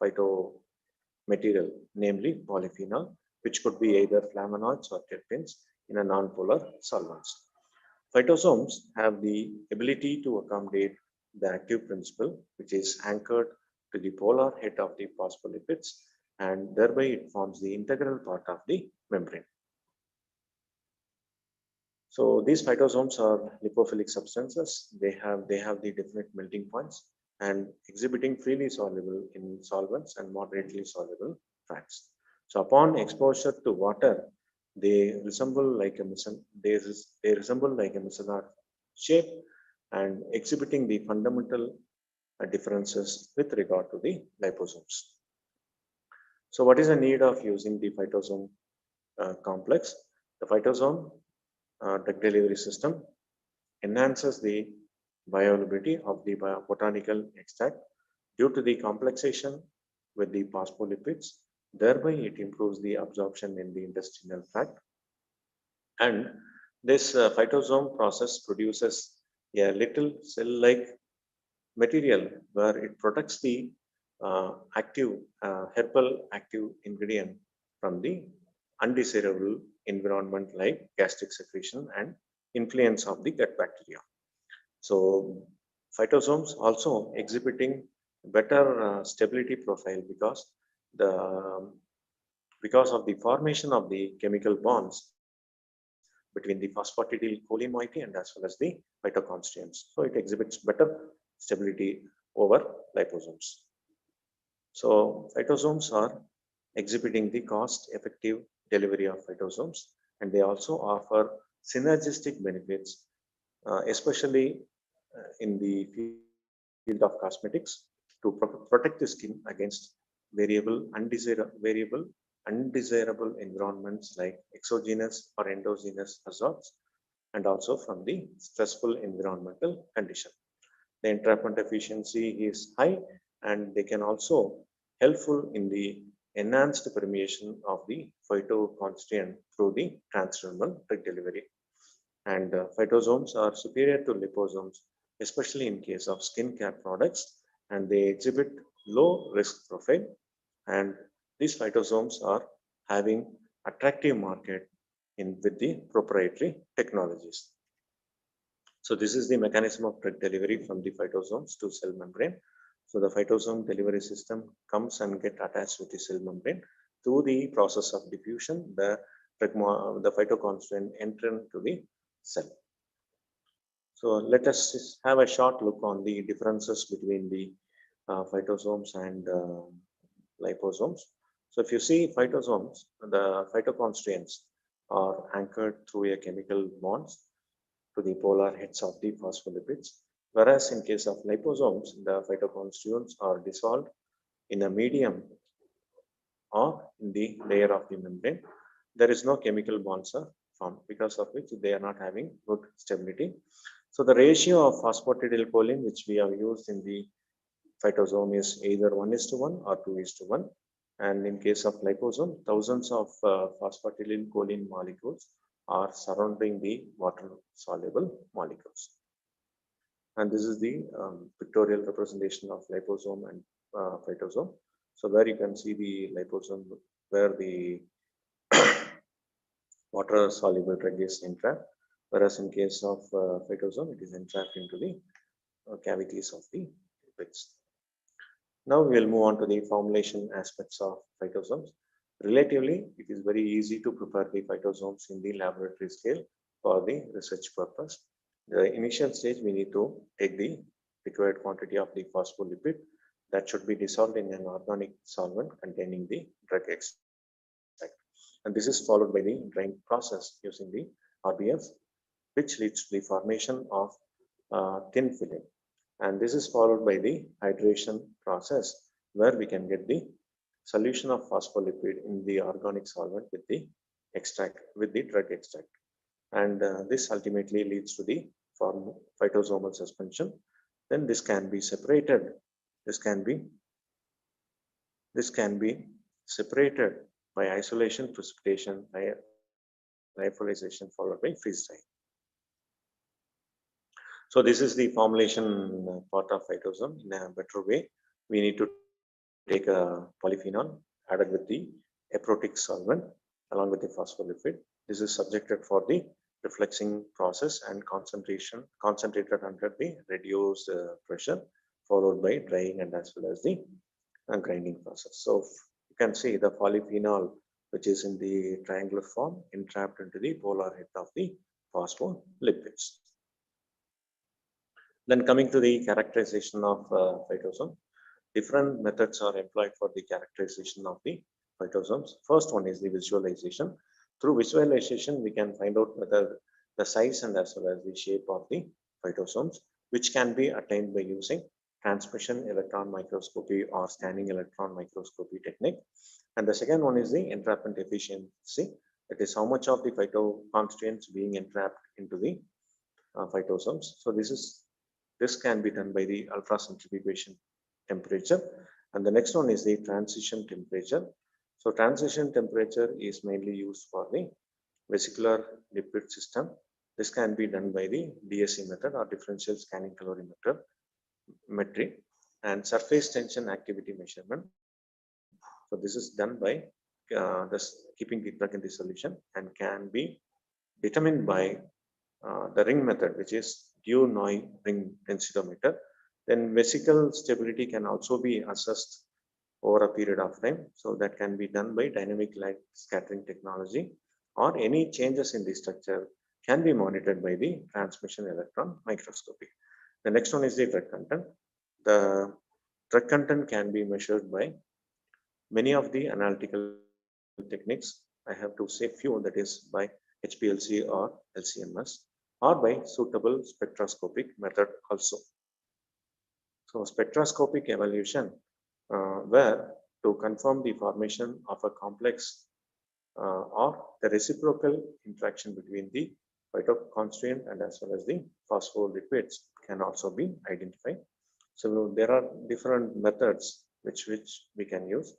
phytomaterial, namely polyphenol, which could be either flavonoids or terpenes in a non-polar solvents. Phytosomes have the ability to accommodate the active principle, which is anchored to the polar head of the phospholipids, and thereby it forms the integral part of the membrane. So these phytosomes are lipophilic substances. They have the definite melting points and exhibiting freely soluble in solvents and moderately soluble fats. So upon exposure to water, they resemble like a micellar shape and exhibiting the fundamental differences with regard to the liposomes. So what is the need of using the phytosome complex? The phytosome drug delivery system enhances the bioavailability of the botanical extract due to the complexation with the phospholipids. Thereby, it improves the absorption in the intestinal tract. And this phytosome process produces a little cell-like material where it protects the herbal active ingredient from the undesirable environment like gastric secretion and influence of the gut bacteria. So phytosomes also exhibiting better stability profile because of the formation of the chemical bonds between the phosphatidylcholine moiety and as well as the phytoconstituents. So it exhibits better stability over liposomes. So phytosomes are exhibiting the cost-effective delivery of phytosomes, and they also offer synergistic benefits, especially in the field of cosmetics, to protect the skin against variable undesirable environments like exogenous or endogenous hazards, and also from the stressful environmental condition. The entrapment efficiency is high, and they can also helpful in the enhanced permeation of the phytoconstituent through the transdermal drug delivery. And phytosomes are superior to liposomes, especially in case of skincare products, and they exhibit low risk profile. And these phytosomes are having attractive market with the proprietary technologies. So this is the mechanism of drug delivery from the phytosomes to cell membrane. So the phytosome delivery system comes and get attached with the cell membrane. Through the process of diffusion, the phytoconstituent enter into the cell. So let us have a short look on the differences between the phytosomes and liposomes. So if you see phytosomes, the phytoconstituents are anchored through a chemical bonds to the polar heads of the phospholipids. Whereas in case of liposomes, the phytoconstituents are dissolved in a medium or in the layer of the membrane. There is no chemical bonds are formed, because of which they are not having good stability. So the ratio of phosphatidylcholine which we have used in the phytosome is either 1:1 or 2:1. And in case of liposome, thousands of phosphatidylcholine molecules are surrounding the water soluble molecules. And this is the pictorial representation of liposome and phytosome. So where you can see the liposome, where the water soluble drug is entrapped, whereas in case of phytosome, it is entrapped into the cavities of the lipids. Now we will move on to the formulation aspects of phytosomes. Relatively, it is very easy to prepare the phytosomes in the laboratory scale for the research purpose. The initial stage, we need to take the required quantity of the phospholipid that should be dissolved in an organic solvent containing the drug extract. And this is followed by the drying process using the RBF, which leads to the formation of thin film. And this is followed by the hydration process, where we can get the solution of phospholipid in the organic solvent with the extract, with the drug extract. And this ultimately leads to the phytosomal suspension. Then this can be separated. This can be separated by isolation, precipitation, lyophilization, followed by freeze drying. So this is the formulation part of phytosome. In a better way, we need to take a polyphenol added with the aprotic solvent along with the phospholipid. This is subjected for the reflexing process and concentrated under the reduced pressure, followed by drying and as well as the grinding process. So you can see the polyphenol, which is in the triangular form, entrapped into the polar head of the phospholipids. Then coming to the characterization of phytosome, different methods are employed for the characterization of the phytosomes. First one is the visualization. Through visualization, we can find out whether the size and as well as the shape of the phytosomes, which can be attained by using transmission electron microscopy or scanning electron microscopy technique. And the second one is the entrapment efficiency. That is how much of the phytoconstituents being entrapped into the phytosomes. So this can be done by the ultracentrifugation temperature. And the next one is the transition temperature. So transition temperature is mainly used for the vesicular lipid system. This can be done by the DSC method or differential scanning calorimetry and surface tension activity measurement. So this is done by keeping the drug in the solution and can be determined by the ring method, which is Dionoy ring densitometer. Then vesicle stability can also be assessed over a period of time. So that can be done by dynamic light scattering technology, or any changes in the structure can be monitored by the transmission electron microscopy. The next one is the drug content. The drug content can be measured by many of the analytical techniques. I have to say few, that is by HPLC or LCMS, or by suitable spectroscopic method also. So spectroscopic evaluation, where to confirm the formation of a complex or the reciprocal interaction between the phytoconstituent and as well as the phospholipids can also be identified. So there are different methods which we can use.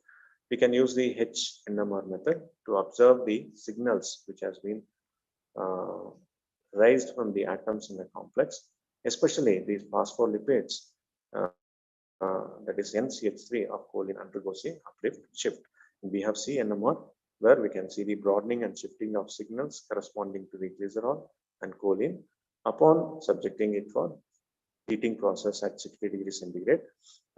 We can use the HNMR method to observe the signals which has been raised from the atoms in the complex, especially these phospholipids, that is NCH3 of choline undergoes a uplift shift. We have CNMR, where we can see the broadening and shifting of signals corresponding to the glycerol and choline upon subjecting it for heating process at 60 degrees centigrade,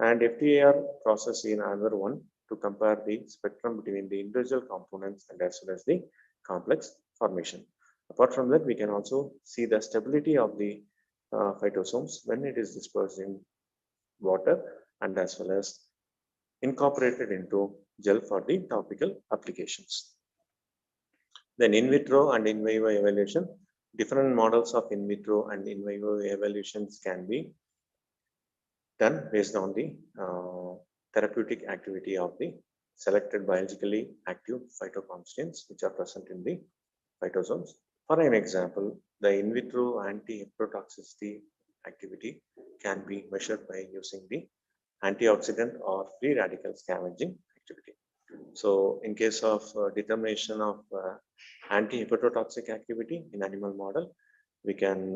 and FTIR process in another one to compare the spectrum between the individual components and as well as the complex formation. Apart from that, we can also see the stability of the phytosomes when it is dispersed in water and as well as incorporated into gel for the topical applications. Then in vitro and in vivo evaluation, different models of in vitro and in vivo evaluations can be done based on the therapeutic activity of the selected biologically active phytoconstituents which are present in the phytosomes. For an example, the in vitro anti-hepatotoxicity activity can be measured by using the antioxidant or free radical scavenging activity. So in case of determination of anti-hepatotoxic activity in animal model, we can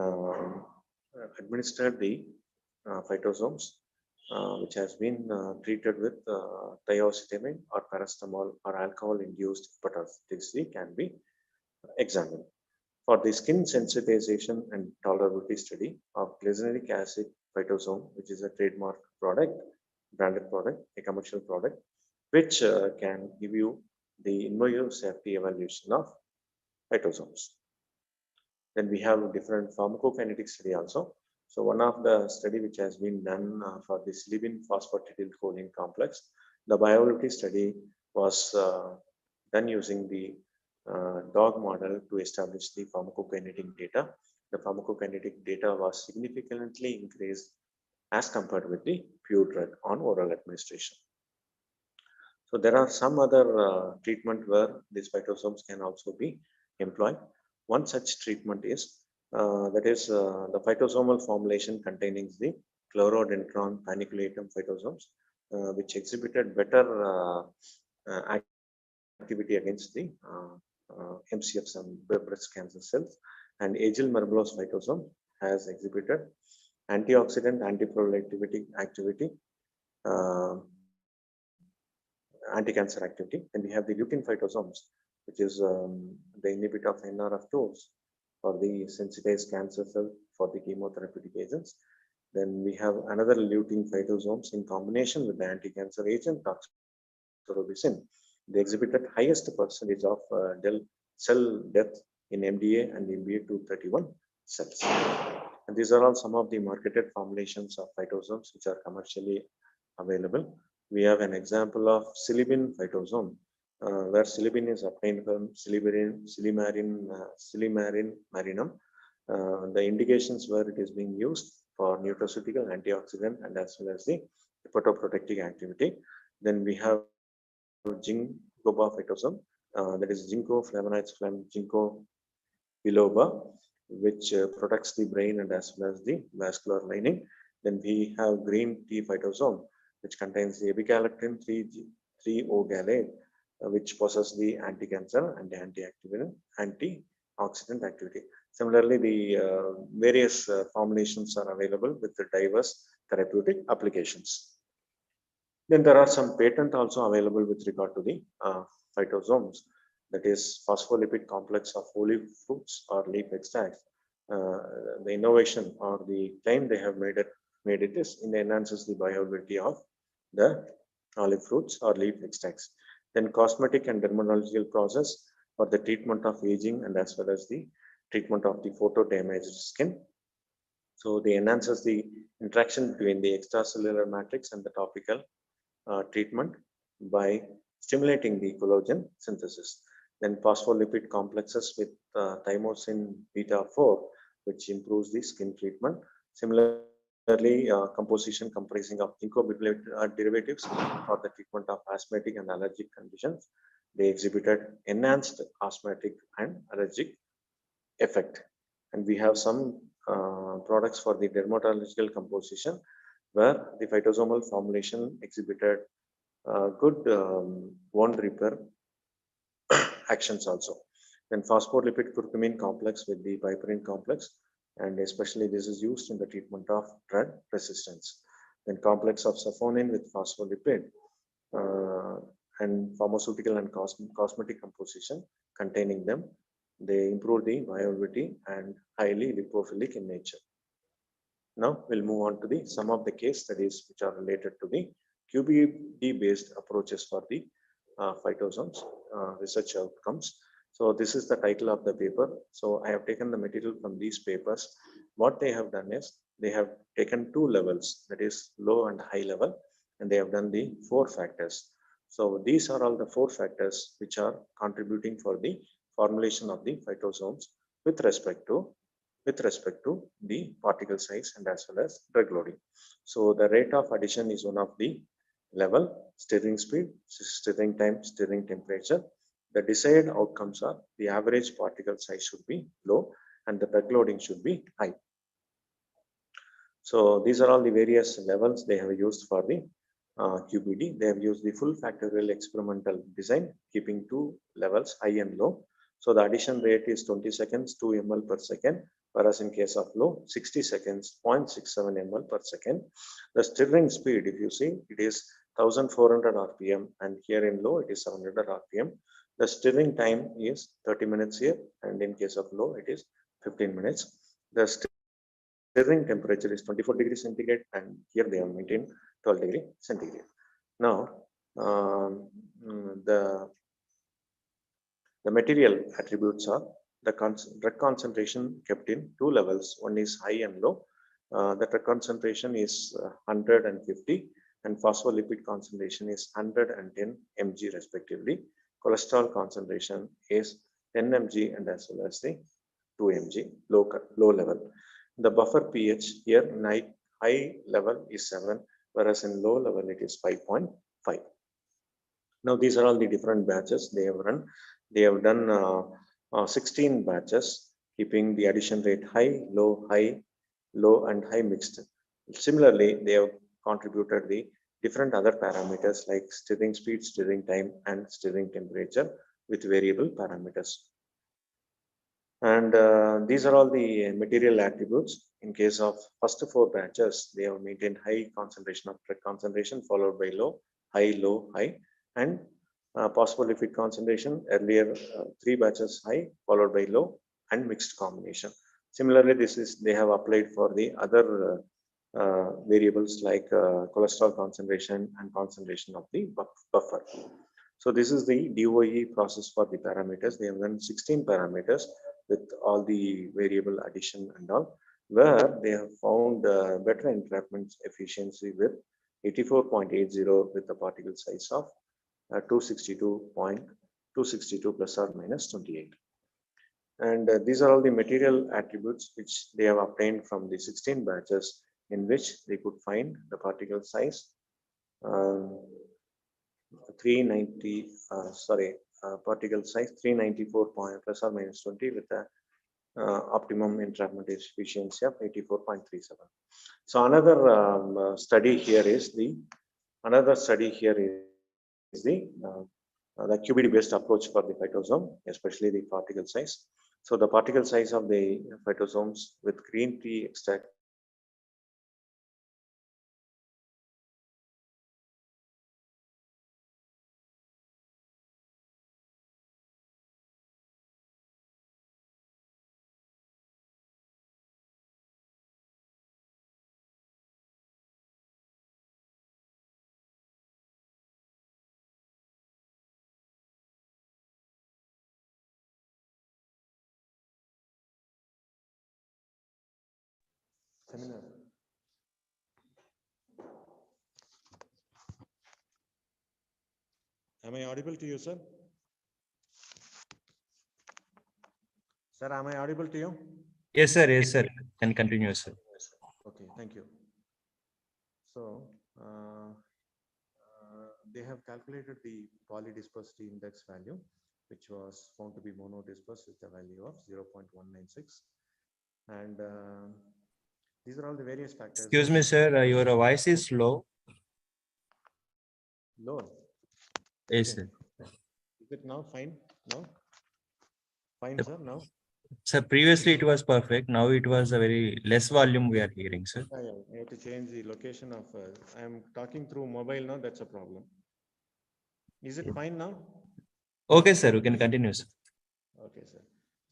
administer the phytosomes which has been treated with thiocyanate or paracetamol or alcohol-induced hepatotoxicity can be examined. For the skin sensitization and tolerability study of glycinic acid phytosome, which is a trademark product, branded product, a commercial product, which can give you the in vivo safety evaluation of phytosomes. Then we have different pharmacokinetic study also. So one of the study which has been done for the silibin phosphatidylcholine complex, the bioavailability study was done using the dog model to establish the pharmacokinetic data. The pharmacokinetic data was significantly increased as compared with the pure drug on oral administration. So there are some other treatment where these phytosomes can also be employed. One such treatment is the phytosomal formulation containing the chlorodendron paniculatum phytosomes, which exhibited better activity against the MCF, breast cancer cells, and Agil merblose phytosome has exhibited antioxidant antiproliferative activity, anti-cancer activity. And we have the lutein phytosomes, which is the inhibitor of NRF2s for the sensitized cancer cell for the chemotherapeutic agents. Then we have another lutein phytosomes in combination with the anti-cancer agent doxorubicin. They exhibited highest percentage of cell death in MDA and MBA231 cells. And these are all some of the marketed formulations of phytosomes which are commercially available. We have an example of silibin phytosome, where silibin is obtained from Silimarin marinum. The indications where it is being used for nutraceutical, antioxidant, and as well as the hepatoprotective activity. Then we have ginkgo phytosome, that is ginkgo flavonoids from ginkgo biloba, which protects the brain and as well as the vascular lining. Then we have green tea phytosome, which contains the epicalactin 3-O-gallate, which possesses the anti-cancer and the antioxidant activity. Similarly, the various formulations are available with the diverse therapeutic applications. Then there are some patents also available with regard to the phytosomes, that is phospholipid complex of olive fruits or leaf extracts. The innovation or the claim they have made it is it enhances the bioavailability of the olive fruits or leaf extracts. Then cosmetic and dermatological process for the treatment of aging and as well as the treatment of the photo damaged skin. So they enhances the interaction between the extracellular matrix and the topical treatment by stimulating the collagen synthesis. Then phospholipid complexes with thymosin beta 4, which improves the skin treatment. Similarly, composition comprising of ginkgo derivatives for the treatment of asthmatic and allergic conditions. They exhibited enhanced asthmatic and allergic effect. And we have some products for the dermatological composition where the phytosomal formulation exhibited good wound repair actions also. Then phospholipid curcumin complex with the piperine complex, and especially this is used in the treatment of drug resistance. Then complex of saponin with phospholipid and pharmaceutical and cosmetic composition containing them. They improve the bioavailability and highly lipophilic in nature. Now we'll move on to some of the case studies which are related to the QBD based approaches for the phytosomes research outcomes. So this is the title of the paper. So I have taken the material from these papers. What they have done is they have taken two levels, that is low and high level, and they have done the 4 factors. So these are all the 4 factors which are contributing for the formulation of the phytosomes with respect to the particle size and as well as drug loading. So the rate of addition is one of the level, stirring speed, stirring time, stirring temperature. The desired outcomes are the average particle size should be low and the drug loading should be high. So these are all the various levels they have used for the QBD. They have used the full factorial experimental design, keeping 2 levels, high and low. So the addition rate is 20 seconds, 2 ml per second, whereas in case of low, 60 seconds, 0.67 ml per second. The stirring speed, if you see, it is 1400 RPM, and here in low, it is 700 RPM. The stirring time is 30 minutes here, and in case of low, it is 15 minutes. The stirring temperature is 24 degrees centigrade, and here they have maintained 12 degrees centigrade. Now, the material attributes are the drug concentration kept in 2 levels. One is high and low. The drug concentration is 150, and phospholipid concentration is 110 mg respectively. Cholesterol concentration is 10 mg and as well as the 2 mg low level. The buffer pH here in high level is 7, whereas in low level it is 5.5. Now these are all the different batches they have run. They have done 16 batches, keeping the addition rate high, low, and high mixed. Similarly, they have contributed the different other parameters like stirring speed, stirring time, and stirring temperature with variable parameters. And these are all the material attributes. In case of first 4 batches, they have maintained high concentration of drug concentration followed by low, high, and phospholipid concentration earlier 3 batches high followed by low and mixed combination. Similarly, they have applied for the other variables like cholesterol concentration and concentration of the buffer. So this is the DOE process for the parameters. They have done 16 parameters with all the variable addition and all, where they have found better entrapment efficiency with 84.80 with a particle size of 262 plus or minus 28. And these are all the material attributes which they have obtained from the 16 batches in which they could find the particle size 390, particle size 394 plus or minus 20 with a optimum entrapment efficiency of 84.37. So another study here is the QBD based approach for the phytosome, especially the particle size. So the particle size of the phytosomes with green tea extract seminar. Am I audible to you, sir? Sir, am I audible to you?
Yes, sir. Yes, sir. Can continue, sir.
Okay, thank you. So they have calculated the polydispersity index value, which was found to be monodisperse with a value of 0.196. And these are all the various factors.
Excuse me, sir. Your voice is low.
Low.
Yes,
Okay.
sir.
Is it now fine? No? Fine, sir, now?
Sir, previously it was perfect. Now it was a very less volume we are hearing, sir.
Yeah, I have to change the location of, I am talking through mobile now, that's a problem. Is it fine now?
Okay, sir. We can continue, sir.
Okay, sir.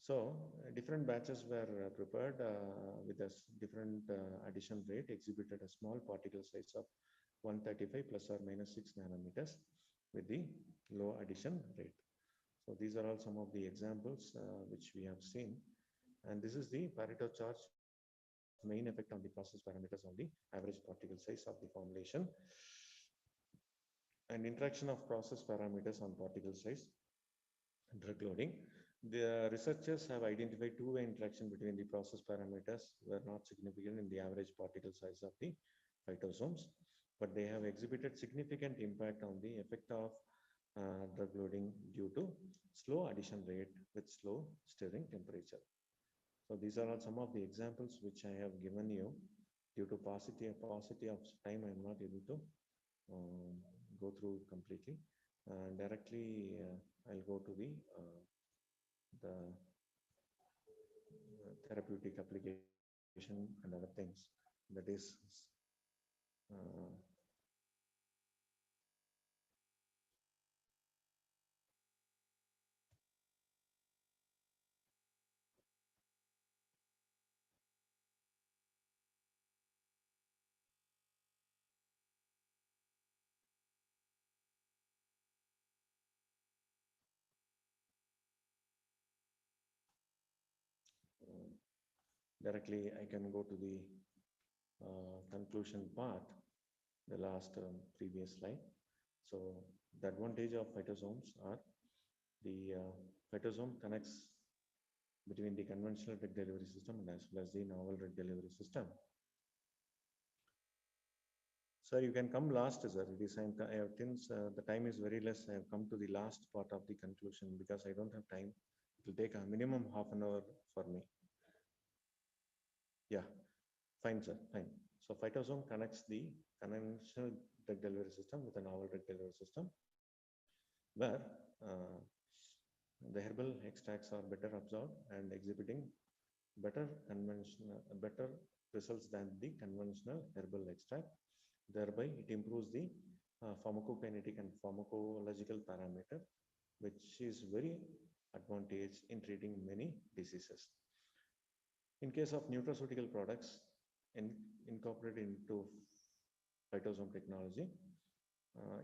So different batches were prepared with a different addition rate, exhibited a small particle size of 135 plus or minus 6 nanometers with the low addition rate. So these are all some of the examples which we have seen. And this is the Pareto chart, main effect on the process parameters on the average particle size of the formulation. and interaction of process parameters on particle size, drug loading. The researchers have identified two-way interaction between the process parameters were not significant in the average particle size of the phytosomes, but they have exhibited significant impact on the effect of drug loading due to slow addition rate with slow stirring temperature. So these are all some of the examples which I have given you. Due to paucity of time, I am not able to go through completely. Directly, I'll go to the therapeutic application and other things. That is directly I can go to the conclusion part, the last previous slide. So the advantage of phytosomes are the phytosome connects between the conventional drug delivery system and as well as the novel drug delivery system. Sir, you can come last, sir. It is since the time is very less, I have come to the last part of the conclusion because I don't have time. It will take a minimum half an hour for me. Yeah, fine, sir, fine. So phytosome connects the conventional drug delivery system with a novel drug delivery system, where the herbal extracts are better absorbed and exhibiting better results than the conventional herbal extract. Thereby, it improves the pharmacokinetic and pharmacological parameter, which is very advantage in treating many diseases. In case of nutraceutical products incorporated into phytosome technology,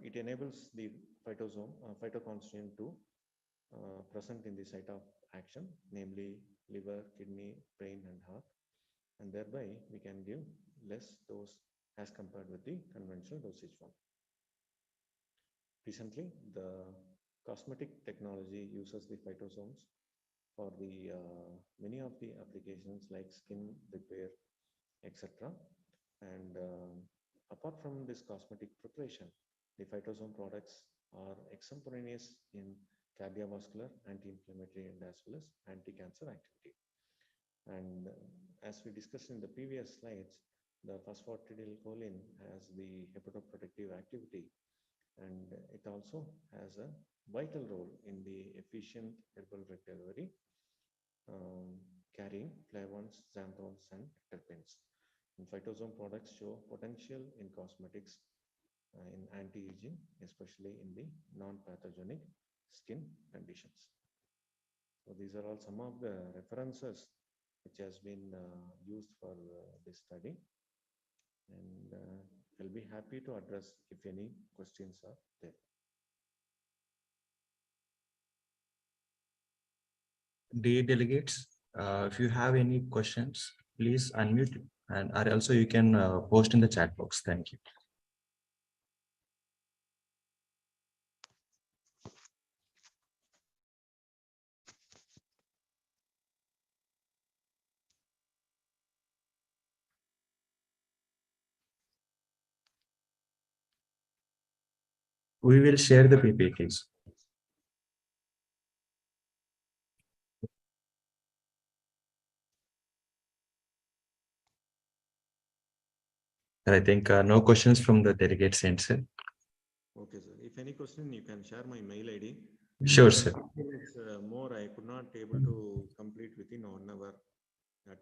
it enables the phytoconstituent to present in the site of action, namely liver, kidney, brain, and heart, and thereby we can give less dose as compared with the conventional dosage form. Recently, the cosmetic technology uses the phytosomes for the many of the applications like skin repair, etc. And apart from this cosmetic preparation, the phytosome products are extemporaneous in cardiovascular, anti-inflammatory, and as well as anti-cancer activity. And as we discussed in the previous slides, the phosphatidylcholine has the hepatoprotective activity, and it also has a vital role in the efficient herbal drug delivery, carrying flavonoids, xanthones, and terpenes. And phytosome products show potential in cosmetics, in anti-aging, especially in the non-pathogenic skin conditions. So these are all some of the references which has been used for this study, and I'll be happy to address if any questions are there.
Dear delegates, if you have any questions, please unmute, and or also you can post in the chat box. Thank you. We will share the PPTs. I think no questions from the delegates end, sir.
Okay, sir. If any question, you can share my mail ID.
Sure, sir.
More, I could not able to complete within 1 hour.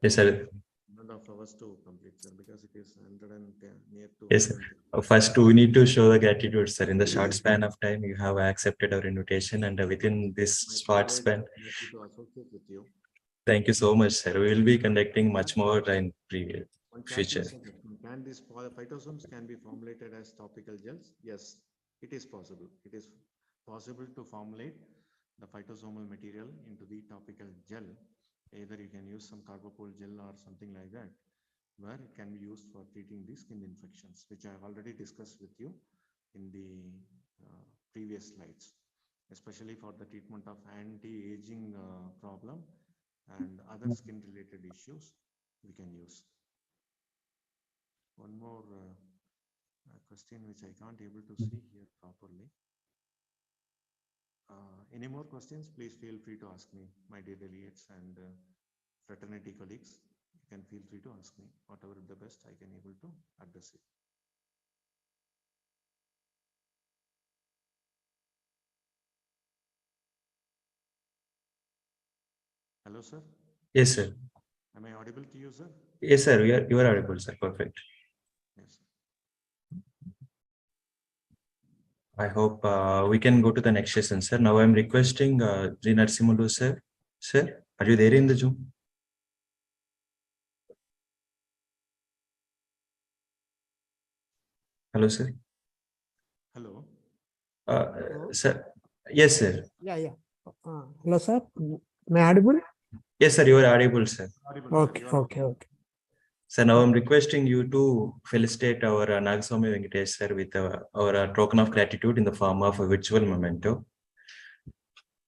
Yes, sir.
1.5 hours to complete, sir, because it is 110 near to.
Yes, sir. First, we need to show the gratitude, sir. In the short span of time, you have accepted our invitation, and within this short span,
To associate with you.
thank you so much, sir. We will be conducting much more in previous future.
Can these phytosomes can be formulated as topical gels? Yes, it is possible. It is possible to formulate the phytosomal material into the topical gel. Either you can use some carbopol gel or something like that, where it can be used for treating the skin infections, which I have already discussed with you in the previous slides, especially for the treatment of anti-aging problem and other skin related issues we can use. One more question which I can't able to see here properly. Any more questions? Please feel free to ask me, my dear delegates and fraternity colleagues. You can feel free to ask me whatever the best I can able to address it. Hello, sir.
Yes, sir.
Am I audible to you, sir?
Yes, sir. You are audible, sir. Perfect.
Yes.
I hope we can go to the next session, sir. Now I'm requesting G. Narasimulu, sir. Sir, are you there in the Zoom? Hello, sir.
Hello.
Sir. Yes, sir.
Yeah. Hello, sir. Am I audible?
Yes, sir. You are audible, sir.
Audible, sir.
Okay.
So now I'm requesting you to felicitate our Nagaswamy Venkatesh, sir, with our token of gratitude in the form of a virtual memento.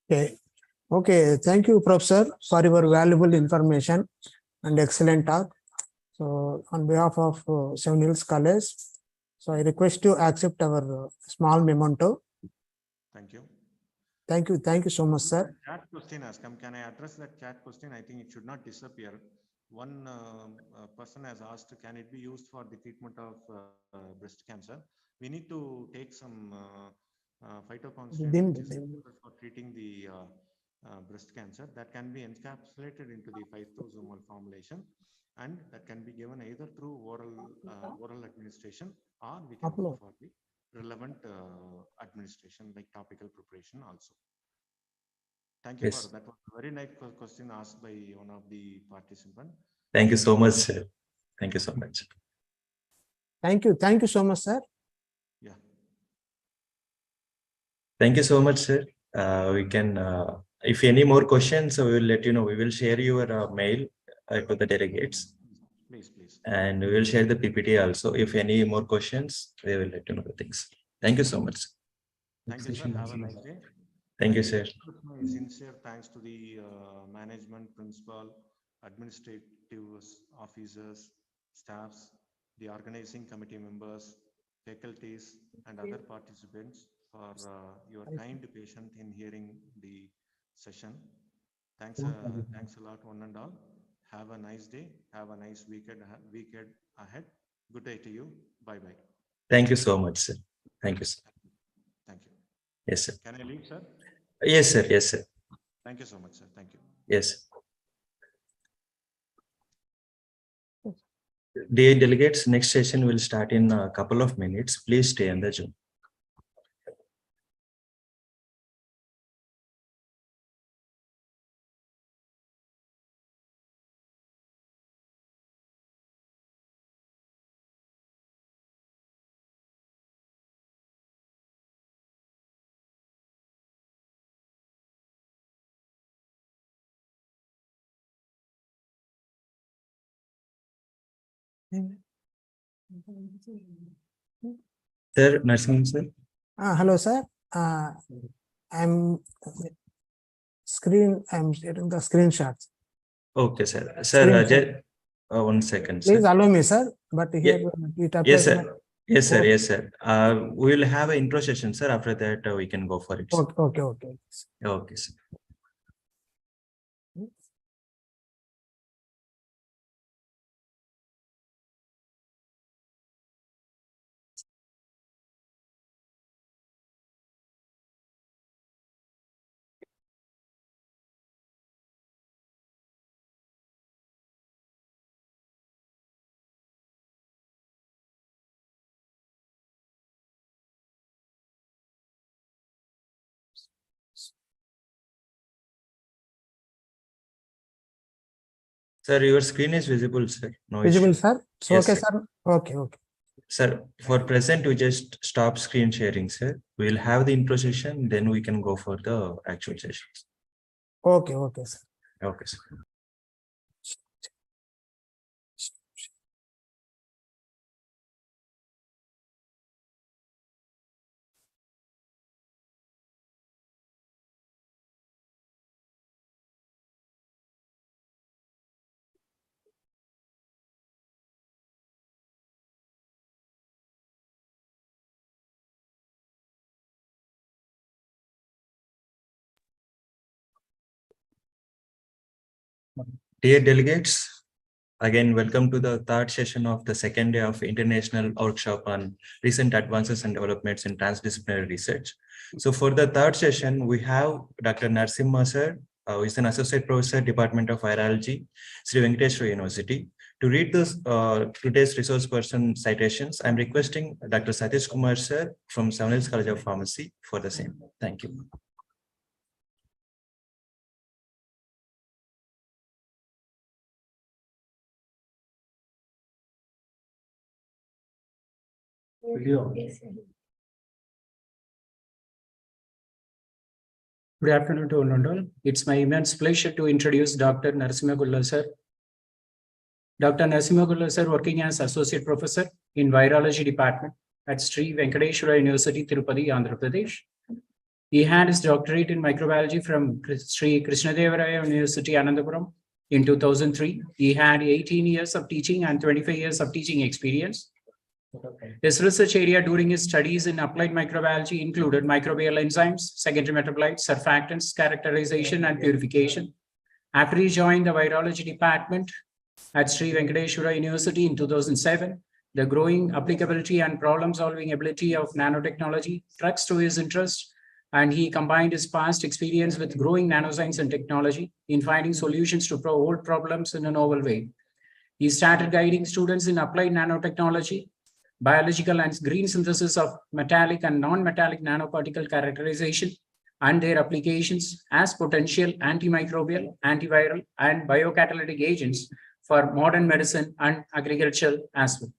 Okay. Thank you, Professor, for your valuable information and excellent talk. So, on behalf of Seven Hills College, so I request you accept our small memento.
Thank you.
Thank you so much, sir.
Chat question has come. Can I address that chat question? I think it should not disappear. One person has asked, can it be used for the treatment of breast cancer? We need to take some phytoconstituent which is for treating the breast cancer that can be encapsulated into the 5,000 formulation, and that can be given either through oral administration, or we can go for the relevant administration like topical preparation also. Thank you for that. Was a very nice question asked by one of the participants.
Thank you so much, sir. Thank you so much.
Thank you so much, sir.
Yeah.
Thank you so much, sir. We can, if any more questions, we will let you know. We will share your mail to the delegates.
Please.
And we will share the PPT also. If any more questions, we will let you know the things. Thank you so much.
Thank you, sir. Have a nice day.
Thank you, sir.
My sincere thanks to the management, principal, administrative officers, staffs, the organizing committee members, faculties, and other participants for your kind patience in hearing the session. Thanks a lot, one and all. Have a nice day. Have a nice weekend ahead. Good day to you. Bye-bye.
Thank you so much, sir. Thank you, sir.
Thank you.
Yes, sir.
Can I leave, sir?
Yes, sir. Yes, sir.
Thank you so much, sir. Thank you.
Yes. Dear delegates, next session will start in a couple of minutes. Please stay on the Zoom. Sir, Narasimhan, sir.
Hello, sir. I'm sharing the screenshots.
Okay, sir. Sir, one second, sir.
Please allow me, sir. But here it appears.
Yes, sir. Yes, sir. Yes, sir. We will have an intro session, sir. After that, we can go for it. Sir.
Okay.
Okay, sir. Sir, your screen is visible, sir. No
Visible,
issue.
sir. So,
Yes,
okay,
sir.
sir. Okay.
Sir, for present, we just stop screen sharing, sir. We'll have the intro session, then we can go for the actual sessions.
Okay, sir.
Okay, sir. Dear delegates, again, welcome to the third session of the second day of International Workshop on Recent Advances and Developments in Transdisciplinary Research. So for the third session, we have Dr. Narasimha sir, who is an Associate Professor, Department of Virology, Sri Venkateswara University. To read this today's resource person citations, I'm requesting Dr. Satish Kumar sir from Seven Hills College of Pharmacy for the same. Thank you.
Good afternoon to all and all. It's my immense pleasure to introduce Dr. Narasimha Gulla sir. Dr. Narasimha Gulla sir, working as Associate Professor in Virology Department at Sri Venkateswara University, Tirupati, Andhra Pradesh. He had his doctorate in microbiology from Sri Krishnadevaraya University, Anandapuram in 2003. He had 18 years of teaching and 25 years of teaching experience. His research area during his studies in applied microbiology included microbial enzymes, secondary metabolites, surfactants, characterization, and purification. After he joined the virology department at Sri Venkateswara University in 2007, the growing applicability and problem-solving ability of nanotechnology struck to his interest, and he combined his past experience with growing nanoscience and technology in finding solutions to old problems in a novel way. He started guiding students in applied nanotechnology, biological and green synthesis of metallic and non-metallic nanoparticle characterization, and their applications as potential antimicrobial, antiviral, and biocatalytic agents for modern medicine and agriculture as well.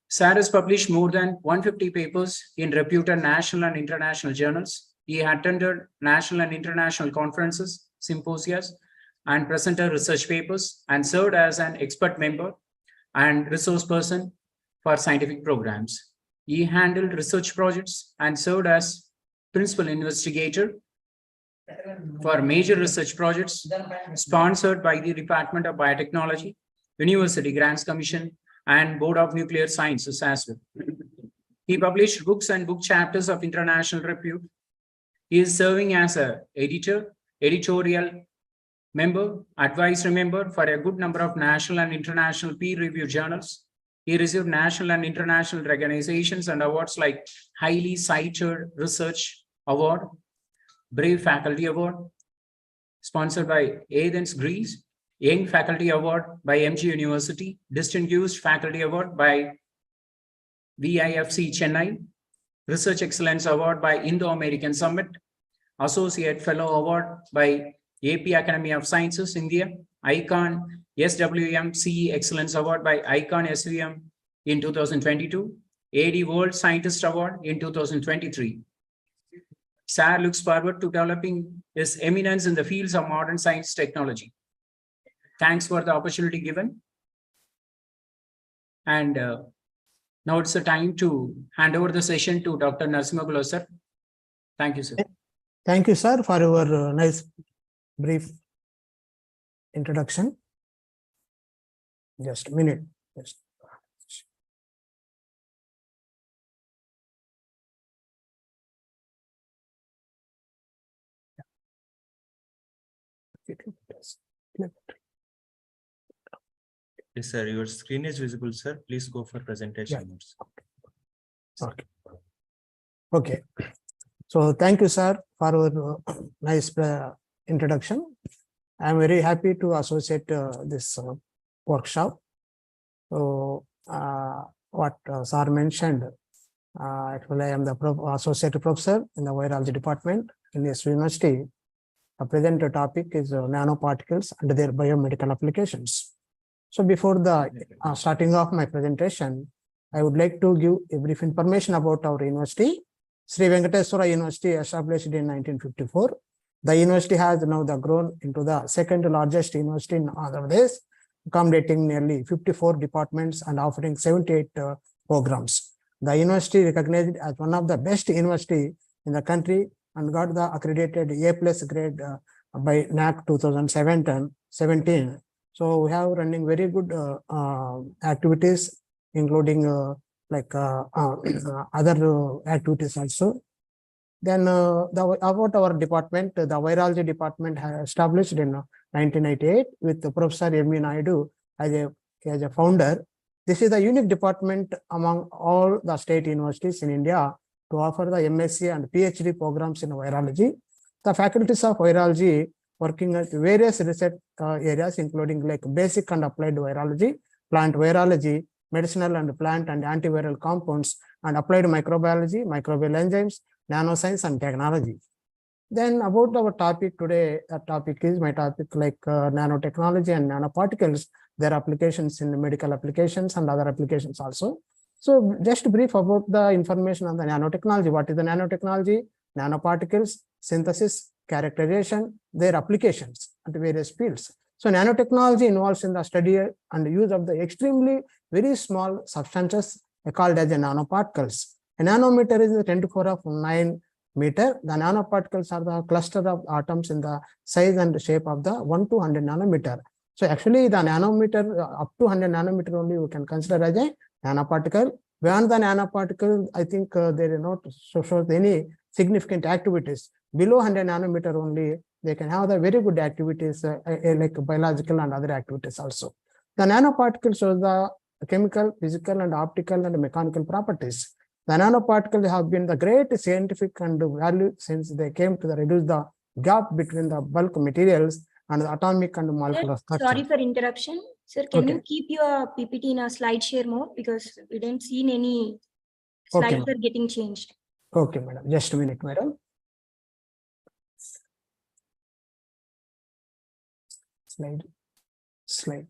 SAR has published more than 150 papers in reputed national and international journals. He attended national and international conferences, symposia, and presented research papers, and served as an expert member and resource person for scientific programs. He handled research projects and served as principal investigator for major research projects sponsored by the Department of Biotechnology, University Grants Commission, and Board of Nuclear Sciences as well. He published books and book chapters of international repute. He is serving as an editor, editorial member, advisory member for a good number of national and international peer-reviewed journals. He received national and international recognitions and awards like Highly Cited Research Award, Brave Faculty Award, sponsored by Athens, Greece, Young Faculty Award by MG University, Distinguished Faculty Award by VIFC Chennai, Research Excellence Award by Indo-American Summit, Associate Fellow Award by AP Academy of Sciences, India, ICON SWM CE Excellence Award by ICON SVM in 2022, AD World Scientist Award in 2023. SAR looks forward to developing his eminence in the fields of modern science technology. Thanks for the opportunity given. And now it's the time to hand over the session to Dr. Narasimha Gulla sir. Thank you, sir.
Thank you, sir, for your nice brief introduction. Just a minute. Just.
Yes, sir. Your screen is visible, sir. Please go for presentation notes.
Okay. Okay. So thank you, sir, for your nice introduction. I'm very happy to associate this workshop. So what sir mentioned, actually I am the associate professor in the virology department in this university. The present topic is nanoparticles and their biomedical applications. So before the starting off my presentation, I would like to give a brief information about our university. Sri Venkateswara University, established in 1954. The university has now grown into the second largest university in Andhra Pradesh, accommodating nearly 54 departments and offering 78 programs. The university recognized as one of the best university in the country and got the accredited A+ grade by NAC 2017. So we have running very good activities, including other activities also. Then about our department, the virology department has established in 1998 with Professor M.E. Naidu as a founder. This is a unique department among all the state universities in India to offer the MSc and PhD programs in virology. The faculties of virology working at various research areas, including like basic and applied virology, plant virology, medicinal and plant and antiviral compounds, and applied microbiology, microbial enzymes, nanoscience and technology. Then about our topic today, my topic like nanotechnology and nanoparticles, their applications in medical applications and other applications also. So just brief about the information on the nanotechnology. What is the nanotechnology? Nanoparticles, synthesis, characterization, their applications at various fields. So nanotechnology involves in the study and use of the extremely very small substances called as a nanoparticles. A nanometer is the 10 to the power of 9 meter. The nanoparticles are the cluster of atoms in the size and shape of the 1 to 100 nanometer. So actually the nanometer up to 100 nanometer only we can consider as a nanoparticle. Beyond the nanoparticle, I think there is not shows any significant activities. Below 100 nanometer only, they can have the very good activities like biological and other activities also. The nanoparticle shows the chemical, physical and optical and mechanical properties. The nanoparticles have been the great scientific and value since they came to reduce the gap between the bulk materials and the atomic and molecular structure.
Sorry for interruption. Sir, can you keep your PPT in a slide share mode because we didn't see any slides are getting changed.
Okay, madam. Just a minute, madam. Slide.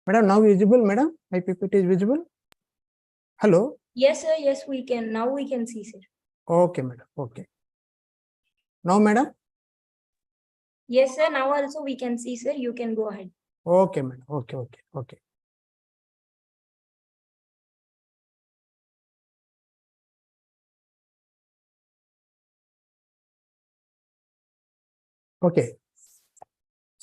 Madam, now visible, madam? My PPT is visible? Hello?
Yes, sir. Yes, we can. Now we can see, sir.
Okay, madam. Okay. Now, madam?
Yes, sir. Now also we can see, sir. You can go ahead.
Okay, madam. Okay. Okay.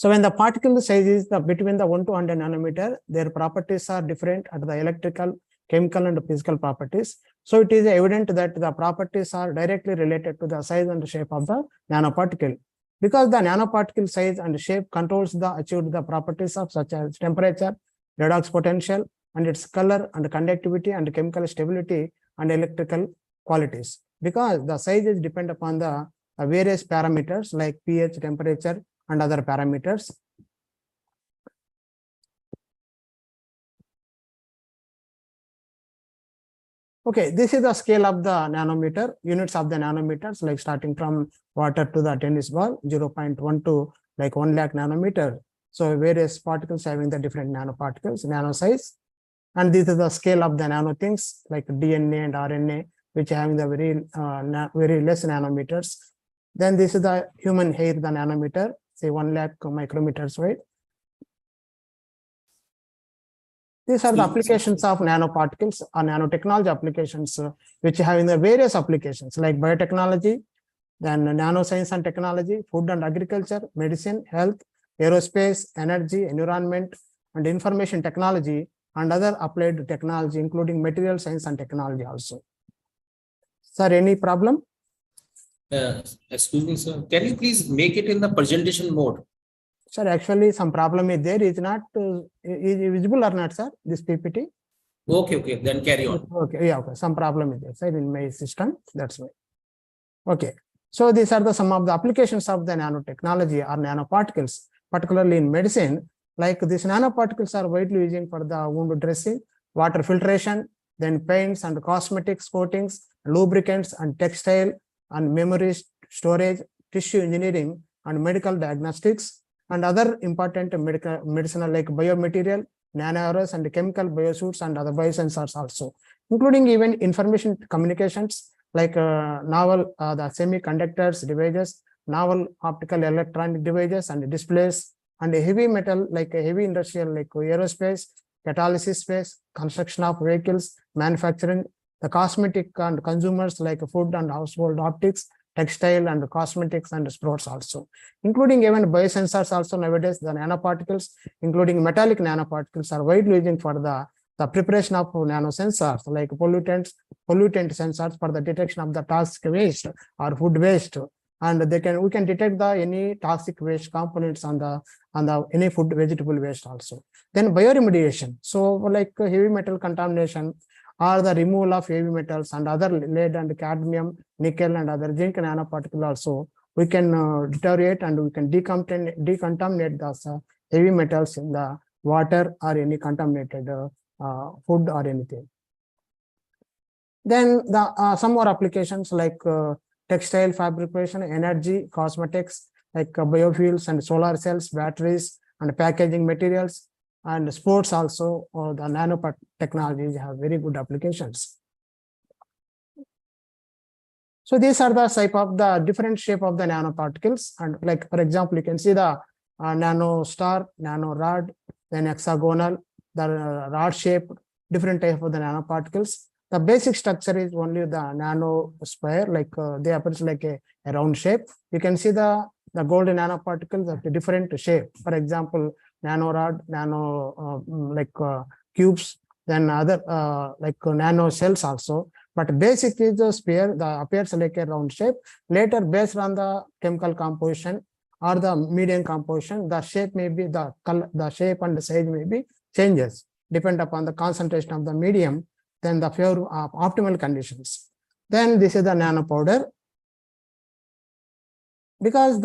So when the particle size is between the 1 to 100 nanometer, their properties are different at the electrical, chemical and physical properties. So it is evident that the properties are directly related to the size and shape of the nanoparticle. Because the nanoparticle size and shape controls the properties of such as temperature, redox potential, and its color and conductivity and chemical stability and electrical qualities. Because the size is depend upon the various parameters like pH, temperature, and other parameters. Okay, this is the scale of the nanometer, units of the nanometers, like starting from water to the tennis ball, 0.1 to like 1 lakh nanometer. So various particles having the different nanoparticles, nano size. And this is the scale of the nano things like DNA and RNA, which having the very less nanometers. Then this is the human hair, the nanometer, say 1 lakh micrometers wide. These are the applications of nanoparticles or nanotechnology applications, which have in the various applications like biotechnology, then nanoscience and technology, food and agriculture, medicine, health, aerospace, energy, environment, and information technology, and other applied technology, including material science and technology also. Sir, any problem?
Excuse me, sir. Can you please make it in the presentation mode?
Sir, actually some problem is there. Is not is visible or not, sir? This PPT.
Okay, then carry on.
Okay, yeah, okay. Some problem is there, sir, in my system. That's why. Okay. So these are some of the applications of the nanotechnology or nanoparticles, particularly in medicine. Like these nanoparticles are widely used for the wound dressing, water filtration, then paints and cosmetics, coatings, lubricants and textile and memory storage, tissue engineering and medical diagnostics, and other important medicinal like biomaterial, nanoaeros and chemical biosuits and other biosensors also, including even information communications like novel the semiconductors devices, novel optical electronic devices and displays, and heavy metal like heavy industrial like aerospace, catalysis space, construction of vehicles, manufacturing, the cosmetic and consumers like food and household optics, textile and cosmetics and sports also, including even biosensors also. Nowadays, the nanoparticles, including metallic nanoparticles, are widely used for the preparation of nanosensors like pollutant sensors for the detection of the toxic waste or food waste. And we can detect any toxic waste components on the any food vegetable waste also. Then bioremediation. So like heavy metal contamination or the removal of heavy metals and other lead and cadmium, nickel and other zinc nanoparticle also, we can deteriorate and we can decontaminate those heavy metals in the water or any contaminated food or anything. Then some more applications like textile fabrication, energy, cosmetics, like biofuels and solar cells, batteries and packaging materials, and sports also, the nanotechnologies have very good applications. So these are the type of the different shape of the nanoparticles. And like, for example, you can see the nano star, nano rod, then hexagonal, the rod shape, different type of the nanoparticles. The basic structure is only the nanosphere, like they appear like a round shape. You can see the golden nanoparticles of the different shape. For example, nanorod, nano cubes, then other like nano cells also. But basically the sphere appears like a round shape. Later, based on the chemical composition or the medium composition, the shape may be the color, the shape and the size may be changes depend upon the concentration of the medium, then the pure optimal conditions. Then this is the nanopowder. Because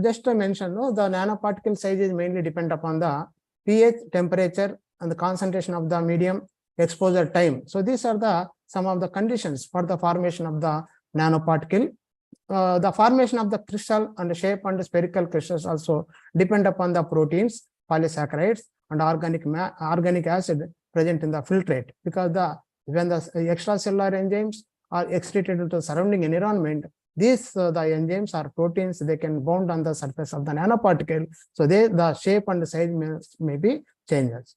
just to mention, the nanoparticle size is mainly depend upon the pH, temperature, and the concentration of the medium, exposure time. So these are some of the conditions for the formation of the nanoparticle. The formation of the crystal and the shape and the spherical crystals also depend upon the proteins, polysaccharides, and organic acid present in the filtrate. Because when the extracellular enzymes are excreted into the surrounding environment, these the enzymes or proteins, they can bond on the surface of the nanoparticle. So the shape and the size may be changes.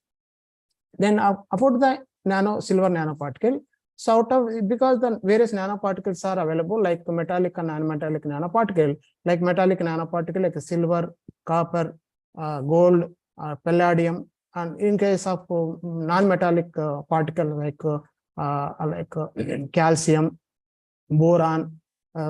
Then about the silver nanoparticle. So because the various nanoparticles are available, like metallic and non-metallic nanoparticle, like metallic nanoparticle like silver, copper, gold, palladium, and in case of non-metallic particle like calcium, boron,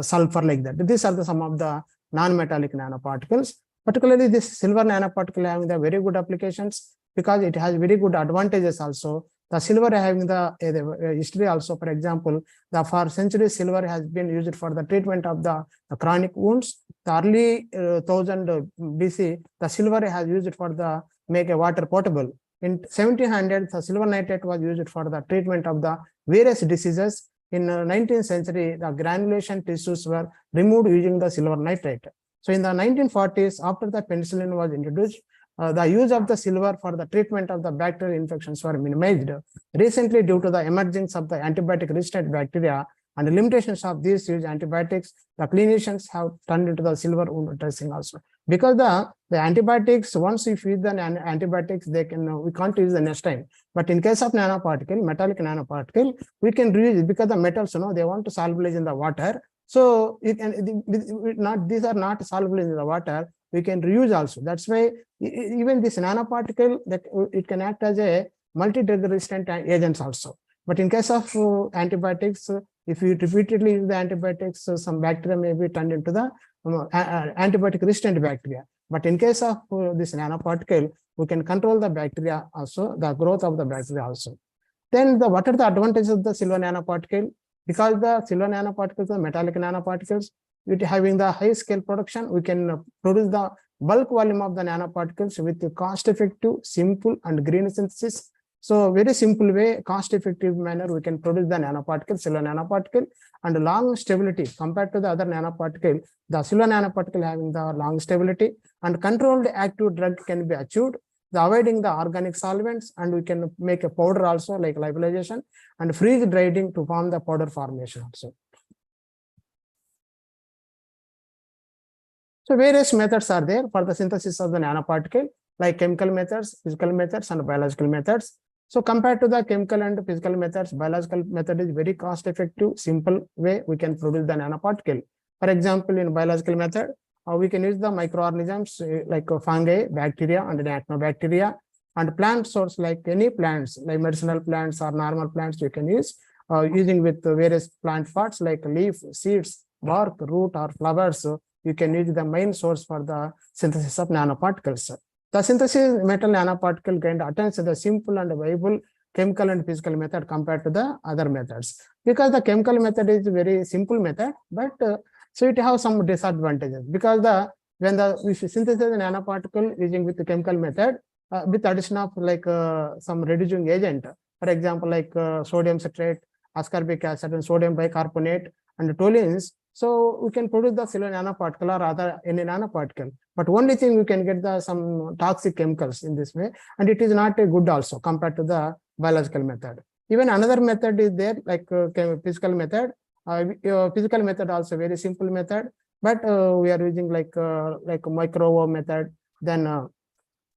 sulfur, like that. These are some of the non-metallic nanoparticles. Particularly this silver nanoparticle having the very good applications because it has very good advantages also. The silver having the history also. For example, for centuries silver has been used for the treatment of the chronic wounds. The early 1000 BC, the silver has used for the make a water potable. In 1700, the silver nitrate was used for the treatment of the various diseases. In 19th century, the granulation tissues were removed using the silver nitrate. So in the 1940s, after the penicillin was introduced, the use of the silver for the treatment of the bacterial infections were minimized. Recently, due to the emergence of the antibiotic-resistant bacteria and the limitations of these used antibiotics, the clinicians have turned into the silver wound dressing also. Because the antibiotics, once we feed the antibiotics, we can't use the next time. But in case of nanoparticle, metallic nanoparticle, we can reuse it because the metals, they want to solubilize in the water. So these are not soluble in the water. We can reuse also. That's why even this nanoparticle, that it can act as a multi-drug resistant agents also. But in case of antibiotics, if you repeatedly use the antibiotics, some bacteria may be turned into the antibiotic resistant bacteria. But in case of this nanoparticle, we can control the bacteria also, the growth of the bacteria also. Then what are the advantages of the silver nanoparticle? Because the silver nanoparticles are metallic nanoparticles, with having the high scale production, we can produce the bulk volume of the nanoparticles with cost effective, simple and green synthesis, So very simple way, cost effective manner, we can produce the nanoparticle, silver nanoparticle, and long stability compared to the other nanoparticle. The silver nanoparticle having the long stability and controlled active drug can be achieved, the avoiding the organic solvents, and we can make a powder also like lyophilization and freeze drying to form the powder formation also. So various methods are there for the synthesis of the nanoparticle, like chemical methods, physical methods, and biological methods. So compared to the chemical and physical methods, biological method is very cost effective, simple way we can produce the nanoparticle. For example, in biological method, we can use the microorganisms like fungi, bacteria, and actinobacteria, and plant source like any plants, like medicinal plants or normal plants you can use, using with various plant parts like leaf, seeds, bark, root, or flowers. So you can use the main source for the synthesis of nanoparticles. The synthesis metal nanoparticle can attain the simple and viable chemical and physical method compared to the other methods, because the chemical method is very simple method, but so it has some disadvantages, because when we synthesize the nanoparticle using with the chemical method with addition of like some reducing agent, for example like sodium citrate, ascorbic acid, and sodium bicarbonate, and toluenes. So we can produce the silver nanoparticle or other any nanoparticle, but only thing we can get the some toxic chemicals in this way, and it is not a good also compared to the biological method. Even another method is there like physical method. Physical method also very simple method, but we are using like microwave method, then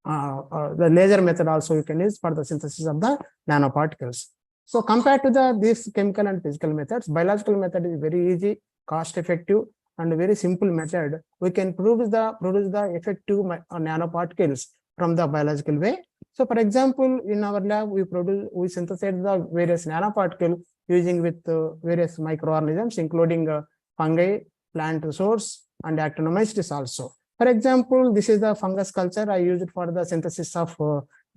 the laser method also you can use for the synthesis of the nanoparticles. So compared to these chemical and physical methods, biological method is very easy, cost effective, and very simple method. We can produce the effective nanoparticles from the biological way. So for example, in our lab, we synthesize the various nanoparticles using with various microorganisms, including fungi, plant source, and actinomycetes also. For example, this is the fungus culture I used for the synthesis of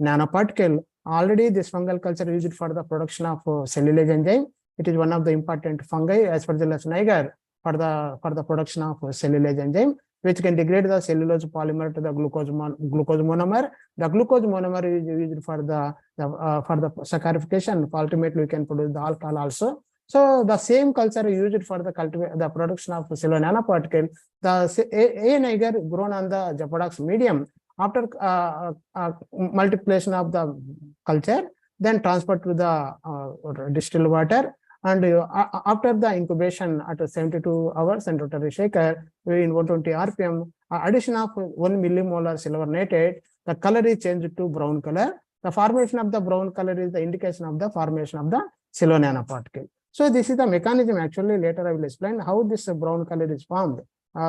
nanoparticle. Already this fungal culture is used for the production of cellulase enzyme. It is one of the important fungi as per the Niger for the production of cellulase enzyme, which can degrade the cellulose polymer to the glucose monomer. The glucose monomer is used for the saccharification. Ultimately, we can produce the alcohol also. So the same culture is used for the production of silver nanoparticle. The A Niger grown on the Japodox medium. After multiplication of the culture, then transferred to the distilled water, and after the incubation at 72 hours and rotary shaker in 120 rpm, addition of 1 millimolar silver nitrate, the color is changed to brown color. The formation of the brown color is the indication of the formation of the silver nanoparticle. So this is the mechanism. Actually, later I will explain how this brown color is formed.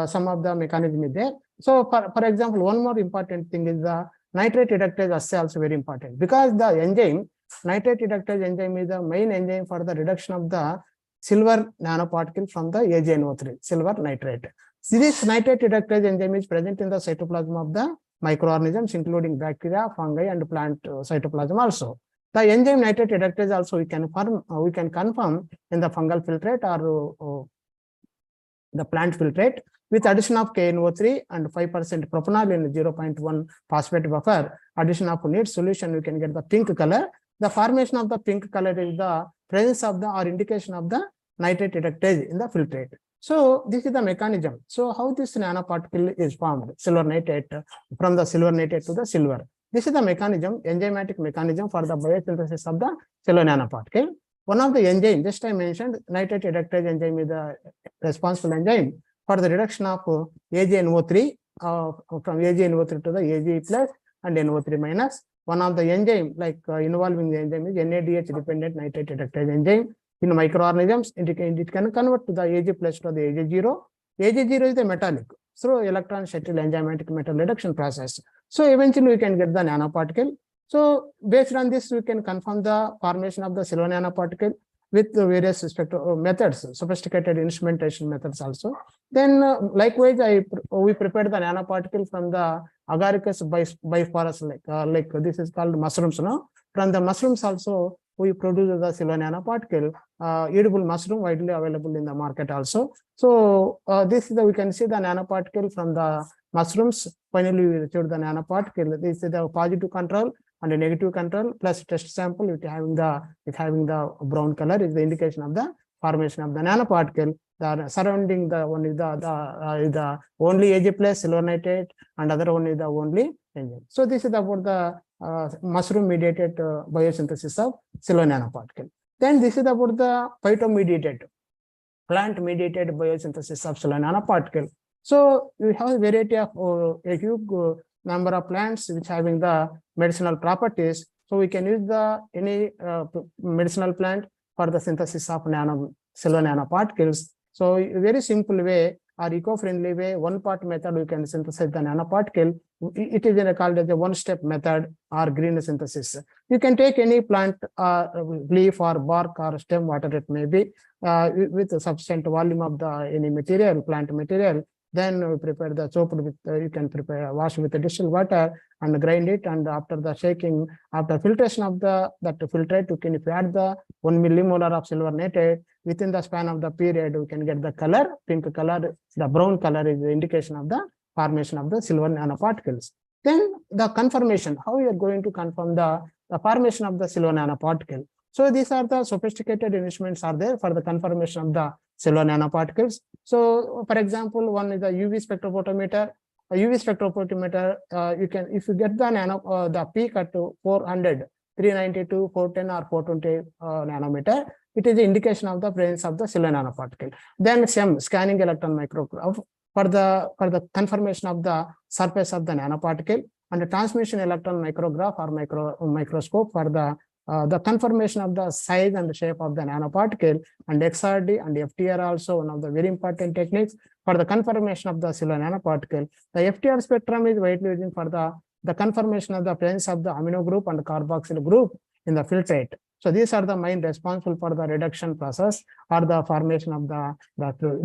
Some of the mechanism is there. So for example, one more important thing is the nitrate reductase assay also very important, because the enzyme nitrate reductase enzyme is the main enzyme for the reduction of the silver nanoparticle from the AgNO3, silver nitrate. So this nitrate reductase enzyme is present in the cytoplasm of the microorganisms, including bacteria, fungi, and plant cytoplasm also. The enzyme nitrate reductase also we can confirm in the fungal filtrate or the plant filtrate with addition of KNO3 and 5% propanol in 0.1 phosphate buffer. Addition of neat solution, we can get the pink color. The formation of the pink color is the presence of the or indication of the nitrate reductase in the filtrate. So this is the mechanism. So how this nanoparticle is formed, silver nitrate, from the silver nitrate to the silver. This is the mechanism, enzymatic mechanism for the biosynthesis of the silver nanoparticle. One of the enzyme, just I mentioned, nitrate reductase enzyme is the responsible enzyme for the reduction of AgNO3 from AgNO3 to the Ag plus and NO3 minus. One of the enzyme involving the enzyme is NADH dependent nitrate reductase enzyme. In microorganisms, it can convert to the Ag plus to the Ag0. Ag0 is the metallic. So electron shuttle enzymatic metal reduction process. So eventually we can get the nanoparticle. So based on this, we can confirm the formation of the silver nanoparticle with the various methods, sophisticated instrumentation methods also. Then likewise, we prepared the nanoparticle from the agaricus bisporus, like this is called mushrooms. No? From the mushrooms also, we produce the silver nanoparticle, edible mushroom widely available in the market also. So this is we can see the nanoparticle from the mushrooms. Finally, we achieved the nanoparticle. This is the positive control and a negative control plus test sample with having the brown color is the indication of the formation of the nanoparticle. The surrounding the one is the only Ag plus silver nitrate, and other one is the only engine. So this is about the mushroom mediated biosynthesis of silver nanoparticle. Then this is about the phytomediated, plant mediated biosynthesis of silver nanoparticle. So we have a variety of a huge number of plants which having the medicinal properties. So we can use any medicinal plant for the synthesis of silver nanoparticles. So a very simple way or eco-friendly way, one part method we can synthesize the nanoparticle. It is called as a one-step method or green synthesis. You can take any plant leaf or bark or stem, whatever it may be, with a sufficient volume of the any material, plant material. Then we prepare the soap with, you can prepare, wash with the distilled water and grind it. And after the shaking, after filtration of that filtrate, you can, if you add the 1 millimolar of silver nitrate, within the span of the period, we can get the color, pink color, the brown color is the indication of the formation of the silver nanoparticles. Then the conformation, how you are going to confirm the formation of the silver nanoparticle. So these are the sophisticated instruments are there for the confirmation of the silver nanoparticles. So for example, one is the UV spectrophotometer. A UV spectrophotometer, you can, if you get the the peak at 400, 392, 410 or 420 nanometer, it is the indication of the presence of the silver nanoparticle. Then SEM, scanning electron micrograph, for the confirmation of the surface of the nanoparticle, and the transmission electron micrograph or microscope for the confirmation of the size and the shape of the nanoparticle, and XRD and FTR also one of the very important techniques for the confirmation of the silver nanoparticle. The FTR spectrum is widely used for the confirmation of the presence of the amino group and carboxyl group in the filtrate. So these are the main responsible for the reduction process or the formation of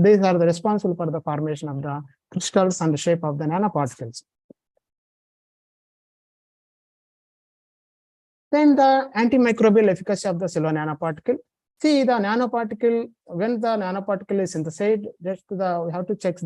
these are the responsible for the formation of the crystals and the shape of the nanoparticles. Then the antimicrobial efficacy of the silver nanoparticle. See the nanoparticle, when the nanoparticle is synthesized, just we have to check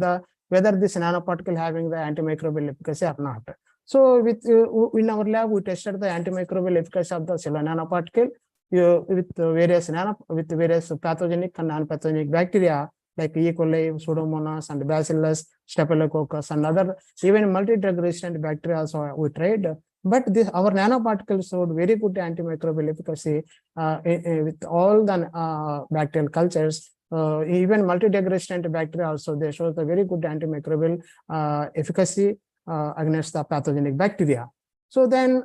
whether this nanoparticle having the antimicrobial efficacy or not. So in our lab, we tested the antimicrobial efficacy of the silver nanoparticle with various pathogenic and non-pathogenic bacteria like E. coli, Pseudomonas, and Bacillus, Staphylococcus, and other even multi-drug resistant bacteria also we tried. But our nanoparticles showed very good antimicrobial efficacy with all the bacterial cultures. Even multi-drug resistant bacteria also, they show the very good antimicrobial efficacy against the pathogenic bacteria. So then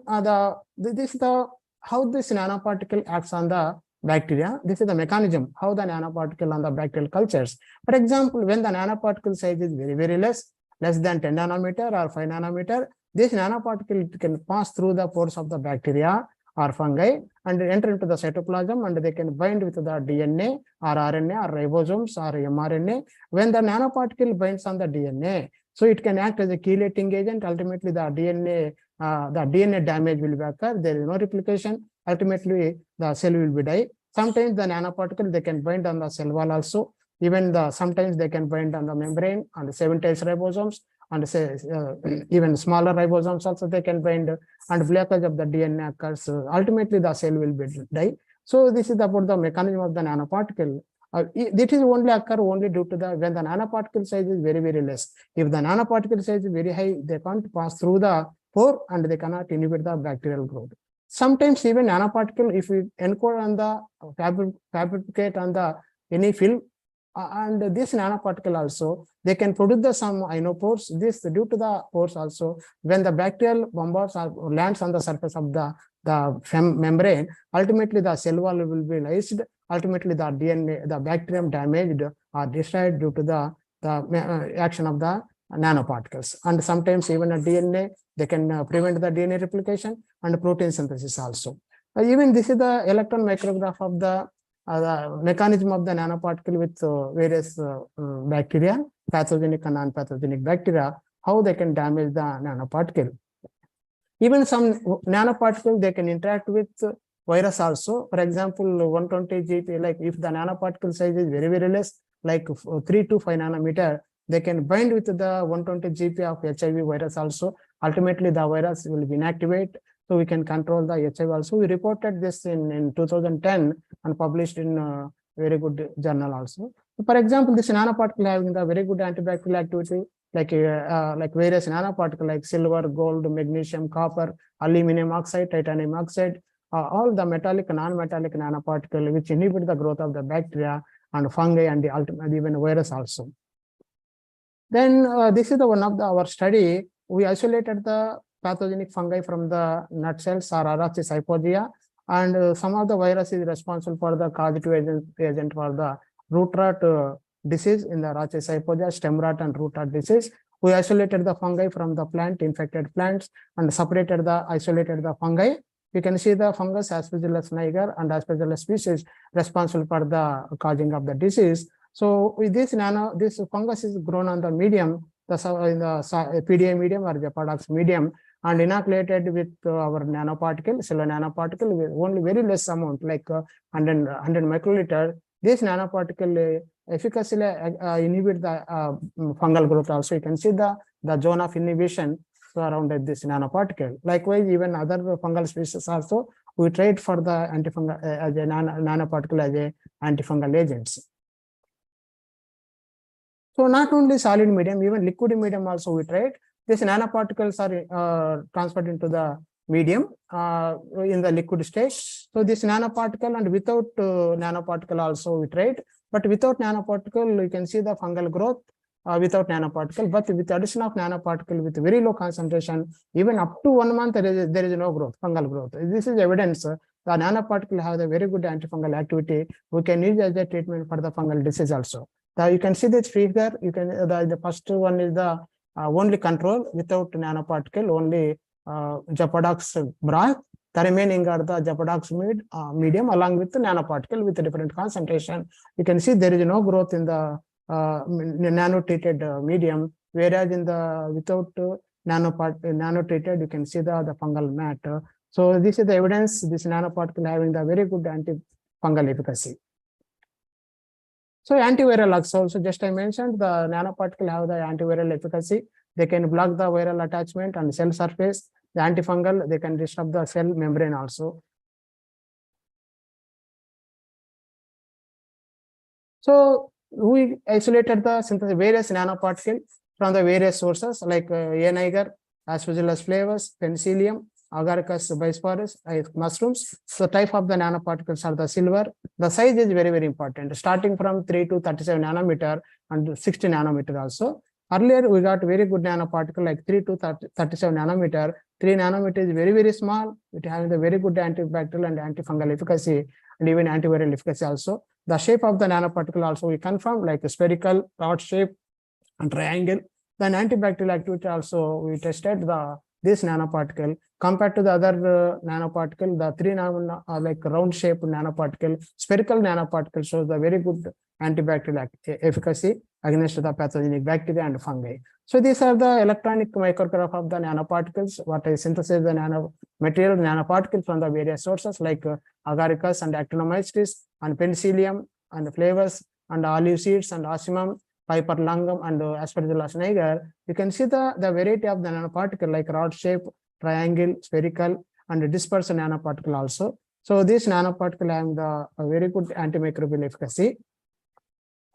how this nanoparticle acts on the bacteria. This is the mechanism, how the nanoparticle on the bacterial cultures. For example, when the nanoparticle size is very, very less than 10 nanometer or 5 nanometer, this nanoparticle can pass through the pores of the bacteria or fungi and enter into the cytoplasm, and they can bind with the DNA or RNA or ribosomes or mRNA. When the nanoparticle binds on the DNA, so it can act as a chelating agent. Ultimately, the DNA damage will occur. There is no replication. Ultimately, the cell will be die. Sometimes the nanoparticle, they can bind on the cell wall also. Even sometimes they can bind on the membrane on the 7 times ribosomes, and even smaller ribosomes also they can bind, and blockage of the DNA occurs. Ultimately, the cell will be die. So this is about the mechanism of the nanoparticle. It is only occur only due to when the nanoparticle size is very, very less. If the nanoparticle size is very high, they can't pass through the pore and they cannot inhibit the bacterial growth. Sometimes even nanoparticle, if we encode on the fabricate on the any film, and this nanoparticle also, they can produce some ionopores. This due to the pores also, when the bacterial bombards or lands on the surface of the membrane, ultimately the cell wall will be lysed. Ultimately, the DNA, the bacterium damaged or destroyed due to the action of the nanoparticles. And sometimes even a DNA, they can prevent the DNA replication and protein synthesis also. Even this is the electron micrograph of the mechanism of the nanoparticle with various bacteria, pathogenic and non-pathogenic bacteria, how they can damage the nanoparticle. Even some nanoparticles, they can interact with virus also. For example, 120 GP, like if the nanoparticle size is very, very less, like 3 to 5 nanometer, they can bind with the 120 GP of HIV virus also. Ultimately, the virus will be inactivate. So we can control the HIV also. We reported this in 2010 and published in a very good journal also. For example, this nanoparticle having the very good antibacterial activity, like various nanoparticles like silver, gold, magnesium, copper, aluminum oxide, titanium oxide, all the metallic, non-metallic nanoparticle which inhibit the growth of the bacteria and fungi and the ultimate even virus also. Then this is the one of our study. We isolated the pathogenic fungi from the nut cells or Araxis hypogaea, and some of the virus is responsible for the causative agent for the root rot disease in the Araxis hypogaea, stem rot and root rot disease. We isolated the fungi from the plant, infected plants, and isolated the fungi. You can see the fungus Aspergillus niger and Aspergillus species responsible for the causing of the disease. So with this fungus is grown on the medium, in the PDA medium or Japodox medium, and inoculated with our nanoparticle, cellular nanoparticle with only very less amount, like 100 microliter. This nanoparticle efficaciously inhibit the fungal growth also. You can see the zone of inhibition surrounded this nanoparticle. Likewise, even other fungal species also, we tried for the antifungal as a nanoparticle as a antifungal agents. So not only solid medium, even liquid medium also we tried. These nanoparticles are transferred into the medium in the liquid stage. So this nanoparticle and without nanoparticle also we tried. But without nanoparticle, you can see the fungal growth without nanoparticle. But with addition of nanoparticle with very low concentration, even up to 1 month, there is no growth, fungal growth. This is evidence the nanoparticle have a very good antifungal activity. We can use as a treatment for the fungal disease also. You can see this figure. You can the first one is the only control without nanoparticle, only Japodox broth. The remaining are the Japodox medium along with the nanoparticle with a different concentration. You can see there is no growth in the nano-treated medium, whereas in the without nano-treated, you can see the fungal mat. So this is the evidence this nanoparticle having the very good antifungal efficacy. So antiviral also, just I mentioned the nanoparticle have the antiviral efficacy. They can block the viral attachment and cell surface. The antifungal, they can disrupt the cell membrane also. So we isolated the synthesis various nanoparticles from the various sources like A. niger, Aspergillus flavus, Penicillium, Agaricus bisporus, mushrooms. So type of the nanoparticles are the silver. The size is very, very important, starting from 3 to 37 nanometer and 60 nanometer also. Earlier, we got very good nanoparticle like 3 to 37 nanometer. 3 nanometer is very, very small. It has a very good antibacterial and antifungal efficacy and even antiviral efficacy also. The shape of the nanoparticle also we confirm like a spherical, rod shape and triangle. Then antibacterial activity also we tested this nanoparticle compared to the other nanoparticle. The 3 like round shaped nanoparticle, spherical nanoparticle shows the very good antibacterial efficacy against the pathogenic bacteria and fungi. So these are the electronic micrograph of the nanoparticles. What I synthesize the nanoparticles from the various sources like Agaricus and Actinomycetes and Penicillium and flavus and olive seeds and Ocimum, Piper lungum and Aspergillus niger. You can see the variety of the nanoparticle like rod shape, triangle, spherical and dispersed nanoparticle also. So this nanoparticle have a very good antimicrobial efficacy.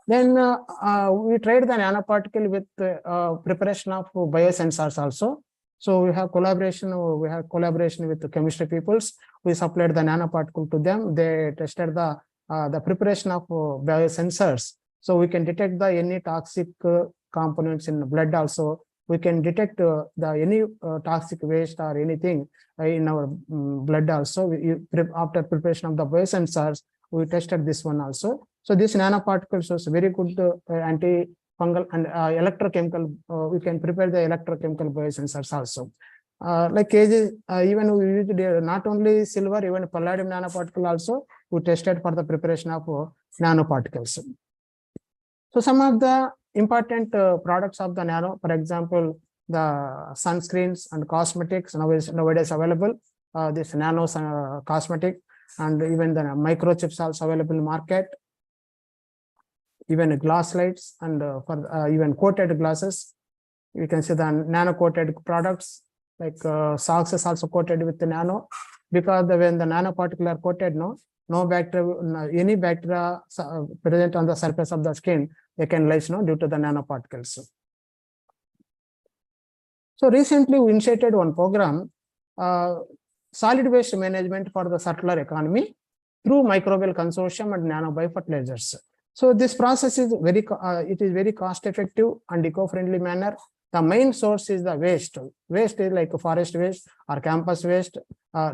Then we tried the nanoparticle with preparation of biosensors also. So we have collaboration with the chemistry peoples. We supplied the nanoparticle to them. They tested the preparation of biosensors. So we can detect any toxic components in the blood also. We can detect any toxic waste or anything in our blood also. After preparation of the biosensors, we tested this one also. So this nanoparticle shows very good antifungal and electrochemical. We can prepare the electrochemical biosensors also. Like even we used not only silver, even palladium nanoparticle also we tested for the preparation of nanoparticles. So some of the important products of the nano, for example, the sunscreens and cosmetics nowadays available. This nano cosmetic and even the microchips also available in market. Even glass lights and for even coated glasses. You can see the nano coated products like SOX is also coated with the nano, because when the nanoparticle are coated, no bacteria, any bacteria present on the surface of the skin, they can lyse due to the nanoparticles. So recently we initiated one program, solid waste management for the circular economy through microbial consortium and nano biofertilizers. So this process is very cost effective and eco-friendly manner. The main source is the waste. Waste is like forest waste or campus waste,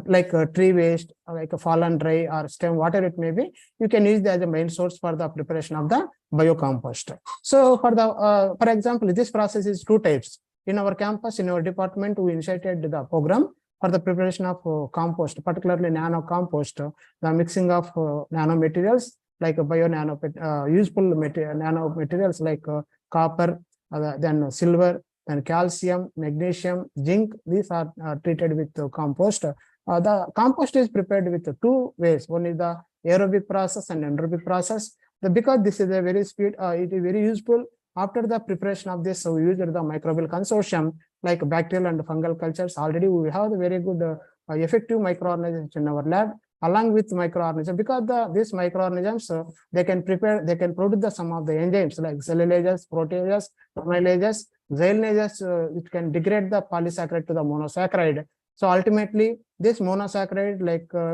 like tree waste, like a fallen dry or stem, whatever it may be. You can use that as a main source for the preparation of the biocompost. So for example, this process is two types. In our campus, in our department, we initiated the program for the preparation of compost, particularly nano compost, the mixing of nano materials like useful nano materials like copper, then silver, and calcium, magnesium, zinc. These are treated with compost. The compost is prepared with two ways. One is the aerobic process and anaerobic process. Because this is a very it is very useful. After the preparation of this, we used the microbial consortium like bacterial and fungal cultures. Already we have the very good effective microorganisms in our lab, along with microorganisms, because these microorganisms they can produce some of the enzymes like cellulosases, proteases, amylases, xylanases, which can degrade the polysaccharide to the monosaccharide. So ultimately, this monosaccharide,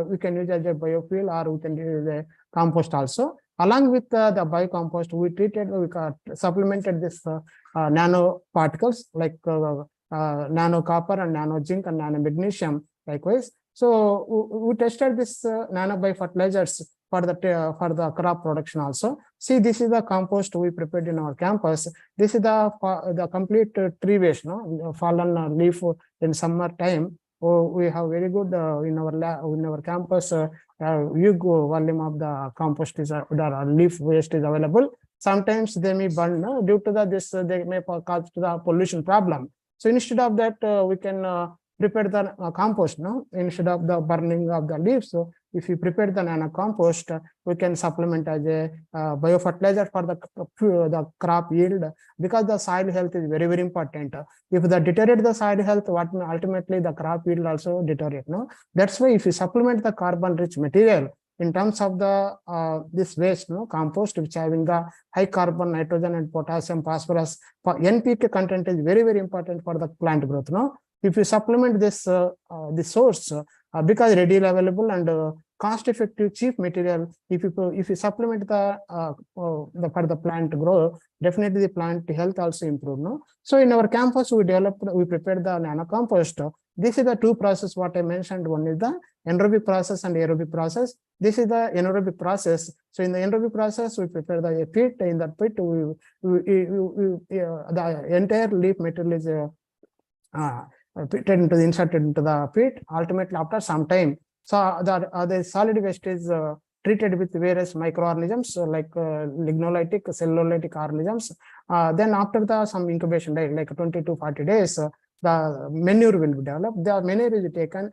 we can use as a biofuel, or we can use as a compost also. Along with the biocompost, we supplemented this nano particles like nano copper and nano zinc and nano magnesium likewise. So we tested this nano biofertilizers for the crop production also. See, this is the compost we prepared in our campus. This is the complete tree waste, fallen leaf in summer time. We have very good in our lab, in our campus. Huge volume of the compost is the leaf waste is available. Sometimes they may burn due to they may cause the pollution problem. So instead of that, we can prepare the compost. Instead of the burning of the leaves, so if you prepare the nano compost, we can supplement as a biofertilizer for the crop yield, because the soil health is very important. If they deteriorate the soil health, ultimately the crop yield also deteriorate. That's why if you supplement the carbon rich material in terms of the this waste compost, which having the high carbon, nitrogen and potassium, phosphorus, NPK content is very important for the plant growth. If you supplement this source, because readily available and cost effective cheap material, if you supplement for the plant growth, definitely the plant health also improve. So in our campus we prepared the nano compost. This is the two process what I mentioned. One is the anaerobic process and aerobic process. This is the anaerobic process. So in the anaerobic process, we prepare the pit. In that pit, the entire leaf material is inserted into the pit. Ultimately, after some time, so the solid waste is treated with various microorganisms like lignolytic, cellulolytic organisms. Then after some incubation day, like 20 to 40 days, the manure will be developed. The manure is taken.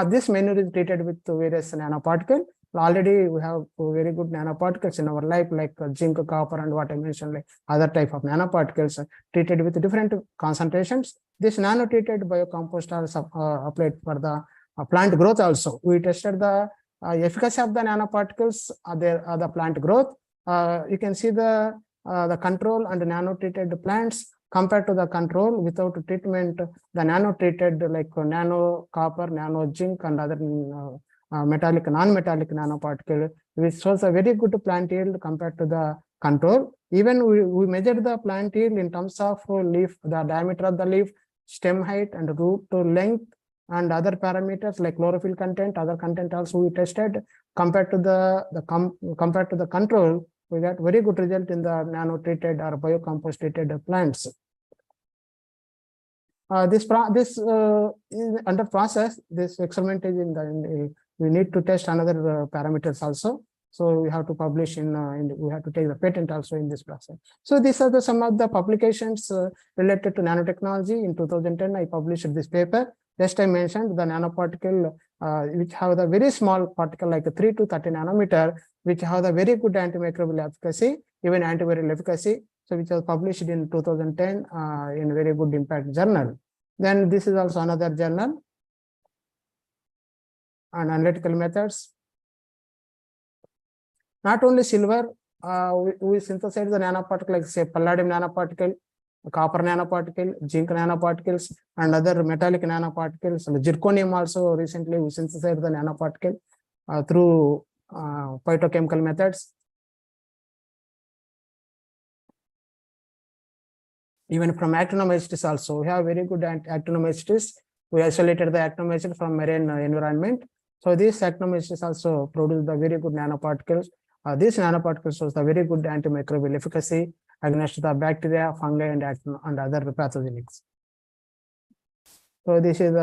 This manure is treated with various nanoparticles. Already we have very good nanoparticles in our lab, like zinc, copper, and what I mentioned, like other type of nanoparticles treated with different concentrations. This nano-treated biocompost are applied for the plant growth also. We tested the efficacy of the nanoparticles, the plant growth. You can see the control and nano-treated plants compared to the control without treatment. The nano-treated like nano copper, nano zinc, and other metallic, non-metallic nanoparticle, which shows a very good plant yield compared to the control. Even we measured the plant yield in terms of leaf, the diameter of the leaf, stem height, and root length, and other parameters like chlorophyll content. Other content also we tested. Compared to the control, we got very good result in the nano-treated or biocompost treated plants. This is under process. This experiment is we need to test another parameters also. So we have to publish we have to take the patent also in this process. So these are some of the publications related to nanotechnology. In 2010, I published this paper. Just I mentioned the nanoparticle, which have the very small particle like 3 to 30 nanometer, which have the very good antimicrobial efficacy, even antiviral efficacy. So which was published in 2010 in very good impact journal. Then this is also another journal on analytical methods. Not only silver, we synthesize the nanoparticle like say palladium nanoparticle, copper nanoparticle, zinc nanoparticles, and other metallic nanoparticles. And zirconium also recently we synthesized the nanoparticle through phytochemical methods. Even from actinomycetes also, we have very good actinomycetes. We isolated the actinomycetes from marine environment. So these actinomycetes also produce the very good nanoparticles. These nanoparticles shows the very good antimicrobial efficacy against the bacteria, fungi, and other pathogenics. So this is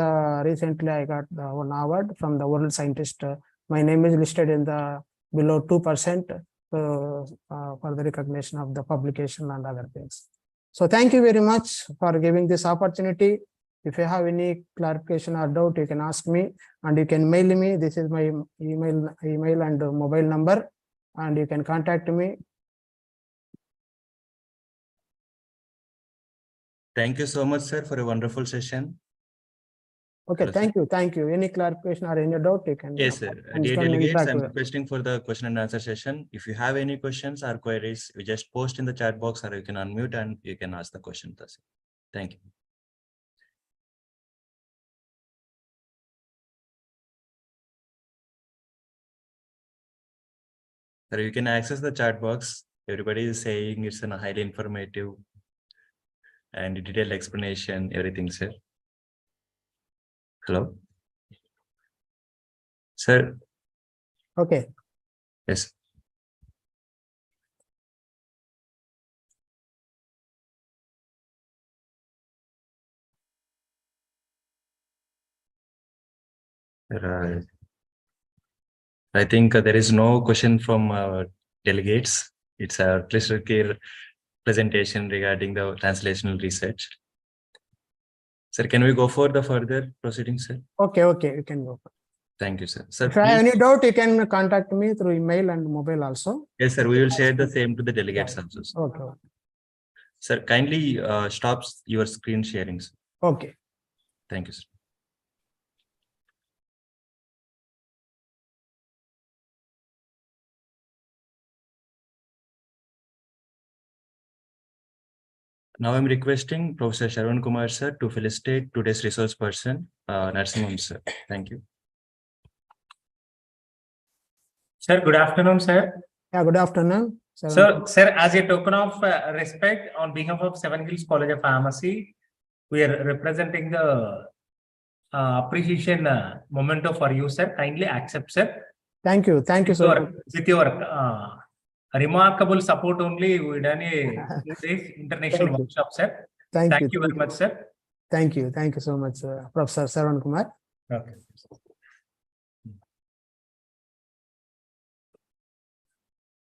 recently I got one award from the world scientist. My name is listed in the below 2% for the recognition of the publication and other things. So thank you very much for giving this opportunity. If you have any clarification or doubt, you can ask me and you can mail me. This is my email and mobile number, and you can contact me.
Thank you so much, sir, for a wonderful session.
Okay,
Hello,
thank you. Thank you. Any clarification or any doubt, you can.
Yes, sir.
and
Dear
can
delegates,
interact
I'm
with-
requesting for the question and answer session. If you have any questions or queries, you just post in the chat box or you can unmute and you can ask the question. Thank you. Sir, you can access the chat box. Everybody is saying it's a highly informative and detailed explanation, everything, sir. Hello? Sir,
Okay.
yes. Right. I think there is no question from delegates. It's a pleasure care presentation regarding the translational research. Sir, can we go for the further proceedings, sir?
Okay, okay, you can go.
Thank you, sir. Sir,
If you have
please.
any doubt, you can contact me through email and mobile also.
Yes, sir. We will share the same to the delegates also, sir.
Okay.
Sir, kindly stop your screen sharing, sir.
Okay.
Thank you, sir. Now I'm requesting Professor Shravan Kumar, sir, to felicitate today's resource person, Narasimhan, sir. Thank you.
Sir, good afternoon, sir.
Yeah, good afternoon.
So, sir, as a token of respect on behalf of Seven Hills College of Pharmacy, we are representing the appreciation memento for you, sir. Kindly accept, sir.
Thank you. Thank you so much.
With your remarkable support only, we done a 2 days international workshop, sir.
Thank
you very much, sir.
Thank you. Thank you so much, Professor Shravan Kumar.
Okay.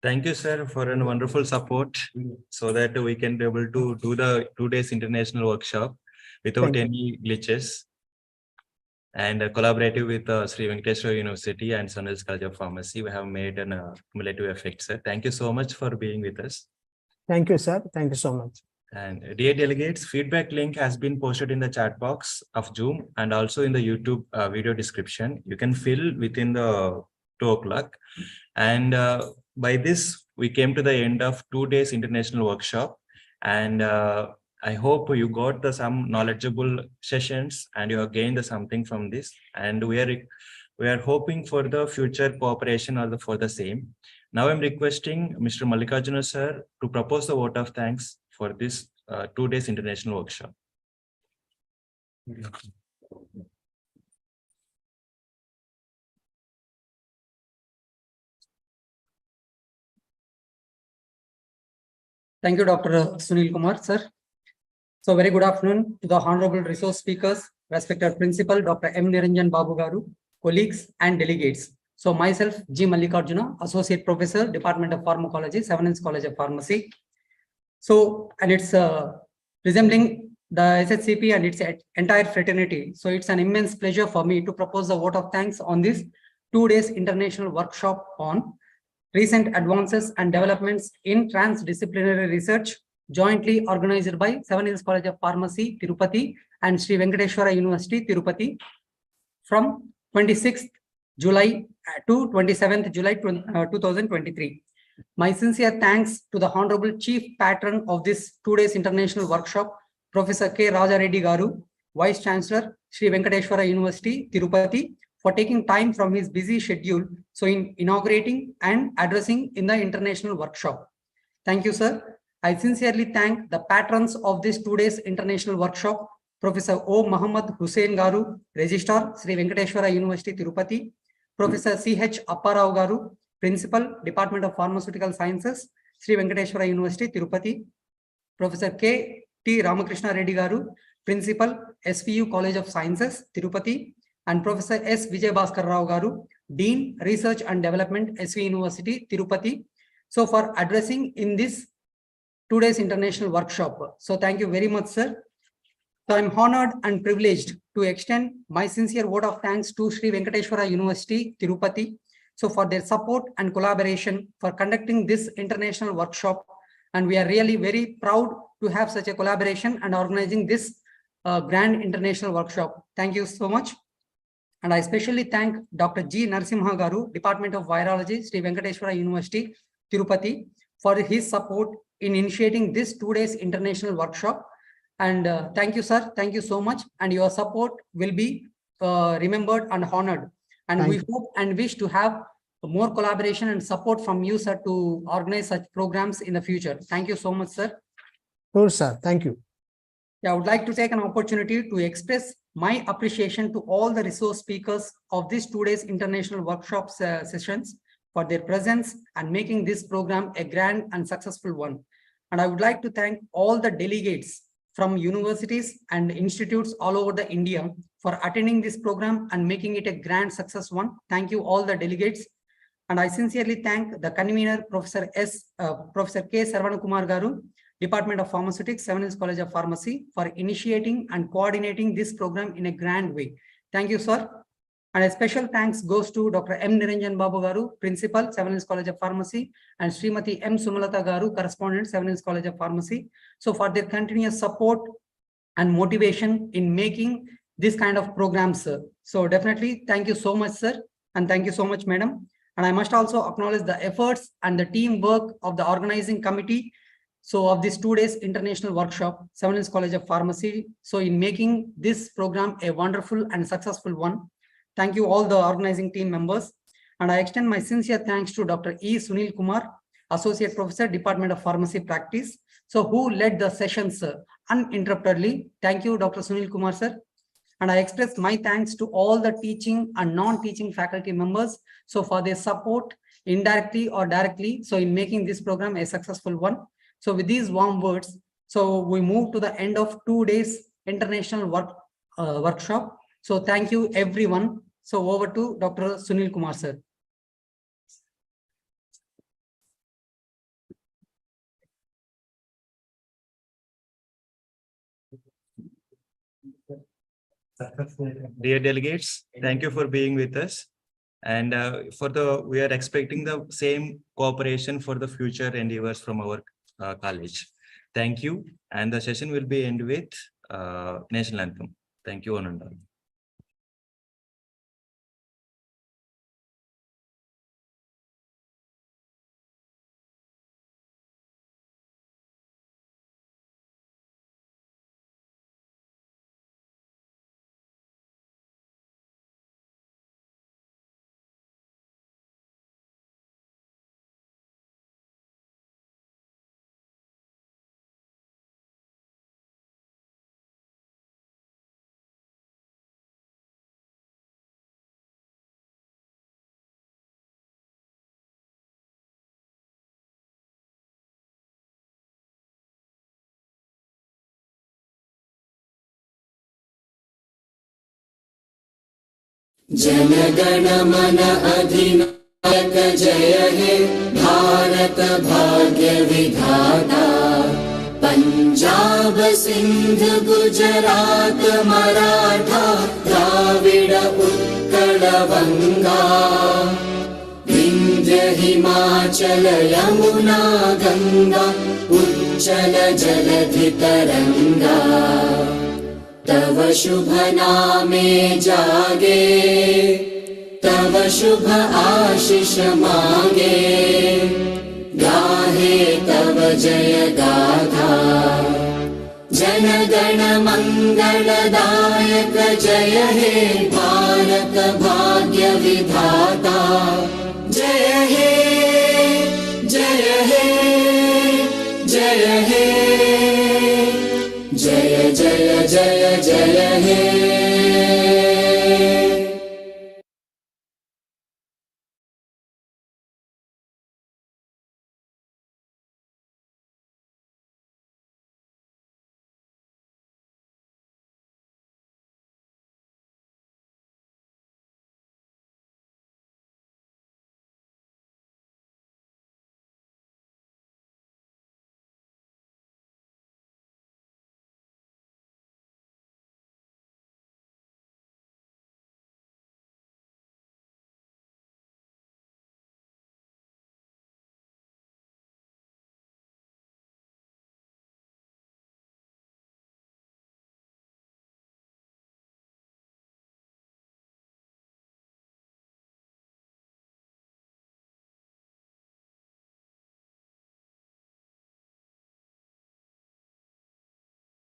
Thank you, sir, for a wonderful support so that we can be able to do the 2 days international workshop without any glitches, and collaborative with Sri Venkateswara University and Seven Hills College of Pharmacy. We have made an cumulative effect, sir. Thank you so much for being with us.
Thank you, sir. Thank you so much.
And dear delegates, feedback link has been posted in the chat box of Zoom and also in the YouTube video description. You can fill within the 2 o'clock. And by this, we came to the end of 2 days international workshop. And I hope you got some knowledgeable sessions and you have gained something from this. And we are hoping for the future cooperation or for the same. Now I'm requesting Mr. Mallikarjuna sir to propose the vote of thanks for this 2 days international workshop.
Thank you, Dr. Sunil Kumar, sir. So very good afternoon to the honorable resource speakers, respected principal, Dr. M. Niranjan Babu Garu, colleagues and delegates. So myself, G. Mallikarjuna, Associate Professor, Department of Pharmacology, Seven Hills College of Pharmacy. So, and it's resembling the SHCP and its entire fraternity. So it's an immense pleasure for me to propose a vote of thanks on this 2 days international workshop on recent advances and developments in transdisciplinary research jointly organized by Seven Hills College of Pharmacy, Tirupati, and Sri Venkateshwara University, Tirupati, from 26th July to 27th July 2023. My sincere thanks to the Honorable Chief Patron of this 2 days international workshop, Professor K. Raja Reddy Garu, Vice Chancellor, Sri Venkateshwara University, Tirupati, for taking time from his busy schedule in inaugurating and addressing in the international workshop. Thank you, sir. I sincerely thank the patrons of this 2 days international workshop, Professor O. Muhammad Hussain Garu, Registrar, Sri Venkateshwara University, Tirupati, Professor C.H. Apparao Garu, Principal, Department of Pharmaceutical Sciences, Sri Venkateshwara University, Tirupati, Professor K. T. Ramakrishna Reddy Garu, Principal, SVU College of Sciences, Tirupati, and Professor S. Vijay Bhaskar Rao Garu, Dean, Research and Development, SV University, Tirupati, so for addressing in this 2 days international workshop. So thank you very much, sir. So I'm honored and privileged to extend my sincere vote of thanks to Sri Venkateshwara University, Tirupati, so for their support and collaboration for conducting this international workshop. And we are really very proud to have such a collaboration and organizing this grand international workshop. Thank you so much. And I especially thank Dr. G. Narasimha Garu, Department of Virology, Sri Venkateshwara University, Tirupati, for his support in initiating this 2 days international workshop. And thank you, sir. Thank you so much. And your support will be remembered and honored. And we hope and wish to have more collaboration and support from you, sir, to organize such programs in the future. Thank you so much, sir.
Sure, sir. Thank you.
Yeah, I would like to take an opportunity to express my appreciation to all the resource speakers of this 2 days international workshop sessions for their presence and making this program a grand and successful one. And I would like to thank all the delegates from universities and institutes all over the India for attending this program and making it a grand success one. Thank you all the delegates. And I sincerely thank the convener, Professor K. Sarvanakumar Garu, Department of Pharmaceutics, Seven Hills College of Pharmacy, for initiating and coordinating this program in a grand way. Thank you, sir. And a special thanks goes to Dr. M. Niranjan Babu Garu, Principal, Seven Hills College of Pharmacy, and Srimati M. Sumalata Garu, Correspondent, Seven Hills College of Pharmacy, so for their continuous support and motivation in making this kind of programs, sir. So definitely, thank you so much, sir. And thank you so much, madam. And I must also acknowledge the efforts and the teamwork of the organizing committee of this 2 days international workshop, Seven Hills College of Pharmacy, so in making this program a wonderful and successful one. Thank you all the organizing team members. And I extend my sincere thanks to Dr. E. Sunil Kumar, Associate Professor, Department of Pharmacy Practice, who led the sessions uninterruptedly. Thank you, Dr. Sunil Kumar, sir. And I express my thanks to all the teaching and non-teaching faculty members, for their support indirectly or directly, in making this program a successful one. So with these warm words, we move to the end of 2 days international workshop. So thank you, everyone. So over to Dr. Sunil Kumar, sir.
Dear delegates, thank you for being with us. And we are expecting the same cooperation for the future endeavors from our college. Thank you. And the session will be end with national anthem. Thank you, one and all.
जनगण मन अधिनायक जय हे भारत भाग्य विधाता पंजाब सिंध गुजरात मराठा द्राविड उत्कल बंगा विंध्य हिमाचल यमुना गंगा चञ्चल जलधितरङ्गा तव शुभ नामे जागे तव शुभ आशीष मागे गाहे तव जय गाथा जनगण मंगलदायक जय हे भारत भाग्य विधाता